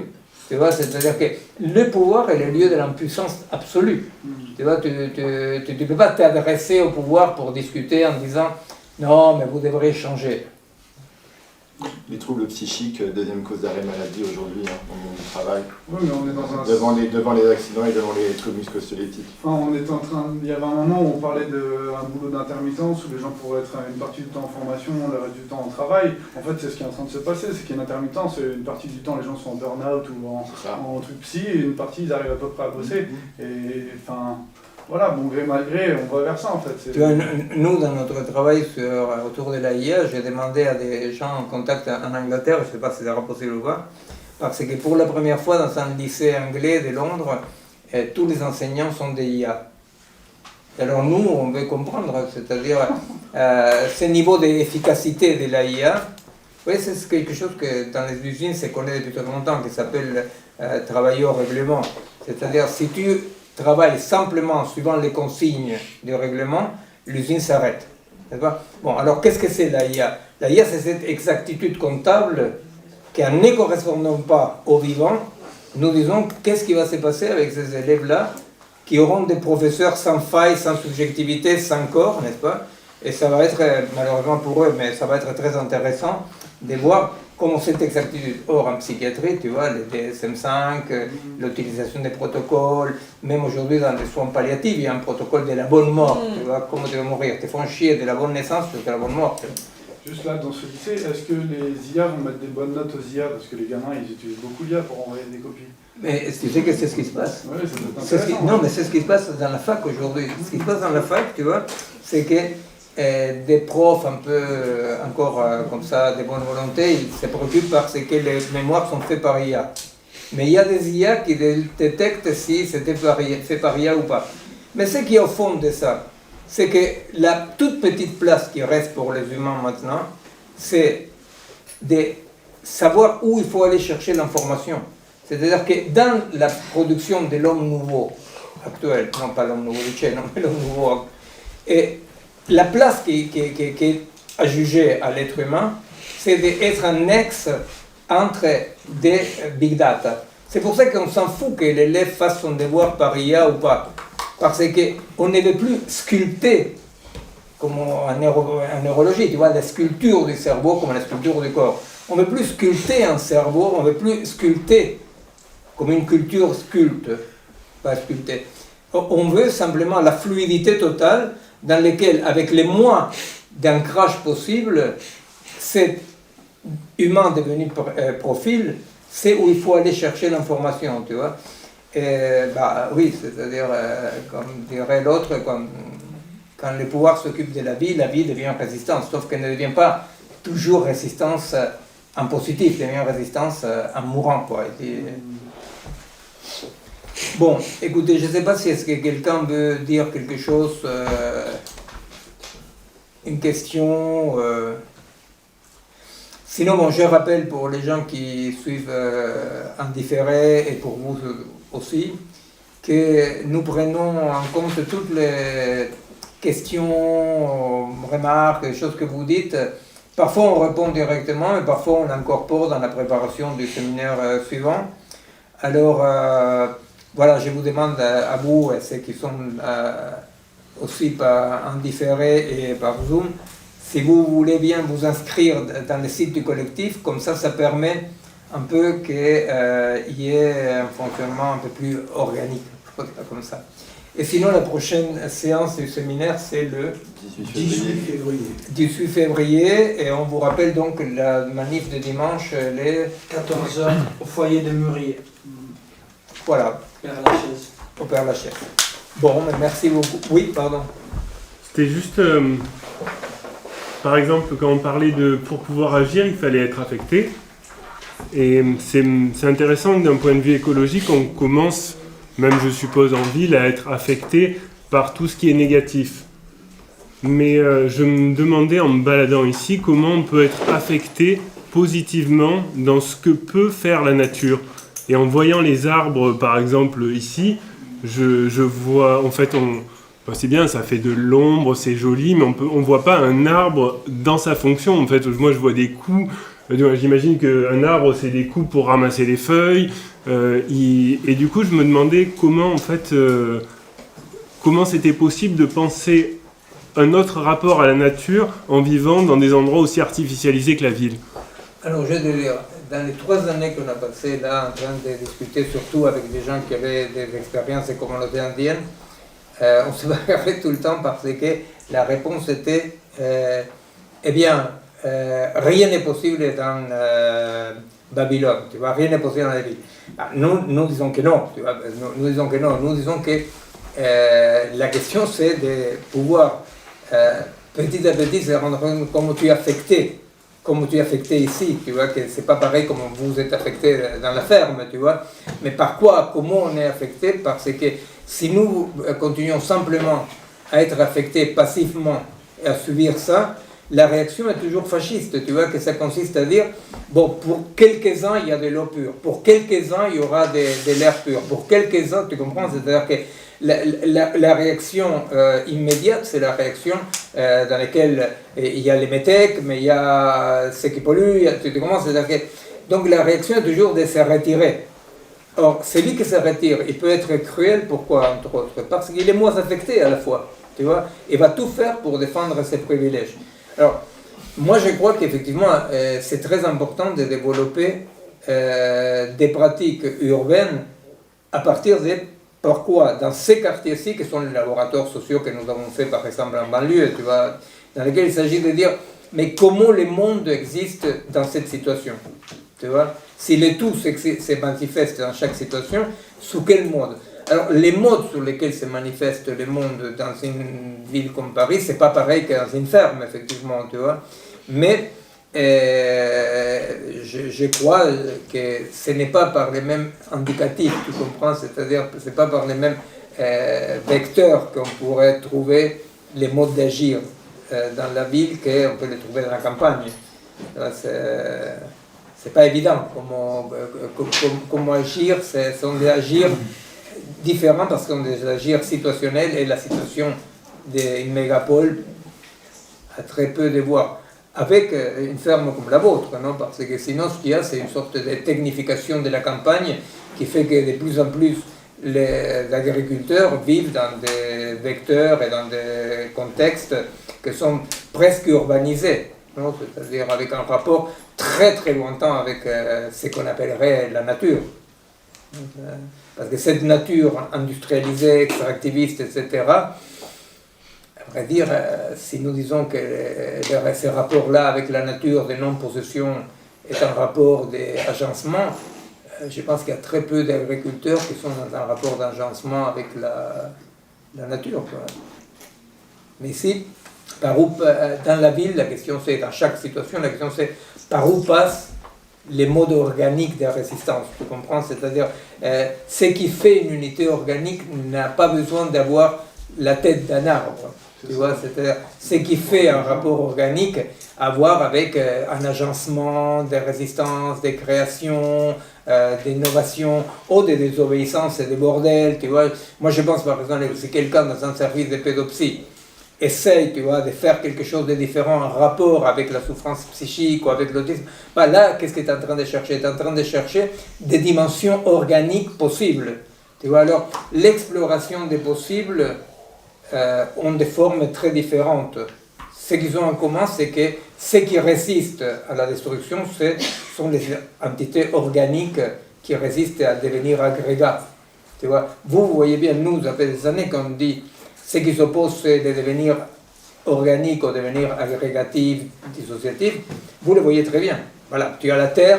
Tu vois, c'est-à-dire que le pouvoir est le lieu de l'impuissance absolue. Tu vois, tu ne peux pas t'adresser au pouvoir pour discuter en disant non, mais vous devrez changer. Les troubles psychiques, deuxième cause d'arrêt maladie aujourd'hui, hein, au monde du travail. Oui, mais on est dans un... Devant les accidents et devant les troubles musculo-squelettiques. Enfin, on est en train... Il y avait un moment où on parlait d'un boulot d'intermittence, où les gens pourraient être une partie du temps en formation, le reste du temps en travail. En fait, c'est ce qui est en train de se passer, c'est qu'il y a une intermittence, une partie du temps les gens sont en burn-out ou en truc psy, et une partie ils arrivent à peu près à bosser. Et enfin... Voilà, bon gré mal gré, on va vers ça en fait. Tu vois, nous, dans notre travail autour de l'AIA, j'ai demandé à des gens en contact en Angleterre, je ne sais pas si ça sera possible ou pas, parce que pour la première fois dans un lycée anglais de Londres, tous les enseignants sont des IA. Alors nous, on veut comprendre, c'est-à-dire ce niveau d'efficacité de l'AIA, oui, c'est quelque chose que dans les usines, c'est connu depuis très longtemps, qui s'appelle travailler au règlement. C'est-à-dire, si tu travaille simplement suivant les consignes du règlement, l'usine s'arrête. Bon, alors qu'est-ce que c'est l'AIA? L'AIA, c'est cette exactitude comptable qui, en ne correspondant pas au vivant, nous disons qu'est-ce qui va se passer avec ces élèves-là qui auront des professeurs sans faille, sans subjectivité, sans corps, n'est-ce pas? Et ça va être, malheureusement pour eux, mais ça va être très intéressant de voir comment cette exactitude. Or, en psychiatrie, tu vois, les DSM-5, l'utilisation des protocoles, même aujourd'hui dans les soins palliatifs, il y a un protocole de la bonne mort, tu vois, comment tu vas mourir, te font chier de la bonne naissance jusqu'à la bonne mort. Juste là, dans ce lycée, est-ce que les IA vont mettre des bonnes notes aux IA? Parce que les gamins, ils utilisent beaucoup l'IA pour envoyer des copies. Mais est-ce que tu sais que c'est ce qui se passe? Oui, c'est intéressant. Non, mais c'est ce qui se passe dans la fac aujourd'hui. Ce qui se passe dans la fac, tu vois, c'est que des profs un peu encore comme ça, de bonne volonté, ils se préoccupent parce que les mémoires sont faites par IA. Mais il y a des IA qui détectent si c'était fait par IA ou pas. Mais ce qui est au fond de ça, c'est que la toute petite place qui reste pour les humains maintenant, c'est de savoir où il faut aller chercher l'information. C'est-à-dire que dans la production de l'homme nouveau actuel, non pas l'homme nouveau du Tchèque, non mais l'homme nouveau, et la place qui est à juger à l'être humain, c'est d'être un ex entre des big data. C'est pour ça qu'on s'en fout que l'élève fasse son devoir par IA ou pas. Parce qu'on ne veut plus sculpter, comme en neurologie, tu vois, la sculpture du cerveau comme la sculpture du corps. On ne veut plus sculpter un cerveau, on ne veut plus sculpter comme une culture sculpte, pas sculpter. On veut simplement la fluidité totale dans laquelle, avec les moins d'ancrage possible, cet humain devenu profil, c'est où il faut aller chercher l'information, tu vois. Et, bah, oui, c'est-à-dire, comme dirait l'autre, quand le pouvoir s'occupe de la vie devient résistance, sauf qu'elle ne devient pas toujours résistance en positif, elle devient résistance en mourant, quoi. Bon, écoutez, je ne sais pas si est-ce que quelqu'un veut dire quelque chose, une question. Sinon, bon, je rappelle pour les gens qui suivent en différé et pour vous aussi, que nous prenons en compte toutes les questions, remarques, choses que vous dites. Parfois on répond directement, mais parfois on incorpore dans la préparation du séminaire suivant. Alors, voilà, je vous demande à vous, et ceux qui sont aussi en différé et par Zoom, si vous voulez bien vous inscrire dans le site du collectif, comme ça permet un peu qu'il y ait un fonctionnement un peu plus organique. faut dire comme ça. Et sinon, la prochaine séance du séminaire, c'est le 18 février. Et on vous rappelle donc la manif de dimanche, les 14h au foyer de Murier. Voilà, Père Lachaise. au Père Lachaise. Bon, mais merci beaucoup. Oui, pardon. C'était juste, par exemple, quand on parlait de pour pouvoir agir, il fallait être affecté. Et c'est intéressant que d'un point de vue écologique, on commence, même je suppose en ville, à être affecté par tout ce qui est négatif. Mais je me demandais en me baladant ici comment on peut être affecté positivement dans ce que peut faire la nature. Et en voyant les arbres, par exemple, ici, je vois, en fait, c'est bien, ça fait de l'ombre, c'est joli, mais on voit pas un arbre dans sa fonction. En fait, moi, je vois des coups. J'imagine qu'un arbre, c'est des coups pour ramasser les feuilles. Et du coup, je me demandais comment, en fait, comment c'était possible de penser un autre rapport à la nature en vivant dans des endroits aussi artificialisés que la ville. Alors, je vais te dire, dans les 3 années qu'on a passées là, en train de discuter, surtout avec des gens qui avaient des expériences des communautés indiennes, on se parlait tout le temps parce que la réponse était eh bien, rien n'est possible dans Babylone, tu vois, rien n'est possible dans la ville. Nous disons que non, tu vois, nous disons que non, nous disons que la question c'est de pouvoir petit à petit se rendre compte comment tu es affecté. Comme tu es affecté ici, tu vois, que c'est pas pareil comme vous êtes affecté dans la ferme, tu vois. Mais par quoi, comment on est affecté? Parce que si nous continuons simplement à être affectés passivement et à subir ça, la réaction est toujours fasciste, tu vois, que ça consiste à dire, bon, pour quelques-uns, il y a de l'eau pure, pour quelques-uns, il y aura de l'air pur, pour quelques-uns, tu comprends, c'est-à-dire que la réaction immédiate, c'est la réaction dans laquelle il y a les métèques, mais il y a ce qui pollue, tu comprends, c'est-à-dire que, donc la réaction est toujours de se retirer. Or, celui qui se retire, il peut être cruel, pourquoi, entre autres? Parce qu'il est moins affecté à la fois, tu vois, il va tout faire pour défendre ses privilèges. Alors, moi je crois qu'effectivement, c'est très important de développer des pratiques urbaines à partir de pourquoi dans ces quartiers-ci, qui sont les laboratoires sociaux que nous avons fait par exemple en banlieue, tu vois, dans lesquels il s'agit de dire, mais comment le monde existe dans cette situation, tu vois, si le tout se manifeste dans chaque situation, sous quel mode? Alors, les modes sur lesquels se manifeste le monde dans une ville comme Paris, c'est pas pareil que dans une ferme, effectivement, tu vois. Mais je crois que ce n'est pas par les mêmes indicatifs, tu comprends, c'est-à-dire que ce n'est pas par les mêmes vecteurs qu'on pourrait trouver les modes d'agir dans la ville qu'on peut les trouver dans la campagne. C'est pas évident comment agir, c'est des agir différents parce qu'on des agir situationnels et la situation d'une mégapole a très peu de voir. Avec une ferme comme la vôtre, non? Parce que sinon ce qu'il y a, c'est une sorte de technification de la campagne qui fait que de plus en plus les agriculteurs vivent dans des vecteurs et dans des contextes qui sont presque urbanisés, non? C'est-à-dire avec un rapport très très lointain avec ce qu'on appellerait la nature. Parce que cette nature industrialisée, extractiviste, etc., à vrai dire, si nous disons que ce rapport-là avec la nature de non-possession est un rapport d'agencement, je pense qu'il y a très peu d'agriculteurs qui sont dans un rapport d'agencement avec la nature, quoi. Mais ici, dans la ville, la question c'est, dans chaque situation, la question c'est par où passent les modes organiques de résistance, tu comprends? C'est-à-dire, ce qui fait une unité organique n'a pas besoin d'avoir la tête d'un arbre. Tu vois, c'est-à-dire, ce qui fait un rapport organique à voir avec un agencement des résistances, des créations, d'innovations, ou des désobéissances et des bordels, tu vois. Moi, je pense, par exemple, que si quelqu'un dans un service de pédopsie essaye, tu vois, de faire quelque chose de différent en rapport avec la souffrance psychique ou avec l'autisme, bah là, qu'est-ce que tu es en train de chercher? Tu es en train de chercher des dimensions organiques possibles. Tu vois, alors, l'exploration des possibles ont des formes très différentes. Ce qu'ils ont en commun, c'est que ce qui résiste à la destruction, sont les entités organiques qui résistent à devenir agrégats. Tu vois, vous voyez bien, nous, ça fait des années qu'on dit, ce qui s'oppose, c'est de devenir organique ou devenir agrégatif, dissociatif. Vous le voyez très bien. Voilà, tu as la terre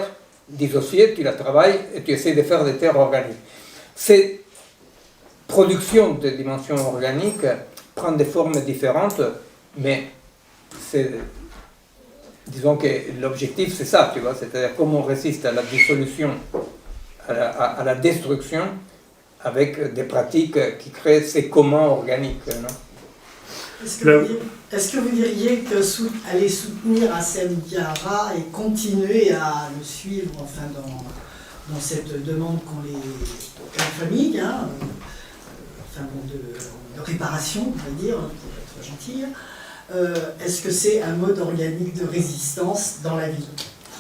dissociée, tu la travailles et tu essaies de faire des terres organiques. Cette production de dimensions organiques prend des formes différentes, mais disons que l'objectif c'est ça, tu vois, c'est-à-dire comment on résiste à la dissolution, à la destruction, avec des pratiques qui créent ces communs organiques, non? Est-ce que vous diriez que aller soutenir Hassem Diarra et continuer à le suivre enfin, dans cette demande qu'ont les familles, hein, enfin, bon, de réparation, on va dire, pour être gentil, est-ce que c'est un mode organique de résistance dans la vie?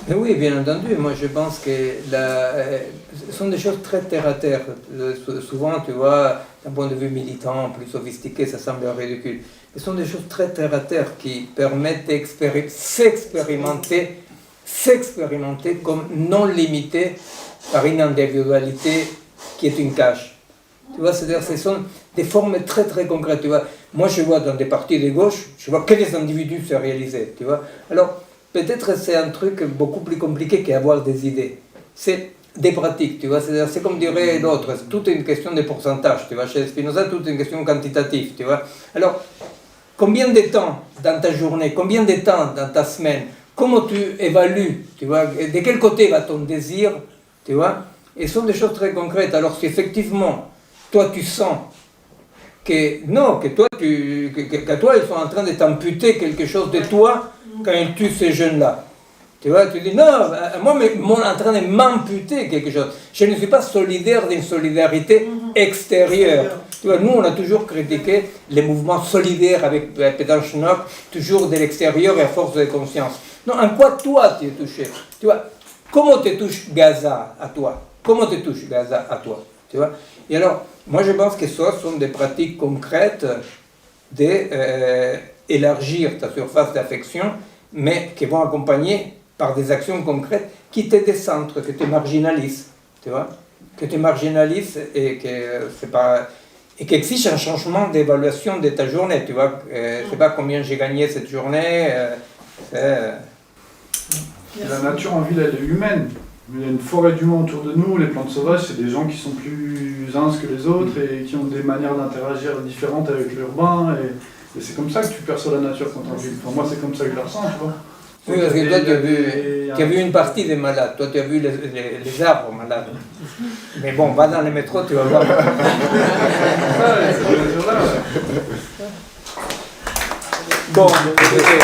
Oui, bien entendu. Moi, je pense que ce sont des choses très terre-à-terre. Souvent, tu vois, d'un point de vue militant, plus sophistiqué, ça semble ridicule. Ce sont des choses très terre-à-terre qui permettent s'expérimenter comme non limité par une individualité qui est une cage. Tu vois, c'est-à-dire ce sont des formes très très concrètes. Tu vois, moi, je vois dans des partis de gauche, je vois que les individus se réaliser. Tu vois, alors peut-être c'est un truc beaucoup plus compliqué qu'avoir des idées. C'est des pratiques, tu vois, c'est comme dirait l'autre, c'est toute une question de pourcentage, tu vois, chez Spinoza, toute une question quantitative, tu vois. Alors, combien de temps dans ta journée, combien de temps dans ta semaine, comment tu évalues, tu vois, de quel côté va ton désir, tu vois, et ce sont des choses très concrètes. Alors, si effectivement, toi tu sens que, non, que toi, qu'à toi, ils sont en train de t'amputer quelque chose de toi quand ils tuent ces jeunes-là. Tu vois, tu dis, non, moi, ils sont en train de m'amputer quelque chose. Je ne suis pas solidaire d'une solidarité extérieure. Tu vois, nous, on a toujours critiqué les mouvements solidaires avec Peter Schnock, toujours de l'extérieur et à force de conscience. Non, en quoi toi, tu es touché? Tu vois, comment te touche Gaza à toi? Comment te touche Gaza à toi? Tu vois? Et alors, moi, je pense que ça sont des pratiques concrètes d'élargir ta surface d'affection, mais qui vont accompagner par des actions concrètes qui te décentrent, que te marginalisent, tu vois, que te marginalisent et que c'est pas et qui exige un changement d'évaluation de ta journée, tu vois. Je sais pas combien j'ai gagné cette journée. La nature en ville, elle est humaine. Il y a une forêt d'humains autour de nous, les plantes sauvages, c'est des gens qui sont plus uns que les autres et qui ont des manières d'interagir différentes avec l'urbain. Et c'est comme ça que tu perçois la nature quand tu en ville. Enfin, moi, c'est comme ça que je la ressens, tu vois. Oui, parce que toi, tu as vu une partie des malades. Toi, tu as vu les arbres malades. Mais bon, va dans les métros, tu vas voir. Bon, écoutez.